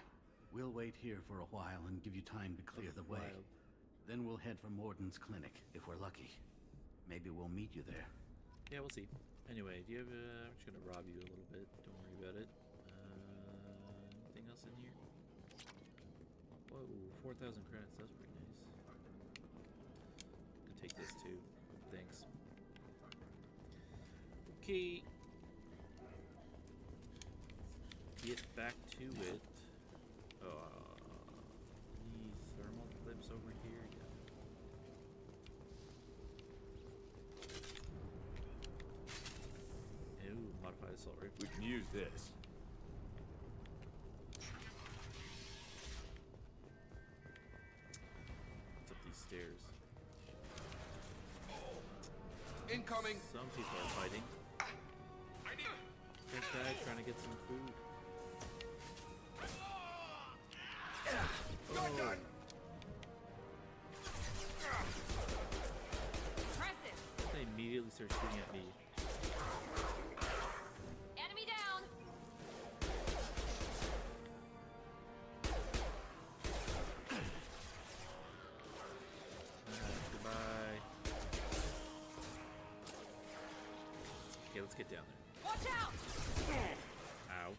We'll wait here for a while and give you time to clear the way. Then we'll head for Morton's clinic, if we're lucky. Maybe we'll meet you there. Yeah, we'll see. Anyway, do you have I'm just gonna rob you a little bit. Don't worry about it. Anything else in here? Whoa, 4,000 credits. That's pretty nice. I can take this too. Thanks. Okay. Get back to it. Any thermal clips over here? Yeah. Ooh, modified assault rifle. We can use this. What's up these stairs? Incoming! Some people are fighting. This guy trying to get some food. Gun! Impressive! They immediately start shooting at me. Enemy down! Goodbye. Okay, let's get down there. Watch out! Ow.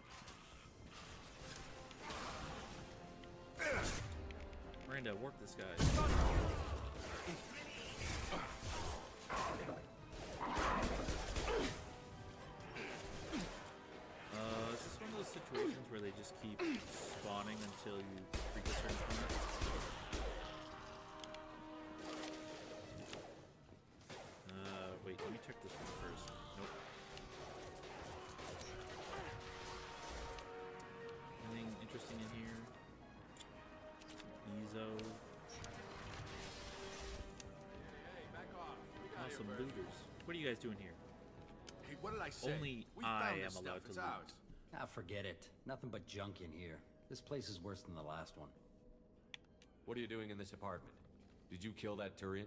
Miranda, work this guy. It's just one of those situations where they just keep spawning until you reach a certain point. Wait, let me check this one first. Nope. Anything interesting in here? Ezo. Hey, back off. We got Oh, here some first. looters. What are you guys doing here? Hey, what did I say? Only We I found am this allowed stuff. to It's loot. ours. Ah, forget it. Nothing but junk in here. This place is worse than the last one. What are you doing in this apartment? Did you kill that Turian?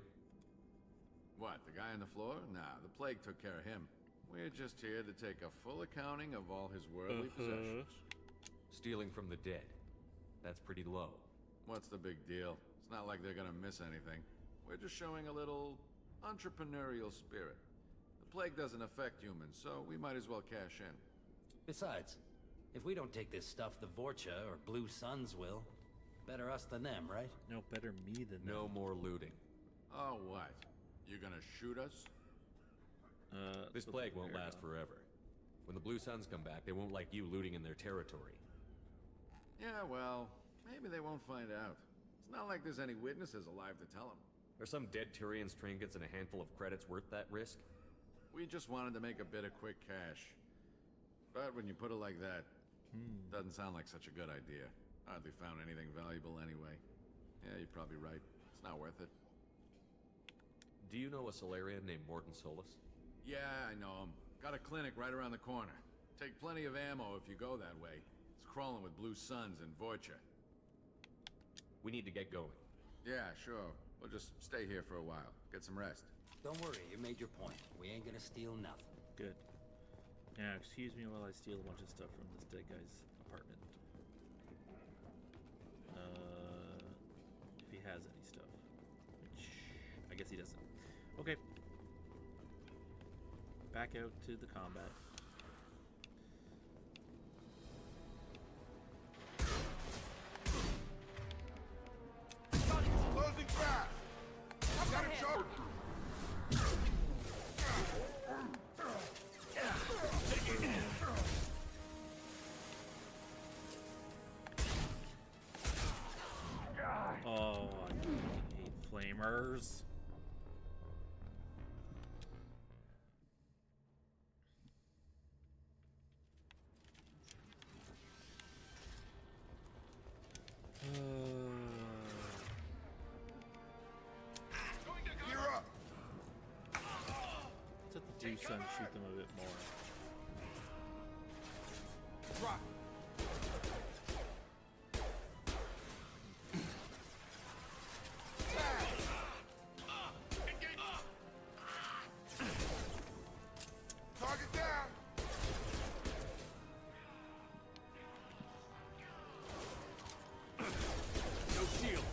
What, the guy on the floor? Nah, the plague took care of him. We're just here to take a full accounting of all his worldly possessions. Stealing from the dead. That's pretty low. What's the big deal? It's not like they're gonna miss anything. We're just showing a little entrepreneurial spirit. The plague doesn't affect humans, so we might as well cash in. Besides, if we don't take this stuff, the Vorcha or Blue Suns will. Better us than them, right? No, better me than them. No more looting. Oh, what? You gonna shoot us? This plague won't last forever. When the Blue Suns come back, they won't like you looting in their territory. Yeah, well, maybe they won't find out. It's not like there's any witnesses alive to tell them. Are some dead Turian's trinkets and a handful of credits worth that risk? We just wanted to make a bit of quick cash. But when you put it like that, doesn't sound like such a good idea. Hardly found anything valuable anyway. Yeah, you're probably right. It's not worth it. Do you know a Solarian named Morton Solus? Yeah, I know him. Got a clinic right around the corner. Take plenty of ammo if you go that way. It's crawling with Blue Suns and Vorcha. We need to get going. Yeah, sure. We'll just stay here for a while. Get some rest. Don't worry, you made your point. We ain't gonna steal nothing. Good. Yeah, excuse me while I steal a bunch of stuff from this dead guy's apartment. If he has any stuff. Which, I guess he doesn't. Okay. Back out to the combat. Closing fast! I've got a charge! Oh, I hate flamers. You're up! Let's let the Blue Sun shoot them a bit more. Drop! Target down! No shield.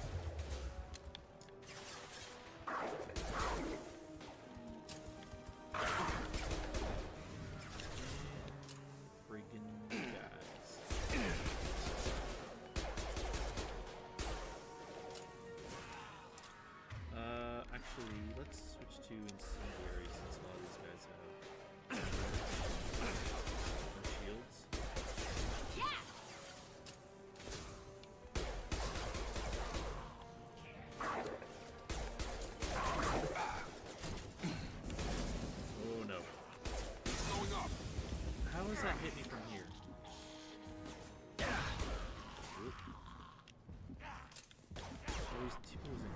Freaking guys. Actually, let's switch to incendiary since a lot of these guys have no shields. Oh no. Going up! How does that hit me from here? Oop. Always T-posing.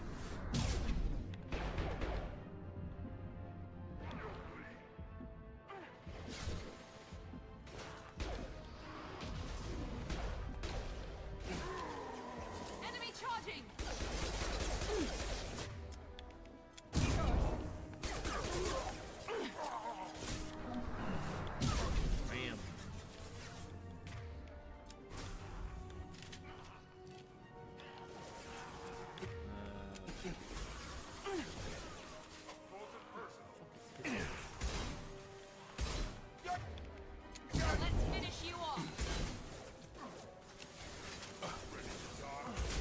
Enemy charging! Bam. Let's finish you off!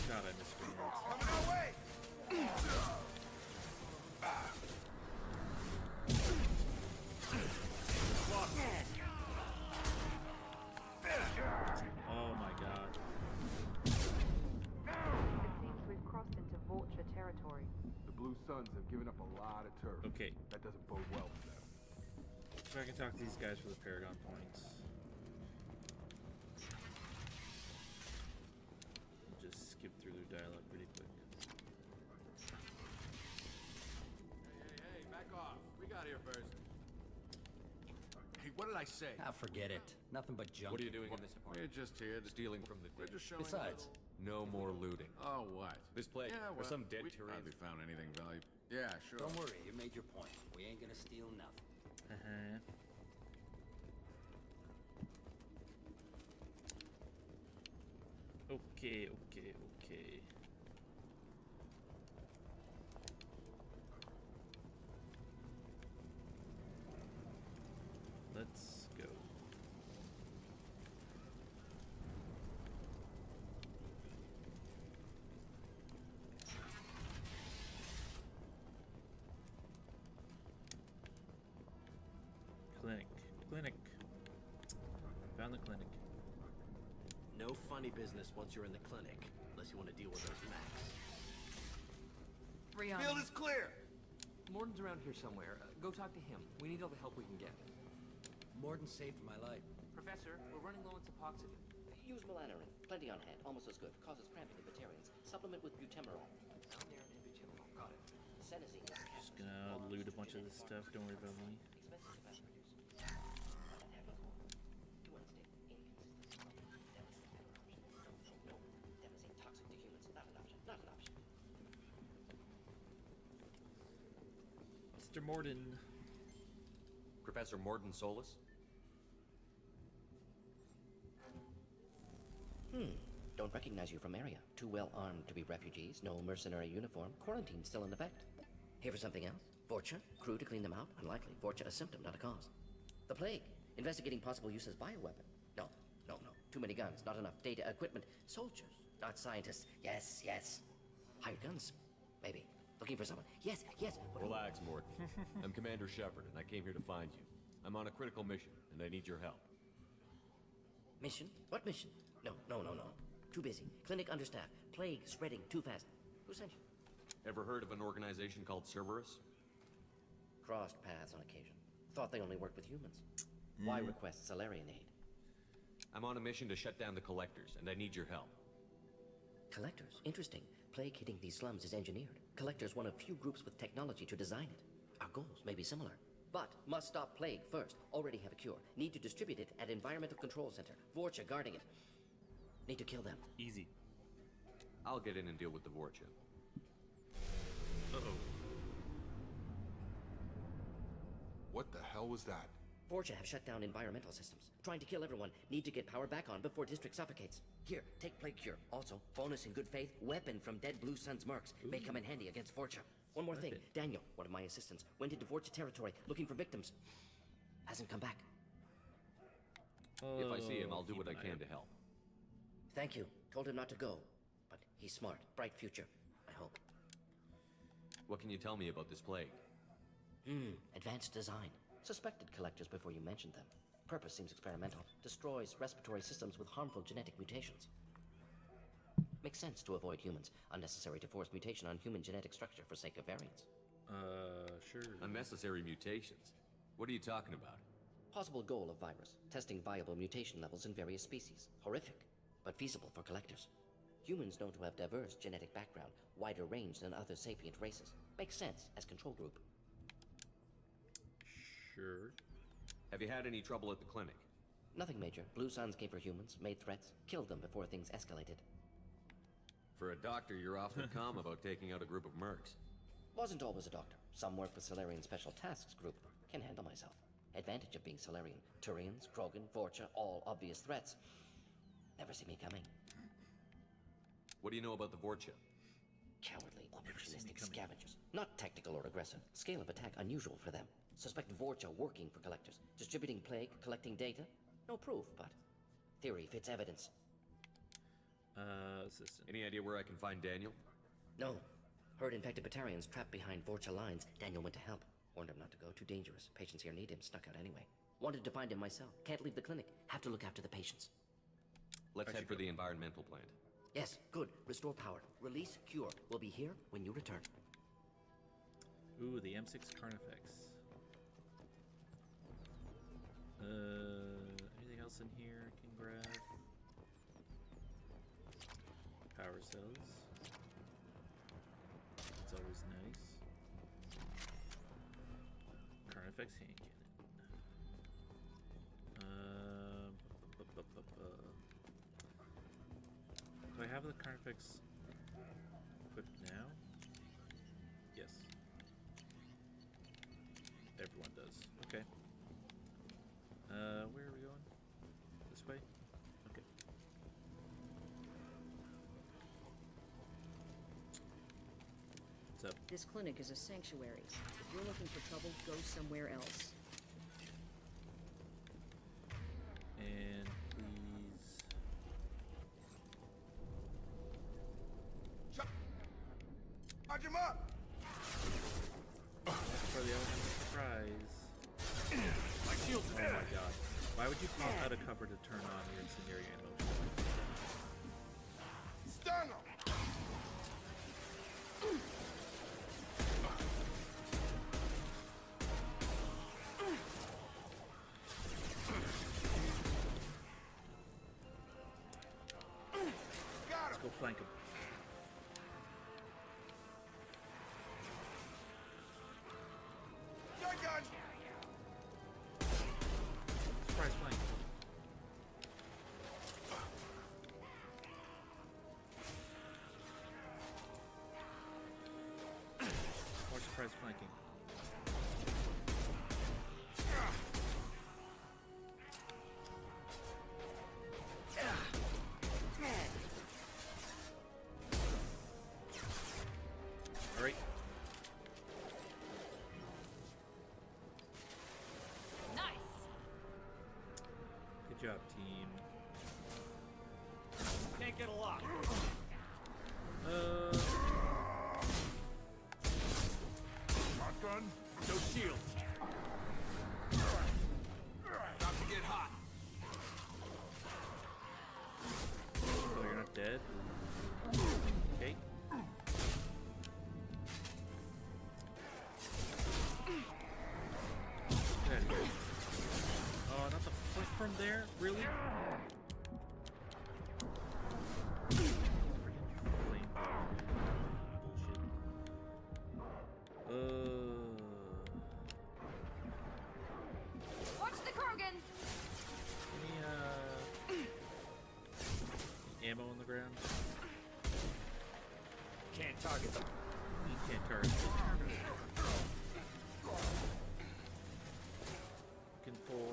God, I missed grenades. Coming our way! Oh my god. It seems we've crossed into Vorcha territory. The Blue Suns have given up a lot of turf. Okay. That doesn't bode well for them. So I can talk to these guys for the Paragon points. Just skip through their dialogue pretty quick. Hey, back off. We got here first. Hey, what did did I say? Ah, forget it. Nothing but junk. What are you doing in this apartment? We're just here to... Stealing from the We're dead. just showing... Besides, No more looting. Oh, what? This plague, Yeah, or well, some dead we Tyrians. hardly found anything valuable. Yeah, sure. don't worry. You made your point. We ain't gonna steal nothing. Okay. Let's go. Clinic. Found the clinic. No funny business once you're in the clinic, unless you want to deal with those Macs. Rihanna. Field is clear! Morden's around here somewhere. Go talk to him. We need all the help we can get. Morden saved my life. Professor, we're running low on Suboxone. Use Melanorin. Plenty on hand. Almost as good. Causes cramping in Batarians. Supplement with butemerol. Salnarin and butylenol. Got it. Senesine. Just gonna loot a bunch of this stuff. Don't worry about me. Mr. Morden. Professor Morden Solus? Don't recognize you from area. Too well armed to be refugees. No mercenary uniform. Quarantine still in effect. Here for something else? Vorcha? Crew to clean them out? Unlikely. Vorcha a symptom, not a cause. The plague. Investigating possible use as bioweapon. No. Too many guns. Not enough data, equipment. Soldiers, not scientists. Yes. Hired guns. Maybe. Looking for someone. Yes. Relax, Morden. I'm Commander Shepard, and I came here to find you. I'm on a critical mission, and I need your help. Mission? What mission? No. Too busy. Clinic understaffed. Plague spreading too fast. Who sent you? Ever heard of an organization called Cerberus? Crossed paths on occasion. Thought they only worked with humans. Why request Salarian aid? I'm on a mission to shut down the Collectors, and I need your help. Collectors? Interesting. Plague hitting these slums is engineered. Collectors one of few groups with technology to design it. Our goals may be similar. But must stop plague first. Already have a cure. Need to distribute it at Environmental Control Center. Vorcha guarding it. Need to kill them. Easy. I'll get in and deal with the Vorcha. Uh-oh. What the hell was that? Vorcha have shut down environmental systems. Trying to kill everyone. Need to get power back on before district suffocates. Here, take plague cure. Also, bonus in good faith, weapon from dead Blue Sun's mercs. May come in handy against Vorcha. One more thing. Daniel, one of my assistants, went into Vorcha territory looking for victims. Hasn't come back. If I see him, I'll do what I can to help. Thank you. Told him not to go. But he's smart. Bright future. I hope. What can you tell me about this plague? Advanced design. Suspected collectors before you mentioned them. Purpose seems experimental. Destroys respiratory systems with harmful genetic mutations. Makes sense to avoid humans. Unnecessary to force mutation on human genetic structure for sake of variance. Sure. Unnecessary mutations? What are you talking about? Possible goal of virus. Testing viable mutation levels in various species. Horrific, but feasible for collectors. Humans known to have diverse genetic background, wider range than other sapient races. Makes sense as control group. Sure. Have you had any trouble at the clinic? Nothing major. Blue Suns came for humans, made threats, killed them before things escalated. For a doctor, you're awfully calm about taking out a group of mercs. Wasn't always a doctor. Some work with Salarian Special Tasks Group. Can handle myself. Advantage of being Salarian. Turians, Krogan, Vorcha, all obvious threats. Never see me coming. What do you know about the Vorcha? Cowardly, opportunistic scavengers. Not tactical or aggressive. Scale of attack unusual for them. Suspect Vorcha working for collectors. Distributing plague, collecting data. No proof, but theory fits evidence. Assistant. Any idea where I can find Daniel? No. Heard infected Batarians trapped behind Vorcha lines. Daniel went to help. Warned him not to go. Too dangerous. Patients here need him. Snuck out anyway. Wanted to find him myself. Can't leave the clinic. Have to look after the patients. Let's head for the environmental plant. Yes, good. Restore power. Release cure. We'll be here when you return. Ooh, the M6 Carnifex. Anything else in here I can grab? Power cells. That's always nice. Carnifex hand cannon. have the Carnifex equipped now? Yes. Everyone does. Okay. Where are we going? This way? Okay. What's up? This clinic is a sanctuary. If you're looking for trouble, go somewhere else. And please. Charge him up! For the element of surprise. My shield's Oh my god. Why would you pop out of cover to turn on your incendiary ammo? Stun him! Let's go flank him. Gun! Surprise flank. More surprise flanking. All right. Nice. Good job, team. Can't get a lock. Shotgun? No shield. About to get hot. Oh, you're not dead? Okay. Get out of here. Oh, not the flick from there? Really? Freaking flame bullshit. Watch the Krogan! Any ammo on the ground? Can't target them. You can't target them. Looking for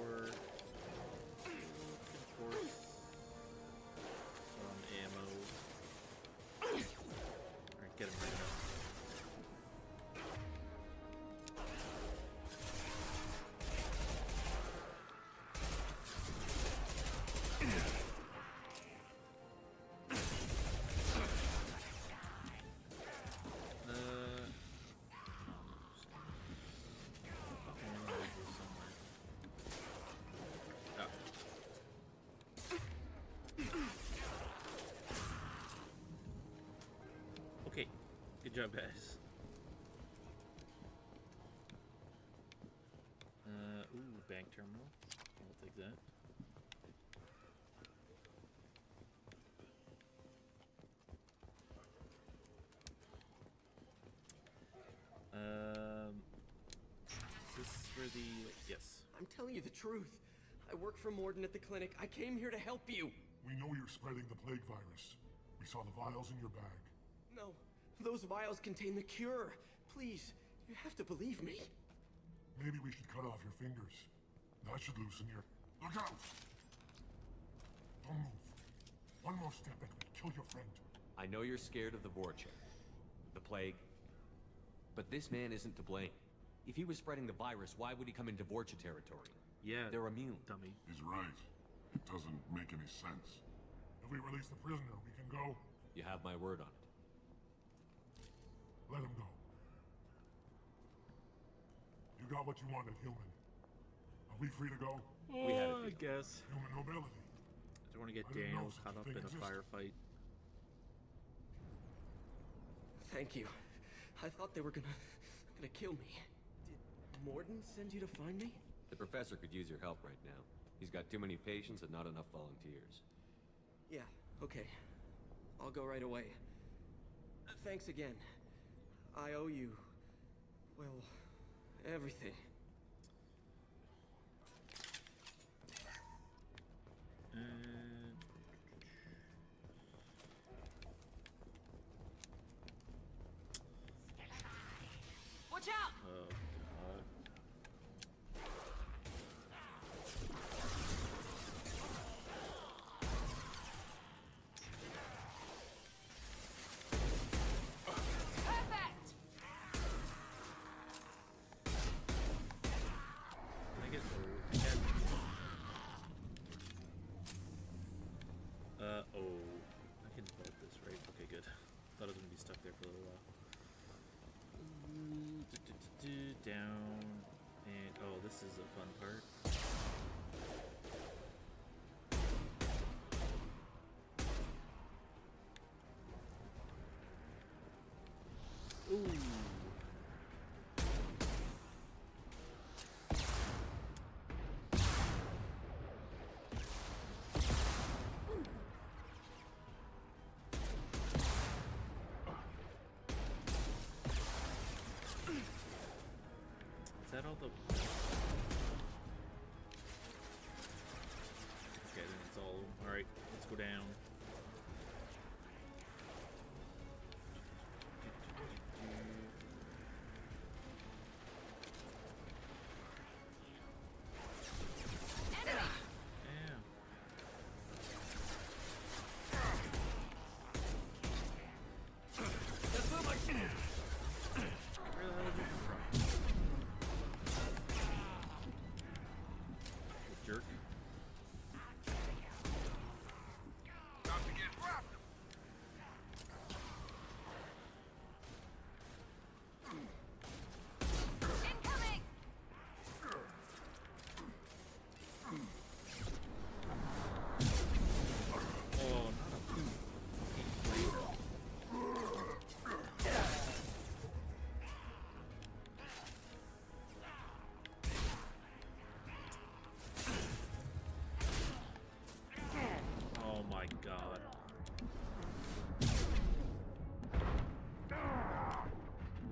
some ammo. Alright, get him right now. Okay, good job, guys. Ooh, bank terminal. I'll take that. Is this where the... Yes. I'm telling you the truth. I work for Morden at the clinic. I came here to help you. We know you're spreading the plague virus. We saw the vials in your bag. No, those vials contain the cure. Please, you have to believe me. Maybe we should cut off your fingers. That should loosen your... Look out! Don't move. One more step and we'll kill your friend. I know you're scared of the Vorcha, the plague, but this man isn't to blame. If he was spreading the virus, why would he come into Vorcha territory? Yeah, they're immune. Dummy. He's right. It doesn't make any sense. If we release the prisoner, we can go. You have my word on it. Let him go. You got what you wanted, human. Are we free to go? We had it, I guess. Human nobility. I don't want to get I didn't know Daniel such caught a up thing in a existed. firefight. Thank you. I thought they were gonna kill me. Did Morden send you to find me? The professor could use your help right now. He's got too many patients and not enough volunteers. Yeah, okay. I'll go right away. Thanks again. I owe you, well, everything. down, and oh, this is a fun part. Ooh. Is that all the... Okay, then it's all... Alright, let's go down. Jerk. Oh my god.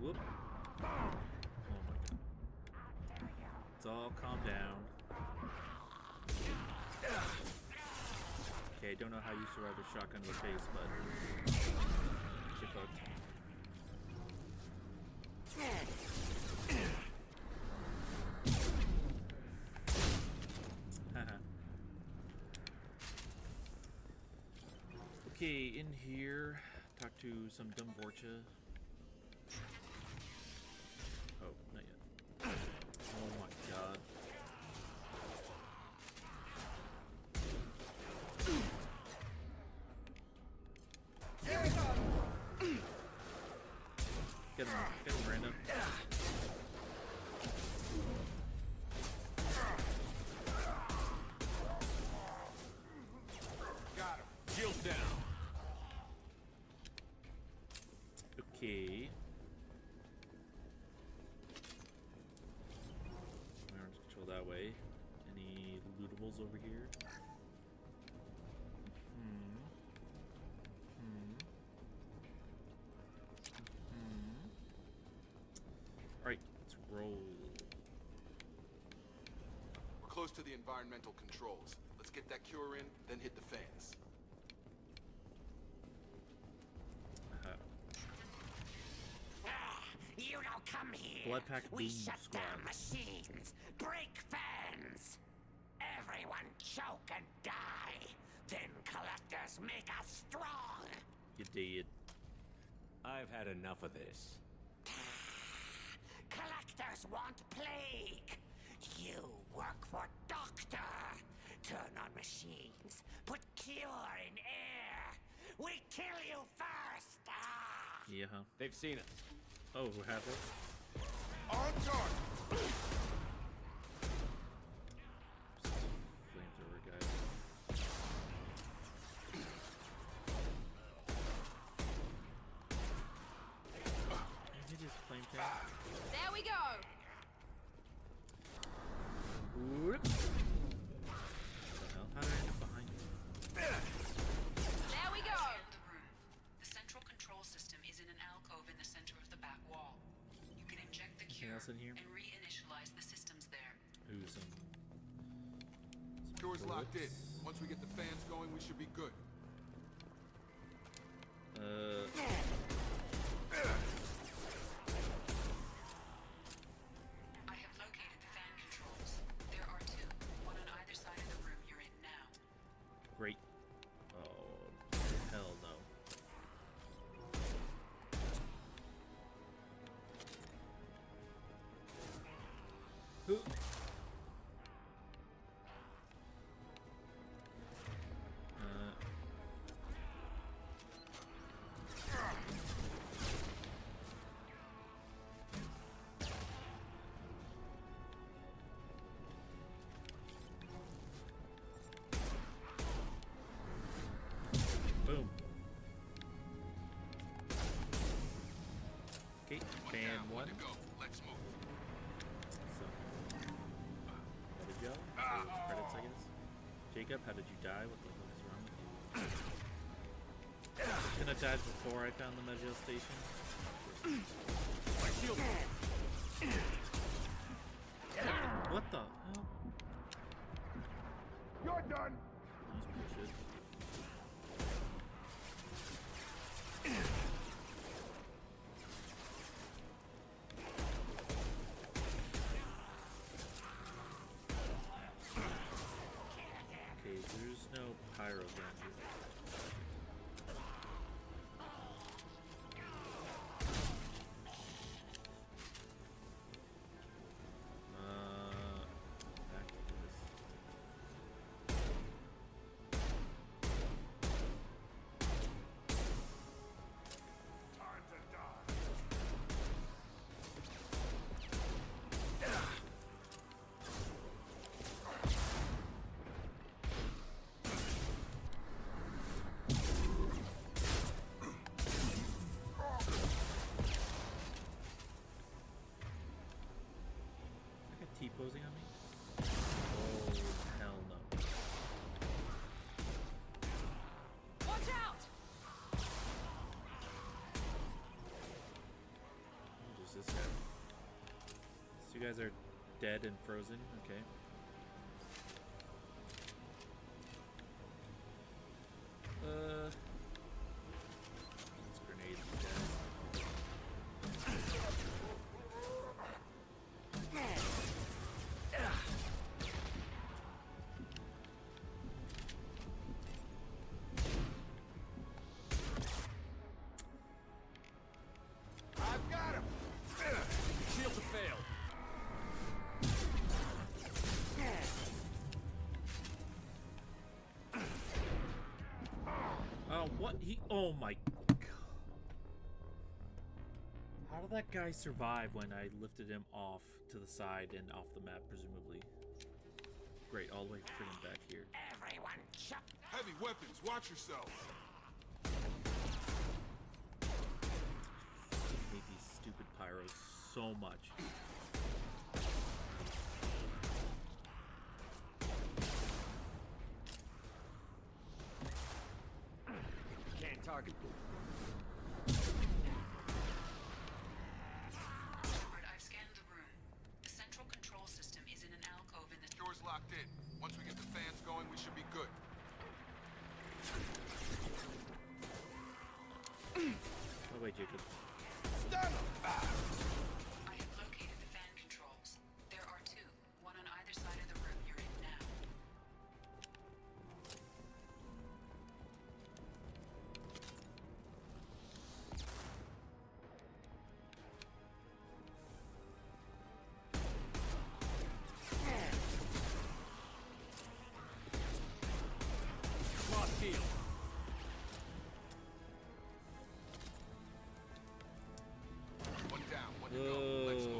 Whoop. Oh my god. It's all calm down. Okay, I don't know how you survived a shotgun to the face, but she fucked. Haha. Okay, in here, talk to some dumb Vorcha. Oh, not yet. Oh my god. Get him, Miranda. Got him. Shield down. Okay. Firearms control that way. Any lootables over here? Alright, let's roll. We're close to the environmental controls. Let's get that cure in, then hit the fans. You don't come here. Blood Pack We Boom shut Squad. down machines, break fans. Everyone choke and die. Then collectors make us strong. You did. I've had enough of this. Collectors want plague. You work for Doctor. Turn on machines. Put cure in air. We kill you first. Yeah. They've seen us. Oh, have they? On target. Flamethrower guys. Hit his flame tank. There we go. Whoop. What the hell? How did I end up behind you? There we go. The central control system is in an alcove in the center of the back wall. You can inject the Anything cure else in here? and reinitialize the systems there. Ooh, some Cure's locked in. bullets. Once we get the fans going, we should be good. I have located the fan controls. There are two, one on either side of the room you're in now. Great. Oh, hell no. Ooh. Jacob, how did you die? What the fuck is wrong with you? Couldn't have died before I found the Medville station. What the hell? You're done. That's bullshit. Okay, there's no pyro down here. Back to this. Time to die. I got T-posing on me? Oh, hell no. Watch out! Who's this guy? So you guys are dead and frozen? Okay. Let's grenade these guys. I've got him! Shields have failed. Oh, what? Oh my god. How did that guy survive when I lifted him off to the side and off the map, presumably? Great, all the way freaking back here. Everyone, shut. Heavy weapons, watch yourself. I hate these stupid pyros so much. Can't target. Shepard, I've scanned the room. The central control system is in an alcove in the... Doors locked in. Once we get the fans going, we should be good. Oh wait, Jacob. I have located the fan controls. There are two, one on either side of the room you're in now. Lost shield. One down, one to go. Let's go.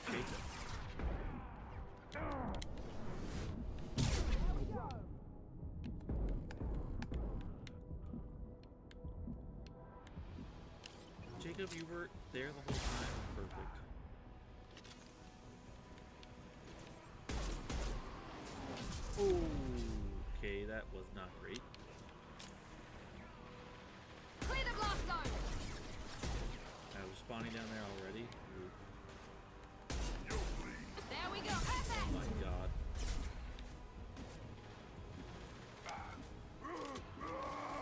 Okay. Jacob, you were there the whole time. Perfect. Okay, that was not great. Clear the blast zone! I was spawning down there already. Ooh. There we go. Perfect! Oh my god.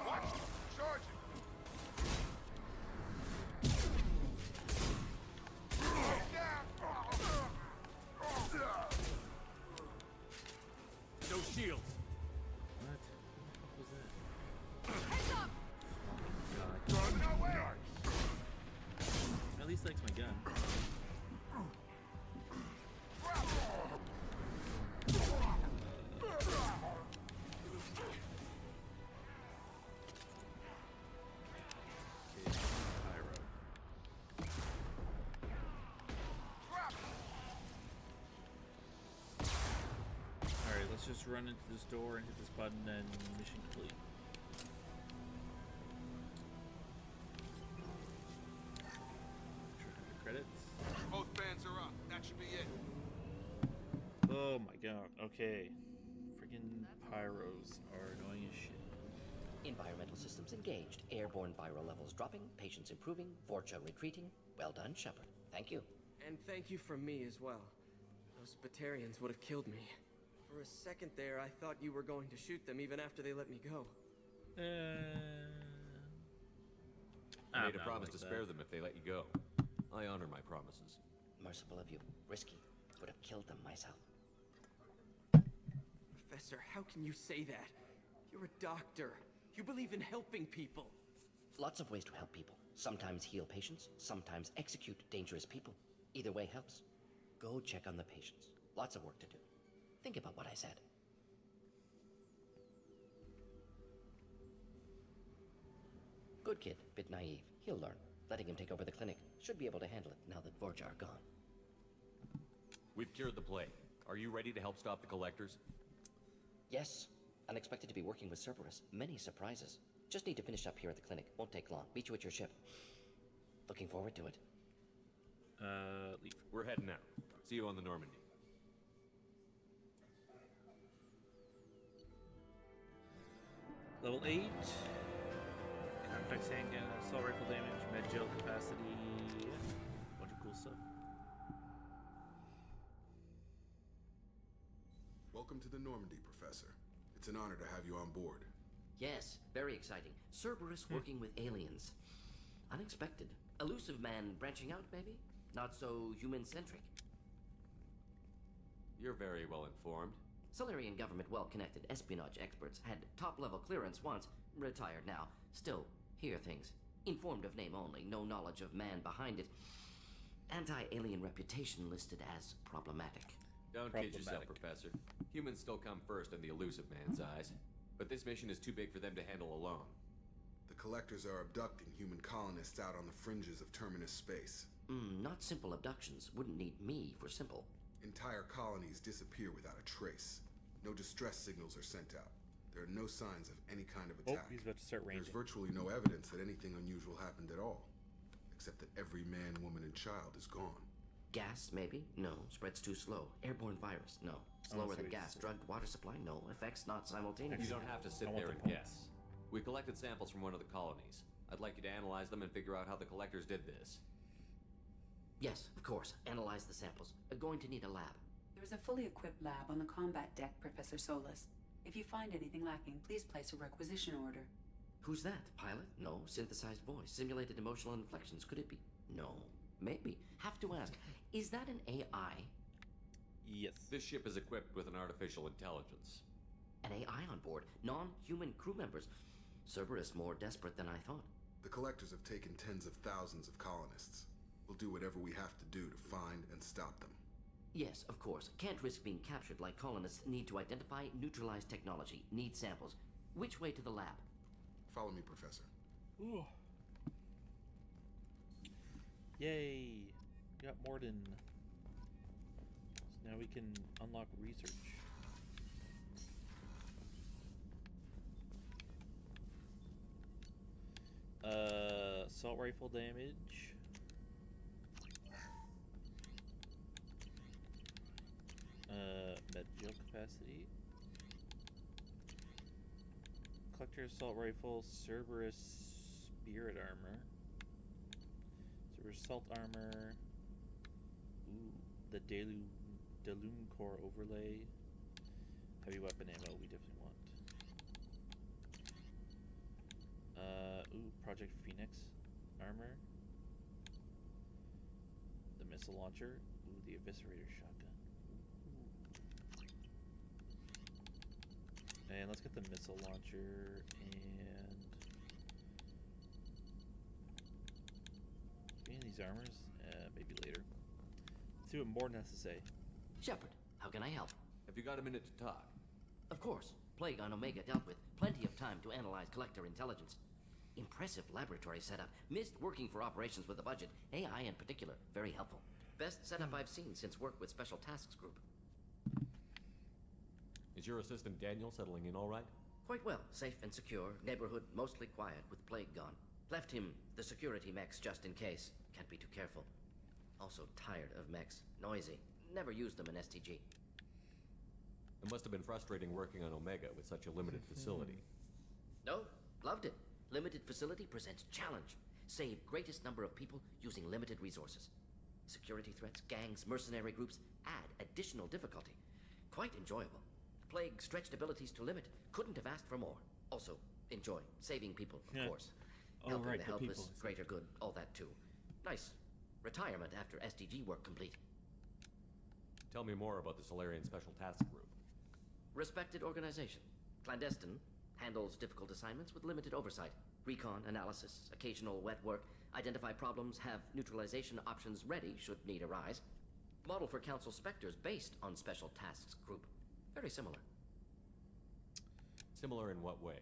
Watch! Charging! No shields. What? What was that? Heads up! Oh my god. Nowhere! At least likes my gun. run into this door and hit this button and mission complete. Credits. Both bands are up. That should be it. Oh my god. Okay. Freaking pyros are annoying as shit. Environmental systems engaged. Airborne viral levels dropping. Patients improving. Vorcha retreating. Well done, Shepard. Thank you. And thank you from me as well. Those Batarians would have killed me. For a second there, I thought you were going to shoot them even after they let me go. I made a promise to spare them if they let you go. I honor my promises. Merciful of you. Risky. Would have killed them myself. Professor, how can you say that? You're a doctor. You believe in helping people. Lots of ways to help people. Sometimes heal patients, sometimes execute dangerous people. Either way helps. Go check on the patients. Lots of work to do. Think about what I said. Good kid, bit naive. He'll learn. Letting him take over the clinic. Should be able to handle it now that Vorcha are gone. We've cured the plague. Are you ready to help stop the collectors? Yes. Unexpected to be working with Cerberus. Many surprises. Just need to finish up here at the clinic. Won't take long. Meet you at your ship. Looking forward to it. Leave. We're heading out. See you on the Normandy. Level 8. Contact handgun, assault rifle damage, med gel capacity. Yeah. Bunch of cool stuff. Welcome to the Normandy, Professor. It's an honor to have you on board. Yes, very exciting. Cerberus working with aliens. Unexpected. Elusive man branching out, maybe? Not so human-centric. You're very well informed. Solarian government well-connected espionage experts had top-level clearance once, retired now. Still, hear things. Informed of name only, no knowledge of man behind it. Anti-alien reputation listed as problematic. Don't kid yourself, Professor. Humans still come first in the elusive man's eyes. But this mission is too big for them to handle alone. The Collectors are abducting human colonists out on the fringes of Terminus space. Not simple abductions. Wouldn't need me for simple. Entire colonies disappear without a trace. No distress signals are sent out. There are no signs of any kind of attack. Oh, he's about to start ranging. There's virtually no evidence that anything unusual happened at all. Except that every man, woman, and child is gone. Gas, maybe? No. Spreads too slow. Airborne virus? No. Slower than gas. Drugged water supply? No. Effects not simultaneous. You don't have to sit there and guess. We collected samples from one of the colonies. I'd like you to analyze them and figure out how the collectors did this. Yes, of course. Analyze the samples. Going to need a lab. There's a fully equipped lab on the combat deck, Professor Solus. If you find anything lacking, please place a requisition order. Who's that? Pilot? No. Synthesized voice. Simulated emotional inflections. Could it be? No. Maybe. Have to ask. Is that an AI? Yes. This ship is equipped with an artificial intelligence. An AI on board. Non-human crew members. Cerberus more desperate than I thought. The Collectors have taken tens of thousands of colonists. We'll do whatever we have to do to find and stop them. Yes, of course. Can't risk being captured like colonists need to identify, neutralize technology, need samples. Which way to the lab? Follow me, Professor. Ooh. Yay! Got Morden. So now we can unlock research. Assault rifle damage. Med gel capacity. Collector assault rifle, Cerberus spirit armor. Cerberus assault armor. Ooh, the Delum core overlay. Heavy weapon ammo we definitely want. Ooh, Project Phoenix armor. The missile launcher. Ooh, the eviscerator shotgun. And let's get the missile launcher and any of these armors? Maybe later. Let's see what Morden has to say. Shepard, how can I help? Have you got a minute to talk? Of course. Plague on Omega dealt with. Plenty of time to analyze collector intelligence. Impressive laboratory setup. Missed working for operations with a budget. AI in particular. Very helpful. Best setup I've seen since work with Special Tasks Group. Is your assistant Daniel settling in all right? Quite well. Safe and secure. Neighborhood mostly quiet with plague gone. Left him the security mechs just in case. Can't be too careful. Also tired of mechs. Noisy. Never used them in STG. It must have been frustrating working on Omega with such a limited facility. No, loved it. Limited facility presents challenge. Save greatest number of people using limited resources. Security threats, gangs, mercenary groups add additional difficulty. Quite enjoyable. Plague stretched abilities to limit. Couldn't have asked for more. Also, enjoy. Saving people, of course. Helping the helpless, greater good, all that too. Nice. Retirement after SDG work complete. Tell me more about the Solarian Special Task Group. Respected organization. Clandestine. Handles difficult assignments with limited oversight. Recon, analysis, occasional wet work. Identify problems, have neutralization options ready should need arise. Model for Council Spectres based on Special Tasks Group. Very similar. Similar in what way?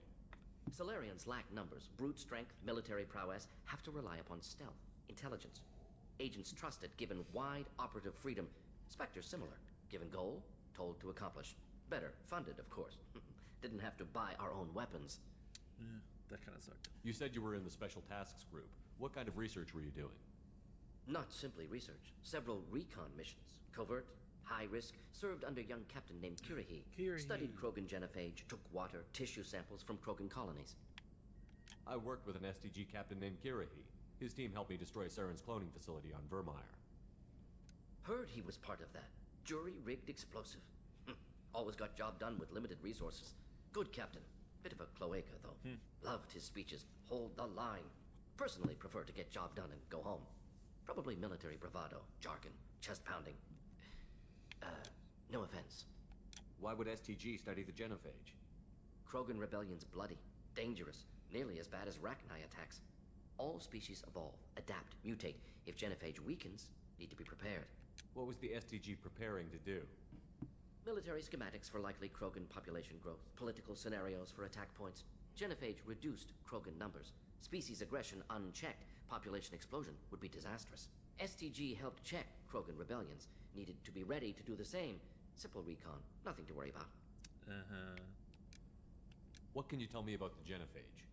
Solarians lack numbers, brute strength, military prowess, have to rely upon stealth, intelligence. Agents trusted, given wide operative freedom. Spectres similar, given goal, told to accomplish. Better, funded, of course. Didn't have to buy our own weapons. Yeah, that kind of sucked. You said you were in the Special Tasks Group. What kind of research were you doing? Not simply research. Several recon missions. Covert, high risk, served under young captain named Kirahi. Studied Krogan genophage, took water, tissue samples from Krogan colonies. I worked with an STG captain named Kirahi. His team helped me destroy Saren's cloning facility on Vermeer. Heard he was part of that. Jury-rigged explosive. Always got job done with limited resources. Good captain. Bit of a cloaca, though. Loved his speeches. Hold the line. Personally prefer to get job done and go home. Probably military bravado, jargon, chest pounding. No offense. Why would STG study the genophage? Krogan rebellion's bloody, dangerous, nearly as bad as Rachni attacks. All species evolve, adapt, mutate. If genophage weakens, need to be prepared. What was the STG preparing to do? Military schematics for likely Krogan population growth, political scenarios for attack points. Genophage reduced Krogan numbers. Species aggression unchecked, population explosion would be disastrous. STG helped check Krogan rebellions, needed to be ready to do the same. Simple recon, nothing to worry about. What can you tell me about the genophage?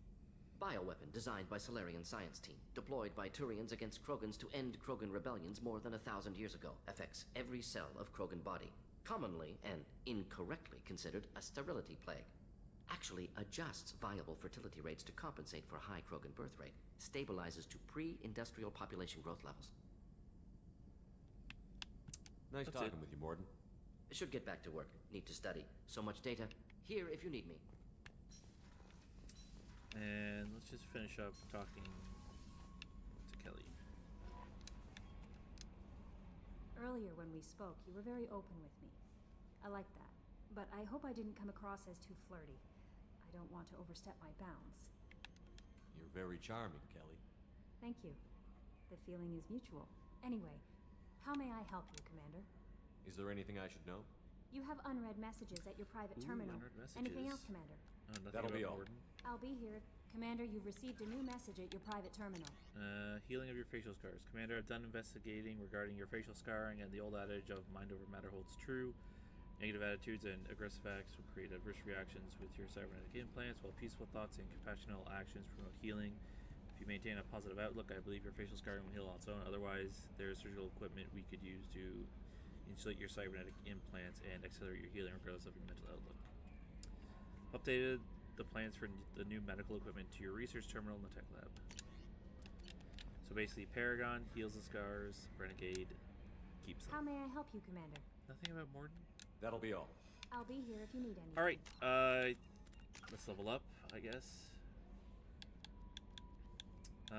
Bioweapon designed by Solarian science team, deployed by Turians against Krogans to end Krogan rebellions more than 1,000 years ago. Affects every cell of Krogan body. Commonly and incorrectly considered a sterility plague. Actually adjusts viable fertility rates to compensate for high Krogan birth rate. Stabilizes to pre-industrial population growth levels. Nice talking with you, Mordin. Should get back to work. Need to study. So much data. Here if you need me. And let's just finish up talking to Kelly. Earlier when we spoke, you were very open with me. I like that. But I hope I didn't come across as too flirty. I don't want to overstep my bounds. You're very charming, Kelly. Thank you. The feeling is mutual. Anyway, how may I help you, Commander? Is there anything I should know? You have unread messages at your private terminal. Unread messages. Anything else, Commander? That'll be all. I'll be here. Commander, you've received a new message at your private terminal. Healing of your facial scars. Commander, I've done investigating regarding your facial scarring, and the old adage of mind over matter holds true. Negative attitudes and aggressive acts will create adverse reactions with your cybernetic implants, while peaceful thoughts and compassionate actions promote healing. If you maintain a positive outlook, I believe your facial scarring will heal on its own. Otherwise, there's surgical equipment we could use to insulate your cybernetic implants and accelerate your healing regardless of your mental outlook. Updated the plans for the new medical equipment to your research terminal in the tech lab. So basically, Paragon heals the scars, Renegade keeps them. How may I help you, Commander? Nothing about Mordin? That'll be all. I'll be here if you need anything. Alright, let's level up, I guess. Should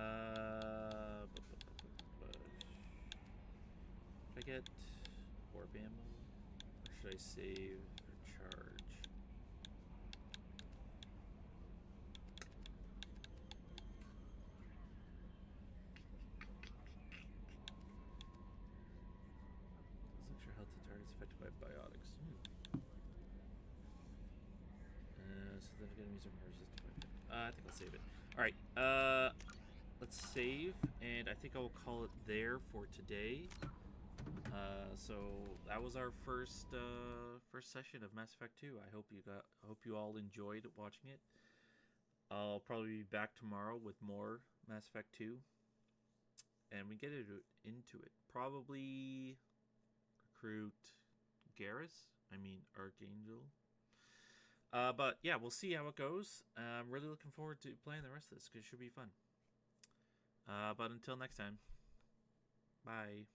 I get warp ammo? Or should I save or charge? Extra health to targets affected by biotics. Significant enemies are more resistant. I think I'll save it. Alright, let's save, and I think I will call it there for today. So that was our first first session of Mass Effect 2. I hope you all enjoyed watching it. I'll probably be back tomorrow with more Mass Effect 2, and we get into it. Probably recruit Garrus. I mean Archangel. But yeah, we'll see how it goes. I'm really looking forward to playing the rest of this because it should be fun. But until next time, bye.